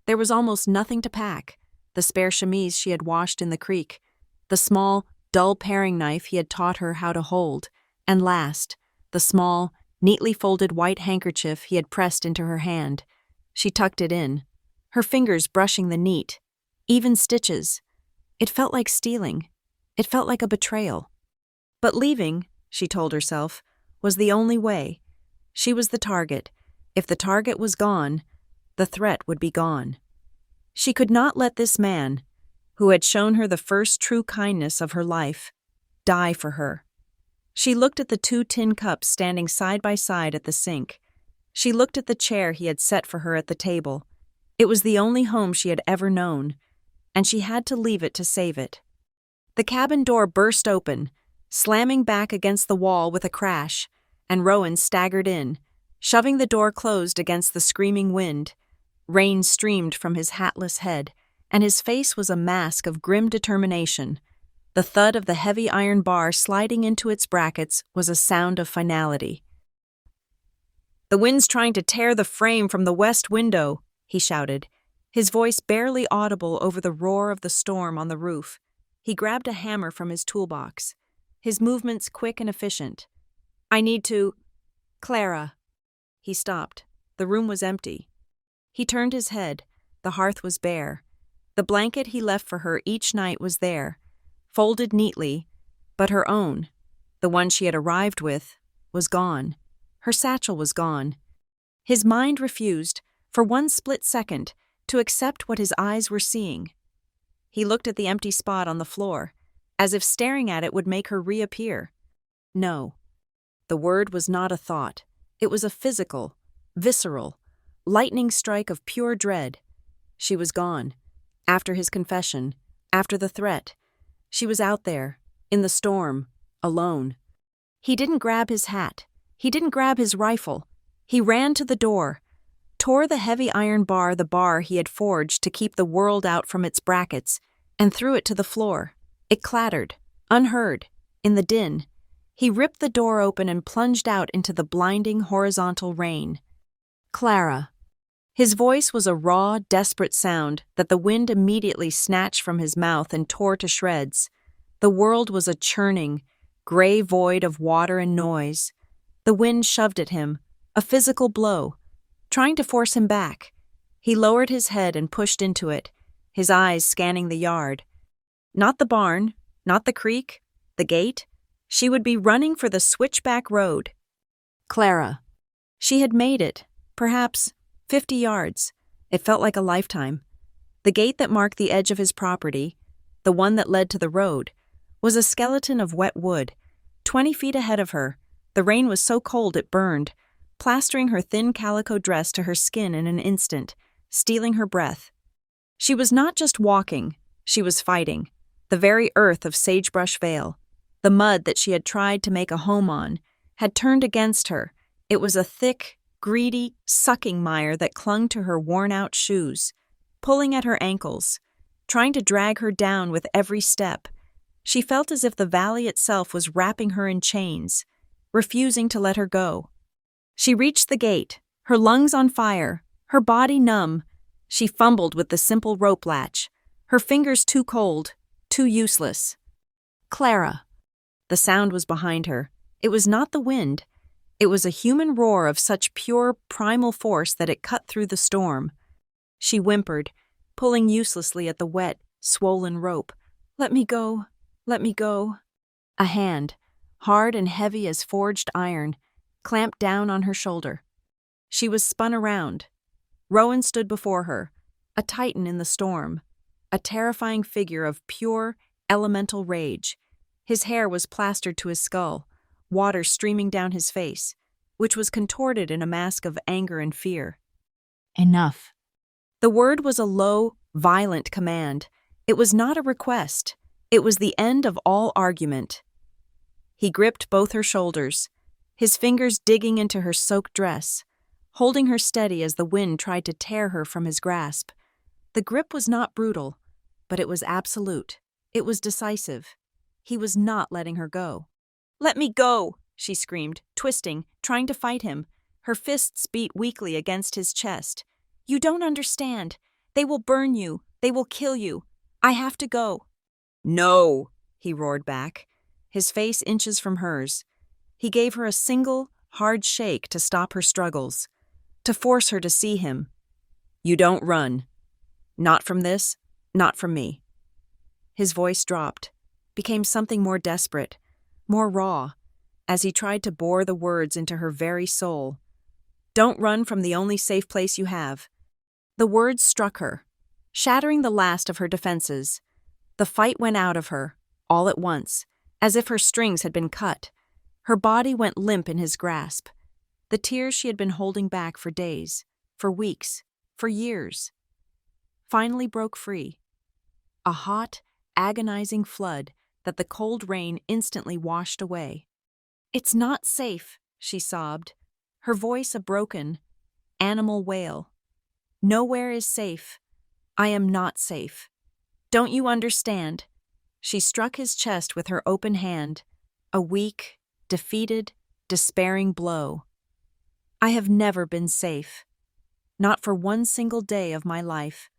There was almost nothing to pack: the spare chemise she had washed in the creek, the small, dull paring knife he had taught her how to hold, and last, the small, neatly folded white handkerchief he had pressed into her hand. She tucked it in, her fingers brushing the neat, even stitches. It felt like stealing. It felt like a betrayal. But leaving, she told herself, was the only way. She was the target. If the target was gone, the threat would be gone. She could not let this man, who had shown her the first true kindness of her life, die for her. She looked at the 2 tin cups standing side by side at the sink. She looked at the chair he had set for her at the table. It was the only home she had ever known, and she had to leave it to save it. The cabin door burst open, slamming back against the wall with a crash, and Rowan staggered in, shoving the door closed against the screaming wind. Rain streamed from his hatless head, and his face was a mask of grim determination. The thud of the heavy iron bar sliding into its brackets was a sound of finality. "The wind's trying to tear the frame from the west window," he shouted, his voice barely audible over the roar of the storm on the roof. He grabbed a hammer from his toolbox, his movements quick and efficient. "I need to... Clara." He stopped. The room was empty. He turned his head. The hearth was bare. The blanket he left for her each night was there, folded neatly, but her own, the one she had arrived with, was gone. Her satchel was gone. His mind refused, for one split second, to accept what his eyes were seeing. He looked at the empty spot on the floor, as if staring at it would make her reappear. No. The word was not a thought. It was a physical, visceral, lightning strike of pure dread. She was gone. After his confession, after the threat, she was out there, in the storm, alone. He didn't grab his hat. He didn't grab his rifle. He ran to the door, tore the heavy iron bar, the bar he had forged to keep the world out from its brackets, and threw it to the floor. It clattered, unheard, in the din. He ripped the door open and plunged out into the blinding horizontal rain. "Clara." His voice was a raw, desperate sound that the wind immediately snatched from his mouth and tore to shreds. The world was a churning, gray void of water and noise. The wind shoved at him, a physical blow, trying to force him back. He lowered his head and pushed into it, his eyes scanning the yard. Not the barn, not the creek, the gate. She would be running for the switchback road. Clara. She had made it, perhaps 50 yards. It felt like a lifetime. The gate that marked the edge of his property, the one that led to the road, was a skeleton of wet wood. 20 feet ahead of her, the rain was so cold it burned, plastering her thin calico dress to her skin in an instant, stealing her breath. She was not just walking, she was fighting. The very earth of Sagebrush Vale, the mud that she had tried to make a home on, had turned against her. It was a thick, greedy, sucking mire that clung to her worn-out shoes, pulling at her ankles, trying to drag her down with every step. She felt as if the valley itself was wrapping her in chains, refusing to let her go. She reached the gate, her lungs on fire, her body numb. She fumbled with the simple rope latch, her fingers too cold, too useless. Clara. The sound was behind her. It was not the wind. It was a human roar of such pure, primal force that it cut through the storm. She whimpered, pulling uselessly at the wet, swollen rope. "Let me go. Let me go." A hand, hard and heavy as forged iron, clamped down on her shoulder. She was spun around. Rowan stood before her, a titan in the storm, a terrifying figure of pure, elemental rage. His hair was plastered to his skull, water streaming down his face, which was contorted in a mask of anger and fear. "Enough." The word was a low, violent command. It was not a request. It was the end of all argument. He gripped both her shoulders, his fingers digging into her soaked dress, holding her steady as the wind tried to tear her from his grasp. The grip was not brutal, but it was absolute. It was decisive. He was not letting her go. "Let me go!" she screamed, twisting, trying to fight him. Her fists beat weakly against his chest. "You don't understand. They will burn you. They will kill you. I have to go." "No!" he roared back, his face inches from hers. He gave her a single, hard shake to stop her struggles, to force her to see him. "You don't run. Not from this, not from me." His voice dropped, became something more desperate, more raw, as he tried to bore the words into her very soul. "Don't run from the only safe place you have." The words struck her, shattering the last of her defenses. The fight went out of her, all at once, as if her strings had been cut. Her body went limp in his grasp. The tears she had been holding back for days, for weeks, for years, finally broke free. A hot, agonizing flood that the cold rain instantly washed away. "It's not safe," she sobbed, her voice a broken, animal wail. "Nowhere is safe. I am not safe. Don't you understand?" She struck his chest with her open hand, a weak, defeated, despairing blow. "I have never been safe. Not for one single day of my life.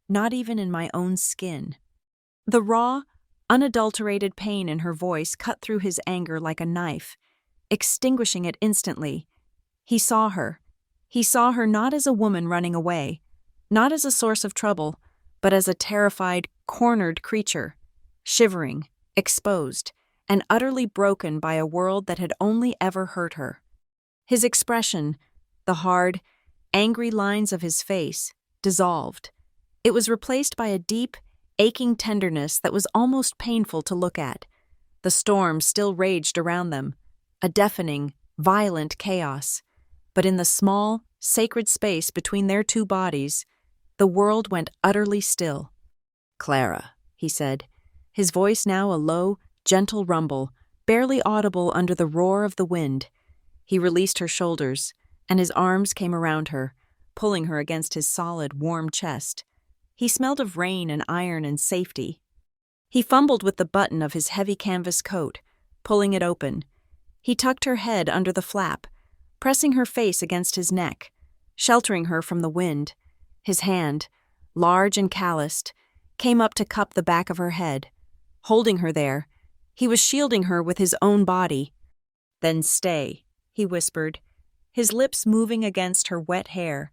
Not even in my own skin." The raw, unadulterated pain in her voice cut through his anger like a knife, extinguishing it instantly. He saw her. He saw her not as a woman running away, not as a source of trouble, but as a terrified, cornered creature, shivering, exposed, and utterly broken by a world that had only ever hurt her. His expression, the hard, angry lines of his face, dissolved. It was replaced by a deep, aching tenderness that was almost painful to look at. The storm still raged around them, a deafening, violent chaos. But in the small, sacred space between their two bodies, the world went utterly still. "Clara," he said, his voice now a low, gentle rumble, barely audible under the roar of the wind. He released her shoulders, and his arms came around her, pulling her against his solid, warm chest. He smelled of rain and iron and safety. He fumbled with the button of his heavy canvas coat, pulling it open. He tucked her head under the flap, pressing her face against his neck, sheltering her from the wind. His hand, large and calloused, came up to cup the back of her head. Holding her there, he was shielding her with his own body. "Then stay," he whispered, his lips moving against her wet hair.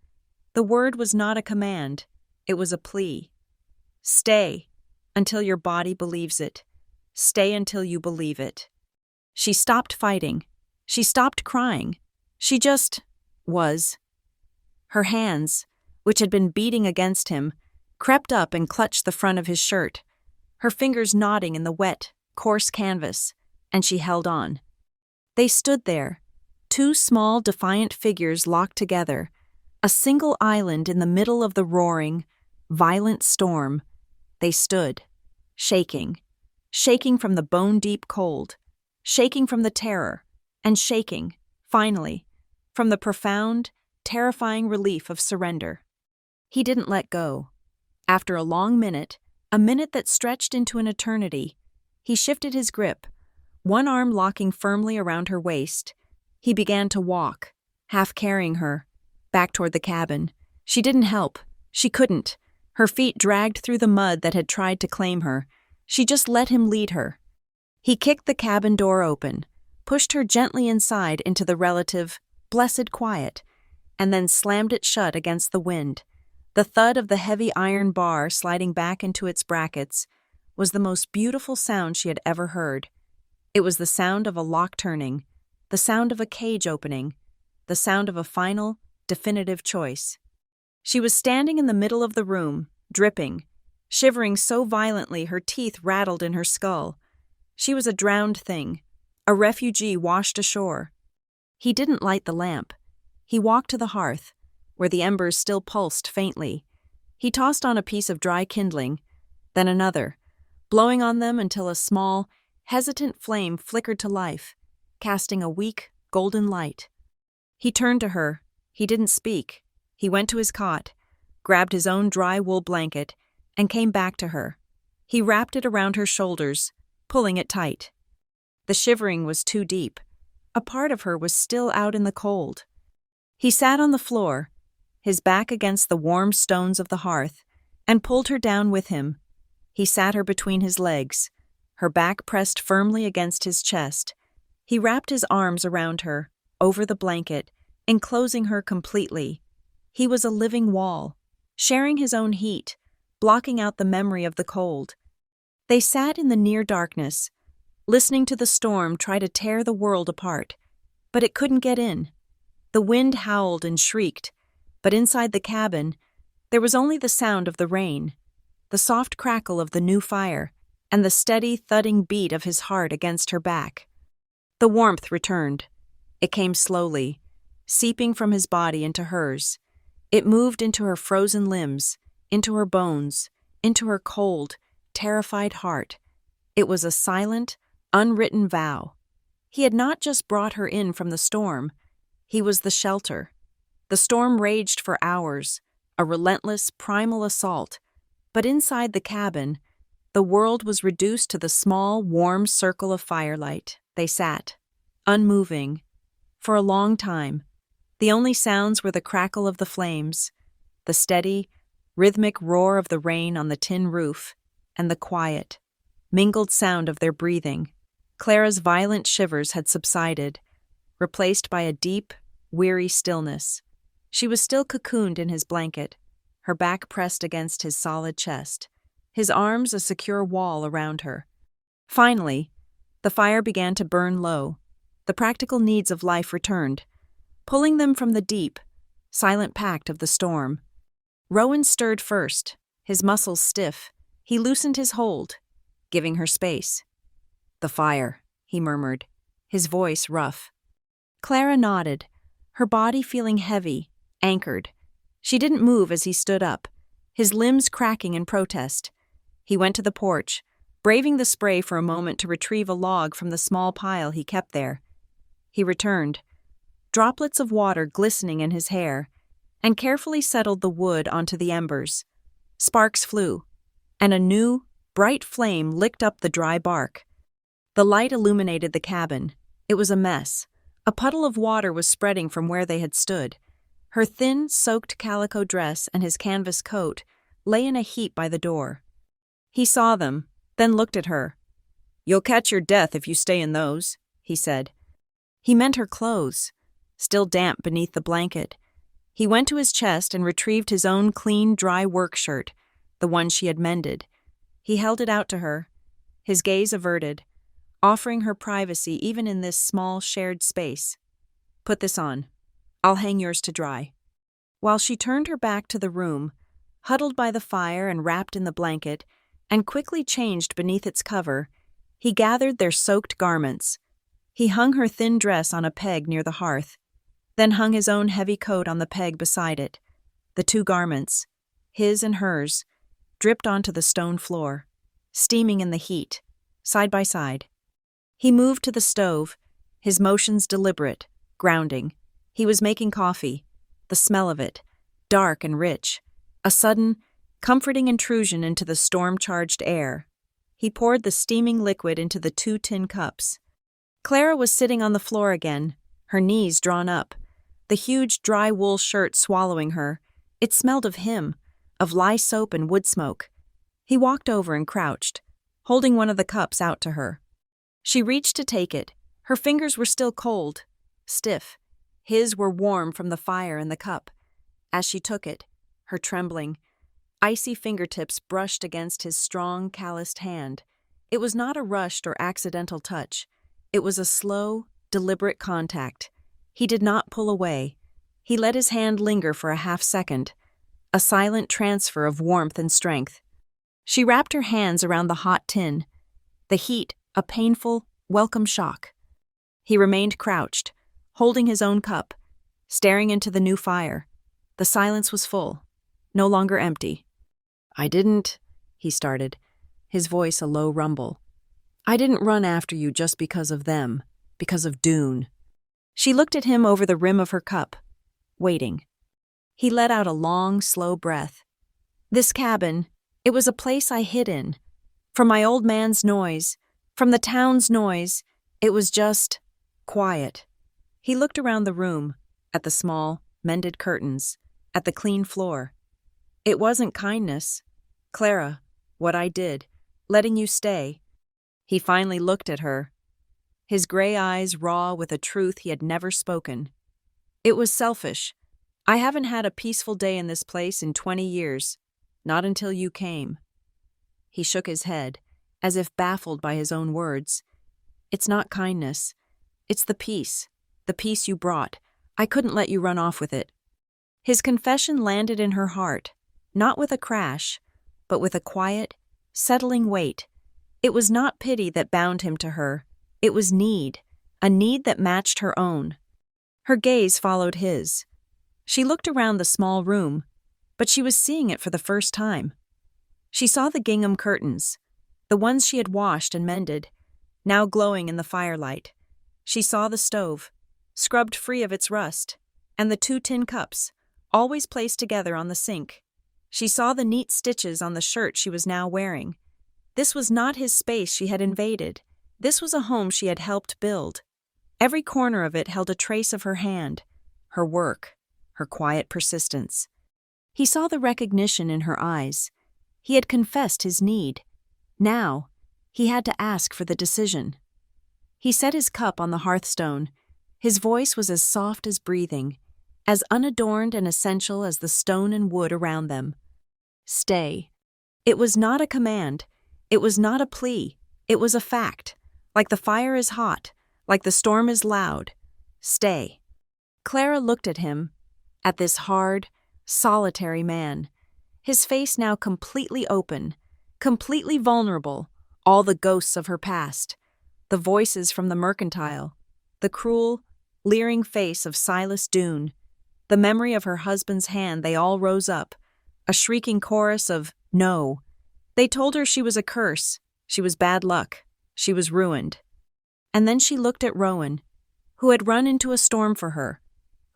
The word was not a command. It was a plea. "Stay, until your body believes it. Stay until you believe it." She stopped fighting. She stopped crying. She just was. Her hands, which had been beating against him, crept up and clutched the front of his shirt, her fingers knotting in the wet, coarse canvas, and she held on. They stood there, two small, defiant figures locked together, a single island in the middle of the roaring, violent storm. They stood, shaking, shaking from the bone-deep cold, shaking from the terror, and shaking, finally, from the profound, terrifying relief of surrender. He didn't let go. After a long minute, a minute that stretched into an eternity, he shifted his grip, one arm locking firmly around her waist. He began to walk, half carrying her, back toward the cabin. She didn't help. She couldn't. Her feet dragged through the mud that had tried to claim her. She just let him lead her. He kicked the cabin door open, pushed her gently inside into the relative, blessed quiet, and then slammed it shut against the wind. The thud of the heavy iron bar sliding back into its brackets was the most beautiful sound she had ever heard. It was the sound of a lock turning, the sound of a cage opening, the sound of a final, definitive choice. She was standing in the middle of the room, dripping, shivering so violently her teeth rattled in her skull. She was a drowned thing, a refugee washed ashore. He didn't light the lamp. He walked to the hearth, where the embers still pulsed faintly. He tossed on a piece of dry kindling, then another, blowing on them until a small, hesitant flame flickered to life, casting a weak, golden light. He turned to her. He didn't speak. He went to his cot, grabbed his own dry wool blanket, and came back to her. He wrapped it around her shoulders, pulling it tight. The shivering was too deep. A part of her was still out in the cold. He sat on the floor, his back against the warm stones of the hearth, and pulled her down with him. He sat her between his legs, her back pressed firmly against his chest. He wrapped his arms around her, over the blanket, enclosing her completely. He was a living wall, sharing his own heat, blocking out the memory of the cold. They sat in the near darkness, listening to the storm try to tear the world apart, but it couldn't get in. The wind howled and shrieked, but inside the cabin, there was only the sound of the rain, the soft crackle of the new fire, and the steady, thudding beat of his heart against her back. The warmth returned. It came slowly, seeping from his body into hers. It moved into her frozen limbs, into her bones, into her cold, terrified heart. It was a silent, unwritten vow. He had not just brought her in from the storm, he was the shelter. The storm raged for hours, a relentless, primal assault, but inside the cabin, the world was reduced to the small, warm circle of firelight. They sat, unmoving, for a long time. The only sounds were the crackle of the flames, the steady, rhythmic roar of the rain on the tin roof, and the quiet, mingled sound of their breathing. Clara's violent shivers had subsided, replaced by a deep, weary stillness. She was still cocooned in his blanket, her back pressed against his solid chest, his arms a secure wall around her. Finally, the fire began to burn low. The practical needs of life returned, pulling them from the deep, silent pact of the storm. Rowan stirred first, his muscles stiff. He loosened his hold, giving her space. "The fire," he murmured, his voice rough. Clara nodded, her body feeling heavy, anchored. She didn't move as he stood up, his limbs cracking in protest. He went to the porch, braving the spray for a moment to retrieve a log from the small pile he kept there. He returned, droplets of water glistening in his hair, and carefully settled the wood onto the embers. Sparks flew, and a new, bright flame licked up the dry bark. The light illuminated the cabin. It was a mess. A puddle of water was spreading from where they had stood. Her thin, soaked calico dress and his canvas coat lay in a heap by the door. He saw them, then looked at her. "You'll catch your death if you stay in those," he said. He meant her clothes, still damp beneath the blanket. He went to his chest and retrieved his own clean, dry work shirt, the one she had mended. He held it out to her, his gaze averted, offering her privacy even in this small, shared space. "Put this on. I'll hang yours to dry." While she turned her back to the room, huddled by the fire and wrapped in the blanket, and quickly changed beneath its cover, he gathered their soaked garments. He hung her thin dress on a peg near the hearth, then hung his own heavy coat on the peg beside it. The two garments, his and hers, dripped onto the stone floor, steaming in the heat, side by side. He moved to the stove, his motions deliberate, grounding. He was making coffee, the smell of it, dark and rich, a sudden, comforting intrusion into the storm-charged air. He poured the steaming liquid into the 2 tin cups. Clara was sitting on the floor again, her knees drawn up, the huge dry wool shirt swallowing her. It smelled of him, of lye soap and wood smoke. He walked over and crouched, holding one of the cups out to her. She reached to take it. Her fingers were still cold, stiff. His were warm from the fire in the cup. As she took it, her trembling, icy fingertips brushed against his strong, calloused hand. It was not a rushed or accidental touch. It was a slow, deliberate contact. He did not pull away. He let his hand linger for a half-second, a silent transfer of warmth and strength. She wrapped her hands around the hot tin, the heat a painful, welcome shock. He remained crouched, holding his own cup, staring into the new fire. The silence was full, no longer empty. "I didn't," he started, his voice a low rumble. "I didn't run after you just because of them, because of Dune." She looked at him over the rim of her cup, waiting. He let out a long, slow breath. "This cabin, it was a place I hid in. From my old man's noise, from the town's noise, it was just quiet." He looked around the room, at the small, mended curtains, at the clean floor. "It wasn't kindness, Clara, what I did, letting you stay." He finally looked at her, his gray eyes raw with a truth he had never spoken. "It was selfish. I haven't had a peaceful day in this place in 20 years, not until you came." He shook his head, as if baffled by his own words. "It's not kindness. It's the peace you brought. I couldn't let you run off with it." His confession landed in her heart, not with a crash, but with a quiet, settling weight. It was not pity that bound him to her. It was need, a need that matched her own. Her gaze followed his. She looked around the small room, but she was seeing it for the first time. She saw the gingham curtains, the ones she had washed and mended, now glowing in the firelight. She saw the stove, scrubbed free of its rust, and the 2 tin cups, always placed together on the sink. She saw the neat stitches on the shirt she was now wearing. This was not his space she had invaded. This was a home she had helped build. Every corner of it held a trace of her hand, her work, her quiet persistence. He saw the recognition in her eyes. He had confessed his need. Now, he had to ask for the decision. He set his cup on the hearthstone. His voice was as soft as breathing, as unadorned and essential as the stone and wood around them. Stay. It was not a command. It was not a plea. It was a fact. Like the fire is hot, like the storm is loud. Stay. Clara looked at him, at this hard, solitary man, his face now completely open, completely vulnerable, all the ghosts of her past, the voices from the mercantile, the cruel, leering face of Silas Doone, the memory of her husband's hand. They all rose up, a shrieking chorus of no. They told her she was a curse, she was bad luck, she was ruined. And then she looked at Rowan, who had run into a storm for her,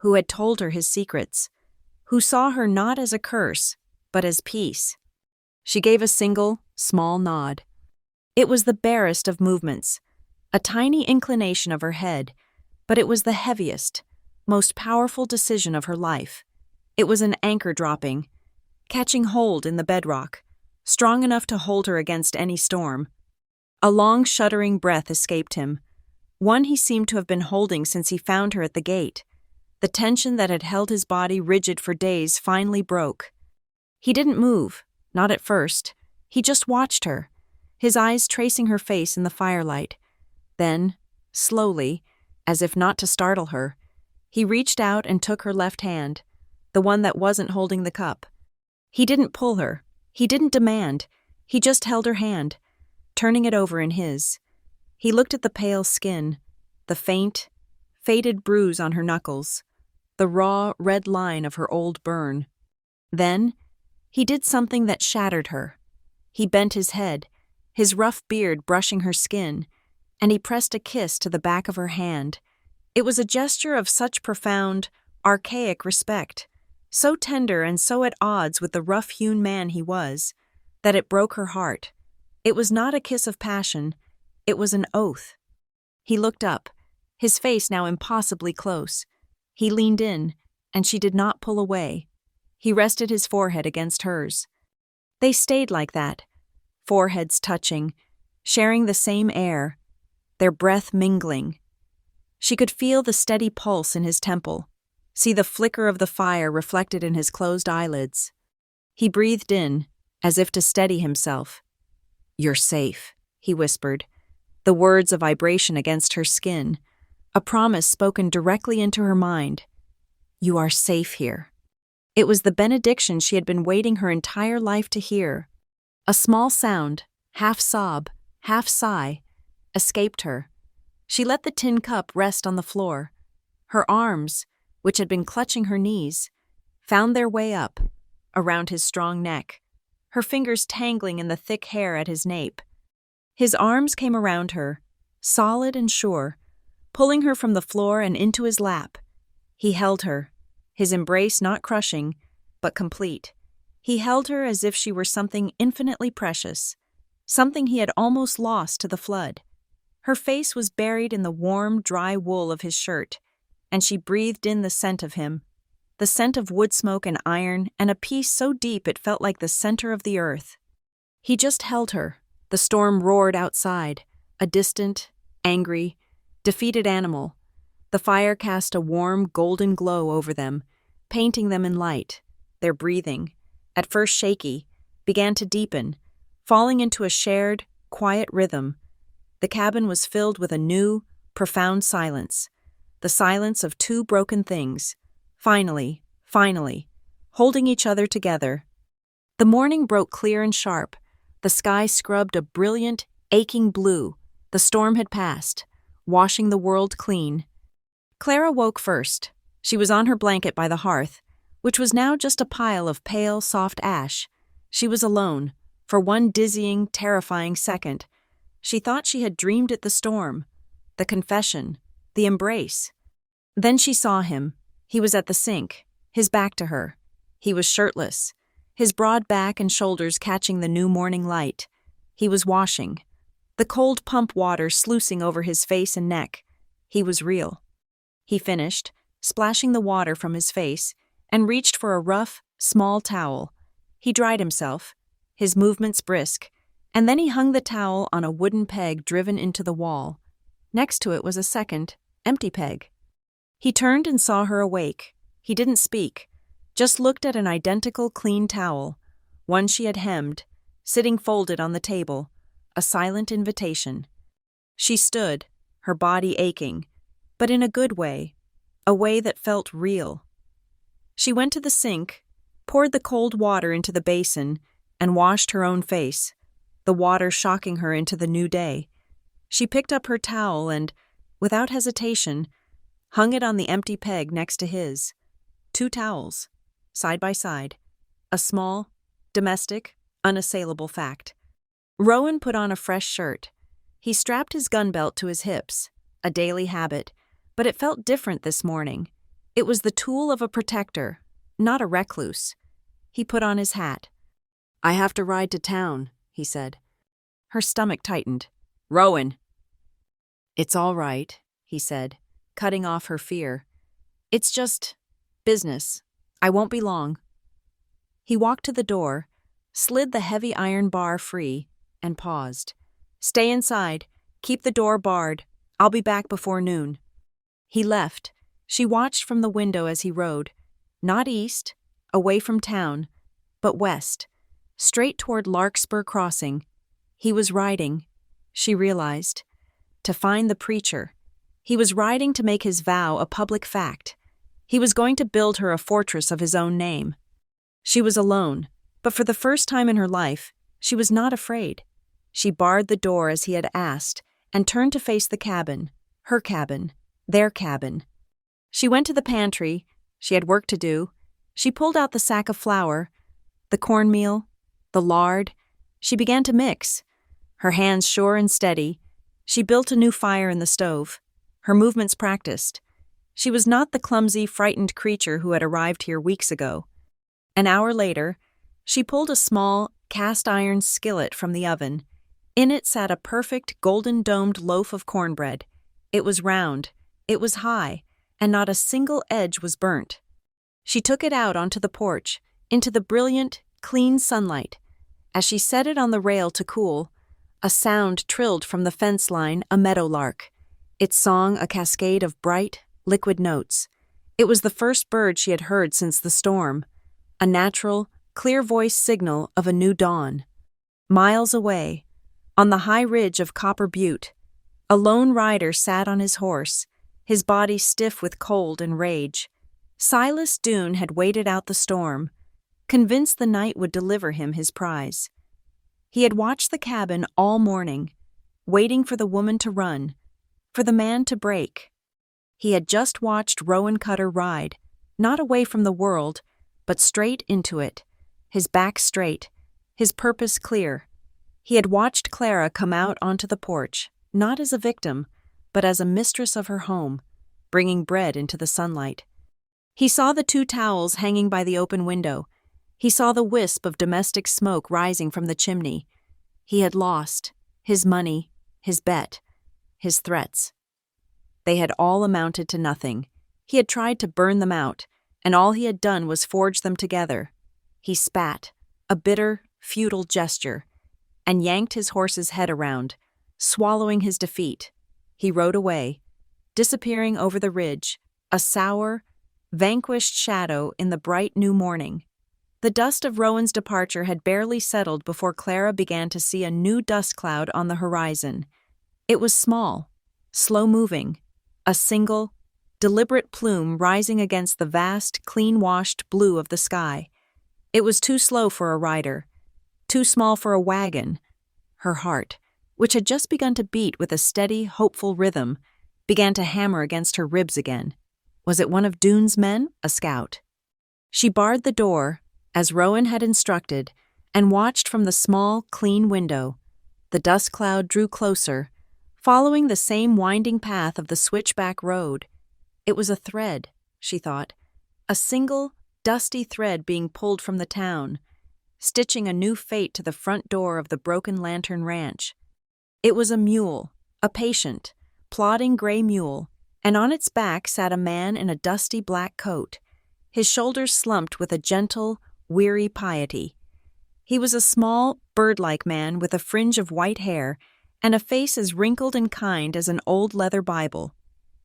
who had told her his secrets, who saw her not as a curse, but as peace. She gave a single, small nod. It was the barest of movements, a tiny inclination of her head, but it was the heaviest, most powerful decision of her life. It was an anchor dropping, catching hold in the bedrock, strong enough to hold her against any storm. A long, shuddering breath escaped him, one he seemed to have been holding since he found her at the gate. The tension that had held his body rigid for days finally broke. He didn't move, not at first. He just watched her, his eyes tracing her face in the firelight. Then, slowly, as if not to startle her, he reached out and took her left hand, the one that wasn't holding the cup. He didn't pull her. He didn't demand. He just held her hand, turning it over in his. He looked at the pale skin, the faint, faded bruise on her knuckles, the raw, red line of her old burn. Then, he did something that shattered her. He bent his head, his rough beard brushing her skin, and he pressed a kiss to the back of her hand. It was a gesture of such profound, archaic respect, so tender and so at odds with the rough-hewn man he was, that it broke her heart. It was not a kiss of passion, it was an oath. He looked up, his face now impossibly close. He leaned in, and she did not pull away. He rested his forehead against hers. They stayed like that, foreheads touching, sharing the same air, their breath mingling. She could feel the steady pulse in his temple, see the flicker of the fire reflected in his closed eyelids. He breathed in, as if to steady himself. "You're safe," he whispered, the words a vibration against her skin, a promise spoken directly into her mind. "You are safe here." It was the benediction she had been waiting her entire life to hear. A small sound, half sob, half sigh, escaped her. She let the tin cup rest on the floor. Her arms, which had been clutching her knees, found their way up, around his strong neck, her fingers tangling in the thick hair at his nape. His arms came around her, solid and sure, pulling her from the floor and into his lap. He held her, his embrace not crushing, but complete. He held her as if she were something infinitely precious, something he had almost lost to the flood. Her face was buried in the warm, dry wool of his shirt, and she breathed in the scent of him, the scent of wood smoke and iron, and a peace so deep it felt like the center of the earth. He just held her. The storm roared outside, a distant, angry, defeated animal. The fire cast a warm, golden glow over them, painting them in light. Their breathing, at first shaky, began to deepen, falling into a shared, quiet rhythm. The cabin was filled with a new, profound silence, the silence of two broken things, finally, holding each other together. The morning broke clear and sharp. The sky scrubbed a brilliant, aching blue. The storm had passed, washing the world clean. Clara woke first. She was on her blanket by the hearth, which was now just a pile of pale, soft ash. She was alone. For one dizzying, terrifying second, she thought she had dreamed it the storm, the confession, the embrace. Then she saw him. He was at the sink, his back to her. He was shirtless, his broad back and shoulders catching the new morning light. He was washing, the cold pump water sluicing over his face and neck. He was real. He finished, splashing the water from his face, and reached for a rough, small towel. He dried himself, his movements brisk, and then he hung the towel on a wooden peg driven into the wall. Next to it was a second, empty peg. He turned and saw her awake. He didn't speak, just looked at an identical clean towel, one she had hemmed, sitting folded on the table, a silent invitation. She stood, her body aching, but in a good way, a way that felt real. She went to the sink, poured the cold water into the basin, and washed her own face, the water shocking her into the new day. She picked up her towel and, without hesitation, hung it on the empty peg next to his. 2 towels, side by side, a small, domestic, unassailable fact. Rowan put on a fresh shirt. He strapped his gun belt to his hips, a daily habit, but it felt different this morning. It was the tool of a protector, not a recluse. He put on his hat. "I have to ride to town," he said. Her stomach tightened. "Rowan." "It's all right," he said, cutting off her fear. "It's just business. I won't be long." He walked to the door, slid the heavy iron bar free, and paused. "Stay inside. Keep the door barred. I'll be back before noon." He left. She watched from the window as he rode, not east, away from town, but west, straight toward Larkspur Crossing. He was riding, she realized, to find the preacher. He was riding to make his vow a public fact. He was going to build her a fortress of his own name. She was alone, but for the first time in her life, she was not afraid. She barred the door as he had asked and turned to face the cabin, her cabin, their cabin. She went to the pantry. She had work to do. She pulled out the sack of flour, the cornmeal, the lard. She began to mix. Her hands sure and steady. She built a new fire in the stove. Her movements practiced. She was not the clumsy, frightened creature who had arrived here weeks ago. An hour later, she pulled a small, cast-iron skillet from the oven. In it sat a perfect, golden-domed loaf of cornbread. It was round, it was high, and not a single edge was burnt. She took it out onto the porch, into the brilliant, clean sunlight. As she set it on the rail to cool, a sound trilled from the fence line, a meadowlark. Its song a cascade of bright, liquid notes. It was the first bird she had heard since the storm, a natural, clear-voiced signal of a new dawn. Miles away, on the high ridge of Copper Butte, a lone rider sat on his horse, his body stiff with cold and rage. Silas Doone had waited out the storm, convinced the night would deliver him his prize. He had watched the cabin all morning, waiting for the woman to run, for the man to break. He had just watched Rowan Cutter ride, not away from the world, but straight into it, his back straight, his purpose clear. He had watched Clara come out onto the porch, not as a victim, but as a mistress of her home, bringing bread into the sunlight. He saw the 2 towels hanging by the open window. He saw the wisp of domestic smoke rising from the chimney. He had lost his money, his bet, his threats. They had all amounted to nothing. He had tried to burn them out, and all he had done was forge them together. He spat, a bitter, futile gesture, and yanked his horse's head around, swallowing his defeat. He rode away, disappearing over the ridge, a sour, vanquished shadow in the bright new morning. The dust of Rowan's departure had barely settled before Clara began to see a new dust cloud on the horizon. It was small, slow-moving, a single, deliberate plume rising against the vast, clean-washed blue of the sky. It was too slow for a rider, too small for a wagon. Her heart, which had just begun to beat with a steady, hopeful rhythm, began to hammer against her ribs again. Was it one of Doone's men, a scout? She barred the door, as Rowan had instructed, and watched from the small, clean window. The dust cloud drew closer, following the same winding path of the switchback road. It was a thread, she thought, a single, dusty thread being pulled from the town, stitching a new fate to the front door of the Broken Lantern Ranch. It was a mule, a patient, plodding gray mule, and on its back sat a man in a dusty black coat, his shoulders slumped with a gentle, weary piety. He was a small, bird-like man with a fringe of white hair and a face as wrinkled and kind as an old leather Bible.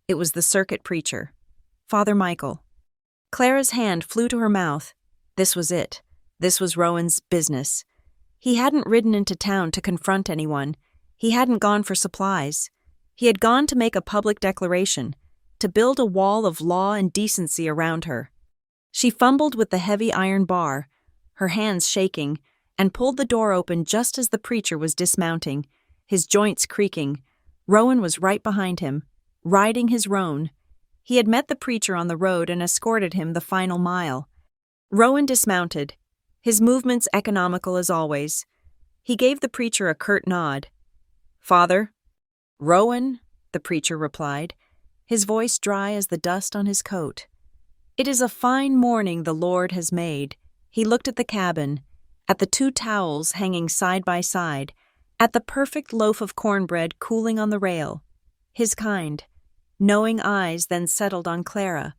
It was the circuit preacher, Father Michael. Clara's hand flew to her mouth. This was it. This was Rowan's business. He hadn't ridden into town to confront anyone. He hadn't gone for supplies. He had gone to make a public declaration, to build a wall of law and decency around her. She fumbled with the heavy iron bar, her hands shaking, and pulled the door open just as the preacher was dismounting, his joints creaking. Rowan was right behind him, riding his roan. He had met the preacher on the road and escorted him the final mile. Rowan dismounted, his movements economical as always. He gave the preacher a curt nod. "Father?" "Rowan," the preacher replied, his voice dry as the dust on his coat. "It is a fine morning the Lord has made." He looked at the cabin, at the 2 towels hanging side by side, at the perfect loaf of cornbread cooling on the rail. His kind, knowing eyes then settled on Clara,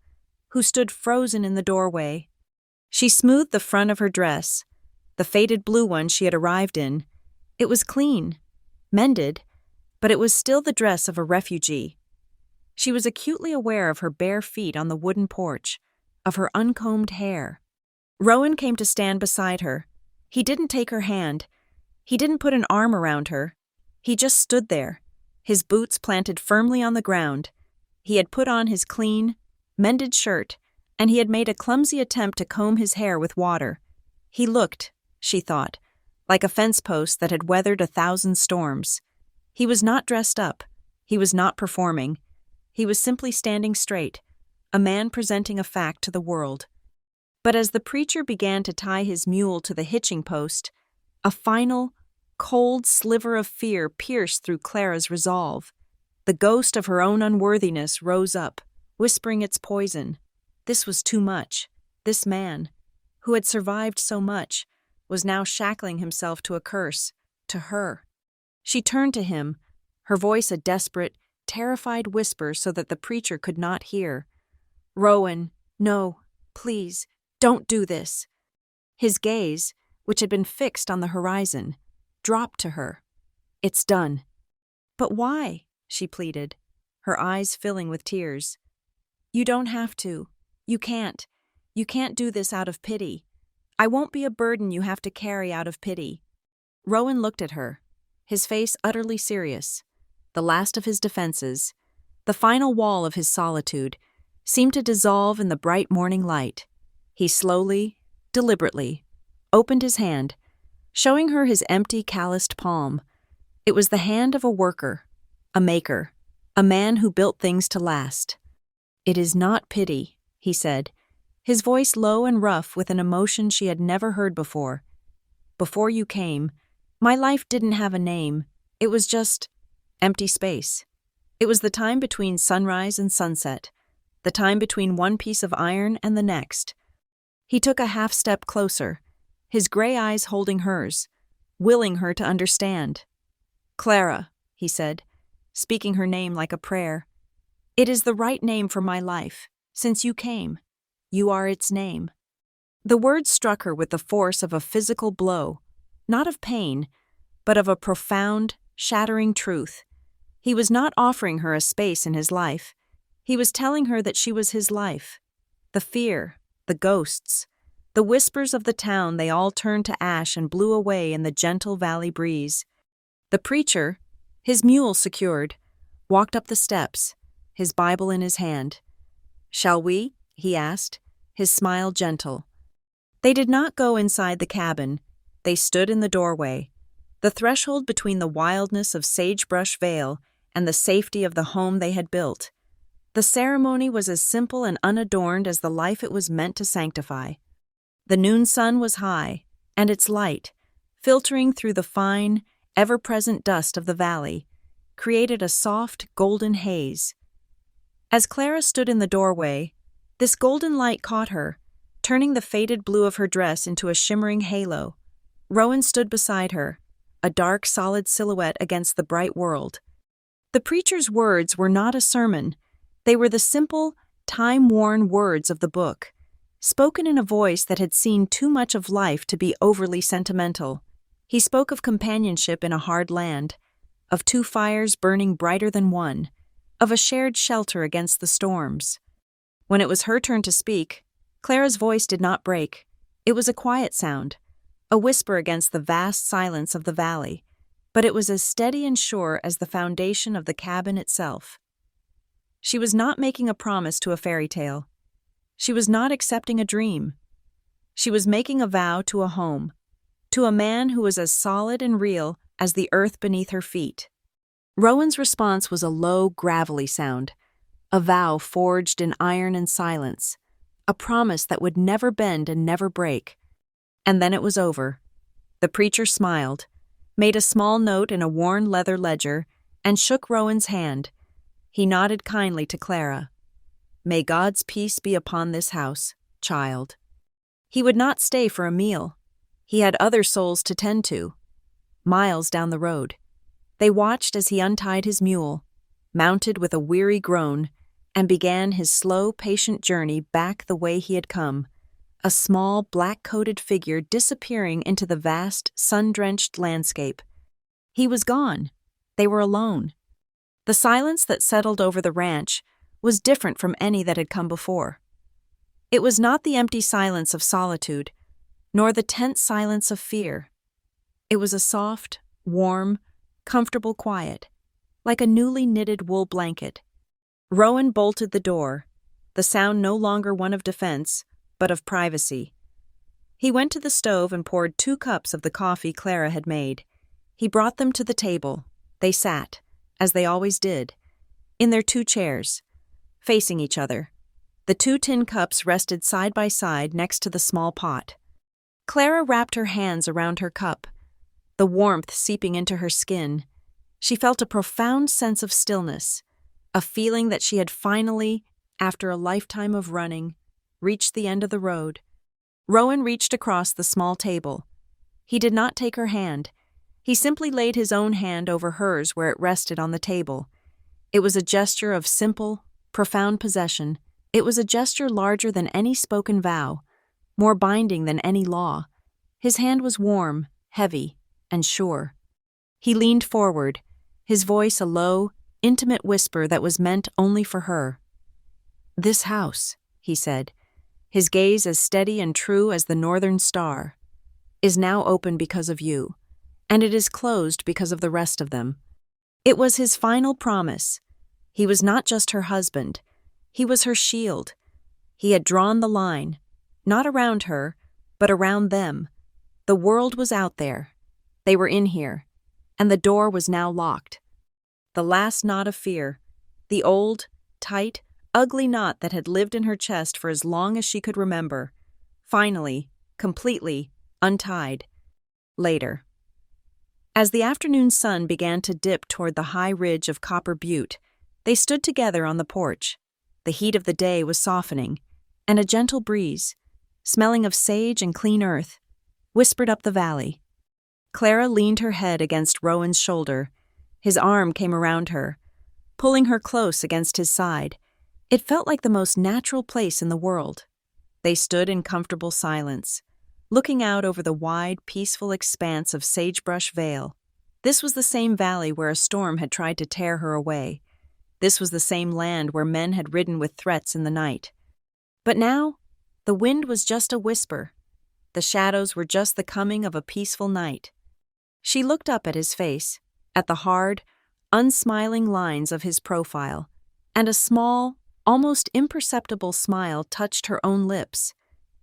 who stood frozen in the doorway. She smoothed the front of her dress, the faded blue one she had arrived in. It was clean, mended, but it was still the dress of a refugee. She was acutely aware of her bare feet on the wooden porch, of her uncombed hair. Rowan came to stand beside her. He didn't take her hand. He didn't put an arm around her. He just stood there, his boots planted firmly on the ground. He had put on his clean, mended shirt, and he had made a clumsy attempt to comb his hair with water. He looked, she thought, like a fence post that had weathered 1,000 storms. He was not dressed up. He was not performing. He was simply standing straight, a man presenting a fact to the world. But as the preacher began to tie his mule to the hitching post, a final, cold sliver of fear pierced through Clara's resolve. The ghost of her own unworthiness rose up, whispering its poison. This was too much. This man, who had survived so much, was now shackling himself to a curse, to her. She turned to him, her voice a desperate, terrified whisper so that the preacher could not hear. "Rowan, no, please, don't do this." His gaze, which had been fixed on the horizon, dropped to her. "It's done." "But why?" she pleaded, her eyes filling with tears. "You don't have to. You can't. You can't do this out of pity. I won't be a burden you have to carry out of pity." Rowan looked at her, his face utterly serious. The last of his defenses, the final wall of his solitude, seemed to dissolve in the bright morning light. He slowly, deliberately, opened his hand, showing her his empty, calloused palm. It was the hand of a worker, a maker, a man who built things to last. "It is not pity," he said, his voice low and rough with an emotion she had never heard before. "Before you came, my life didn't have a name. It was just empty space. It was the time between sunrise and sunset, the time between one piece of iron and the next." He took a half-step closer, his gray eyes holding hers, willing her to understand. "Clara," he said, speaking her name like a prayer. "It is the right name for my life. Since you came, you are its name." The words struck her with the force of a physical blow, not of pain, but of a profound, shattering truth. He was not offering her a space in his life. He was telling her that she was his life. The fear, the ghosts, the whispers of the town, they all turned to ash and blew away in the gentle valley breeze. The preacher, his mule secured, walked up the steps, his Bible in his hand. "Shall we?" he asked, his smile gentle. They did not go inside the cabin. They stood in the doorway, the threshold between the wildness of Sagebrush Vale and the safety of the home they had built. The ceremony was as simple and unadorned as the life it was meant to sanctify. The noon sun was high, and its light, filtering through the fine, ever-present dust of the valley, created a soft, golden haze. As Clara stood in the doorway, this golden light caught her, turning the faded blue of her dress into a shimmering halo. Rowan stood beside her, a dark, solid silhouette against the bright world. The preacher's words were not a sermon. They were the simple, time-worn words of the book, spoken in a voice that had seen too much of life to be overly sentimental. He spoke of companionship in a hard land, of two fires burning brighter than one, of a shared shelter against the storms. When it was her turn to speak, Clara's voice did not break. It was a quiet sound, a whisper against the vast silence of the valley, but it was as steady and sure as the foundation of the cabin itself. She was not making a promise to a fairy tale. She was not accepting a dream. She was making a vow to a home, to a man who was as solid and real as the earth beneath her feet. Rowan's response was a low, gravelly sound, a vow forged in iron and silence, a promise that would never bend and never break. And then it was over. The preacher smiled, made a small note in a worn leather ledger, and shook Rowan's hand. He nodded kindly to Clara. "May God's peace be upon this house, child." He would not stay for a meal. He had other souls to tend to. Miles down the road, they watched as he untied his mule, mounted with a weary groan, and began his slow, patient journey back the way he had come, a small, black-coated figure disappearing into the vast, sun-drenched landscape. He was gone. They were alone. The silence that settled over the ranch was different from any that had come before. It was not the empty silence of solitude, nor the tense silence of fear. It was a soft, warm, comfortable quiet, like a newly knitted wool blanket. Rowan bolted the door, the sound no longer one of defense, but of privacy. He went to the stove and poured 2 cups of the coffee Clara had made. He brought them to the table. They sat, as they always did, in their 2 chairs, facing each other. The 2 tin cups rested side by side next to the small pot. Clara wrapped her hands around her cup, the warmth seeping into her skin. She felt a profound sense of stillness, a feeling that she had finally, after a lifetime of running, reached the end of the road. Rowan reached across the small table. He did not take her hand. He simply laid his own hand over hers where it rested on the table. It was a gesture of simple, profound possession. It was a gesture larger than any spoken vow, more binding than any law. His hand was warm, heavy, and sure. He leaned forward, his voice a low, intimate whisper that was meant only for her. "This house," he said, his gaze as steady and true as the northern star, "is now open because of you, and it is closed because of the rest of them." It was his final promise. He was not just her husband. He was her shield. He had drawn the line, not around her, but around them. The world was out there. They were in here, and the door was now locked. The last knot of fear, the old, tight, ugly knot that had lived in her chest for as long as she could remember, finally, completely, untied. Later. As the afternoon sun began to dip toward the high ridge of Copper Butte, they stood together on the porch. The heat of the day was softening, and a gentle breeze, smelling of sage and clean earth, whispered up the valley. Clara leaned her head against Rowan's shoulder. His arm came around her, pulling her close against his side. It felt like the most natural place in the world. They stood in comfortable silence, looking out over the wide, peaceful expanse of Sagebrush Vale. This was the same valley where a storm had tried to tear her away. This was the same land where men had ridden with threats in the night. But now, the wind was just a whisper. The shadows were just the coming of a peaceful night. She looked up at his face, at the hard, unsmiling lines of his profile, and a small, almost imperceptible smile touched her own lips.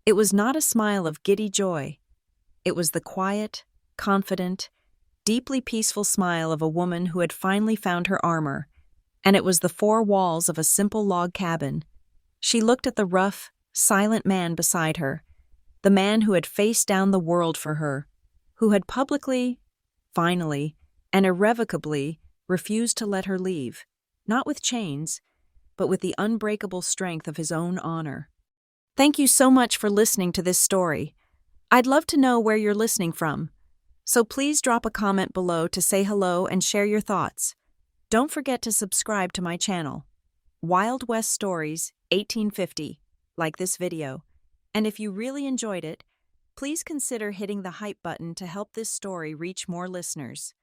It was not a smile of giddy joy. It was the quiet, confident, deeply peaceful smile of a woman who had finally found her armor, and it was the four walls of a simple log cabin. She looked at the rough, silent man beside her, the man who had faced down the world for her, who had publicly, finally, and irrevocably refused to let her leave, not with chains, but with the unbreakable strength of his own honor. Thank you so much for listening to this story. I'd love to know where you're listening from, so please drop a comment below to say hello and share your thoughts. Don't forget to subscribe to my channel, Wild West Stories 1850, like this video. And if you really enjoyed it, please consider hitting the hype button to help this story reach more listeners.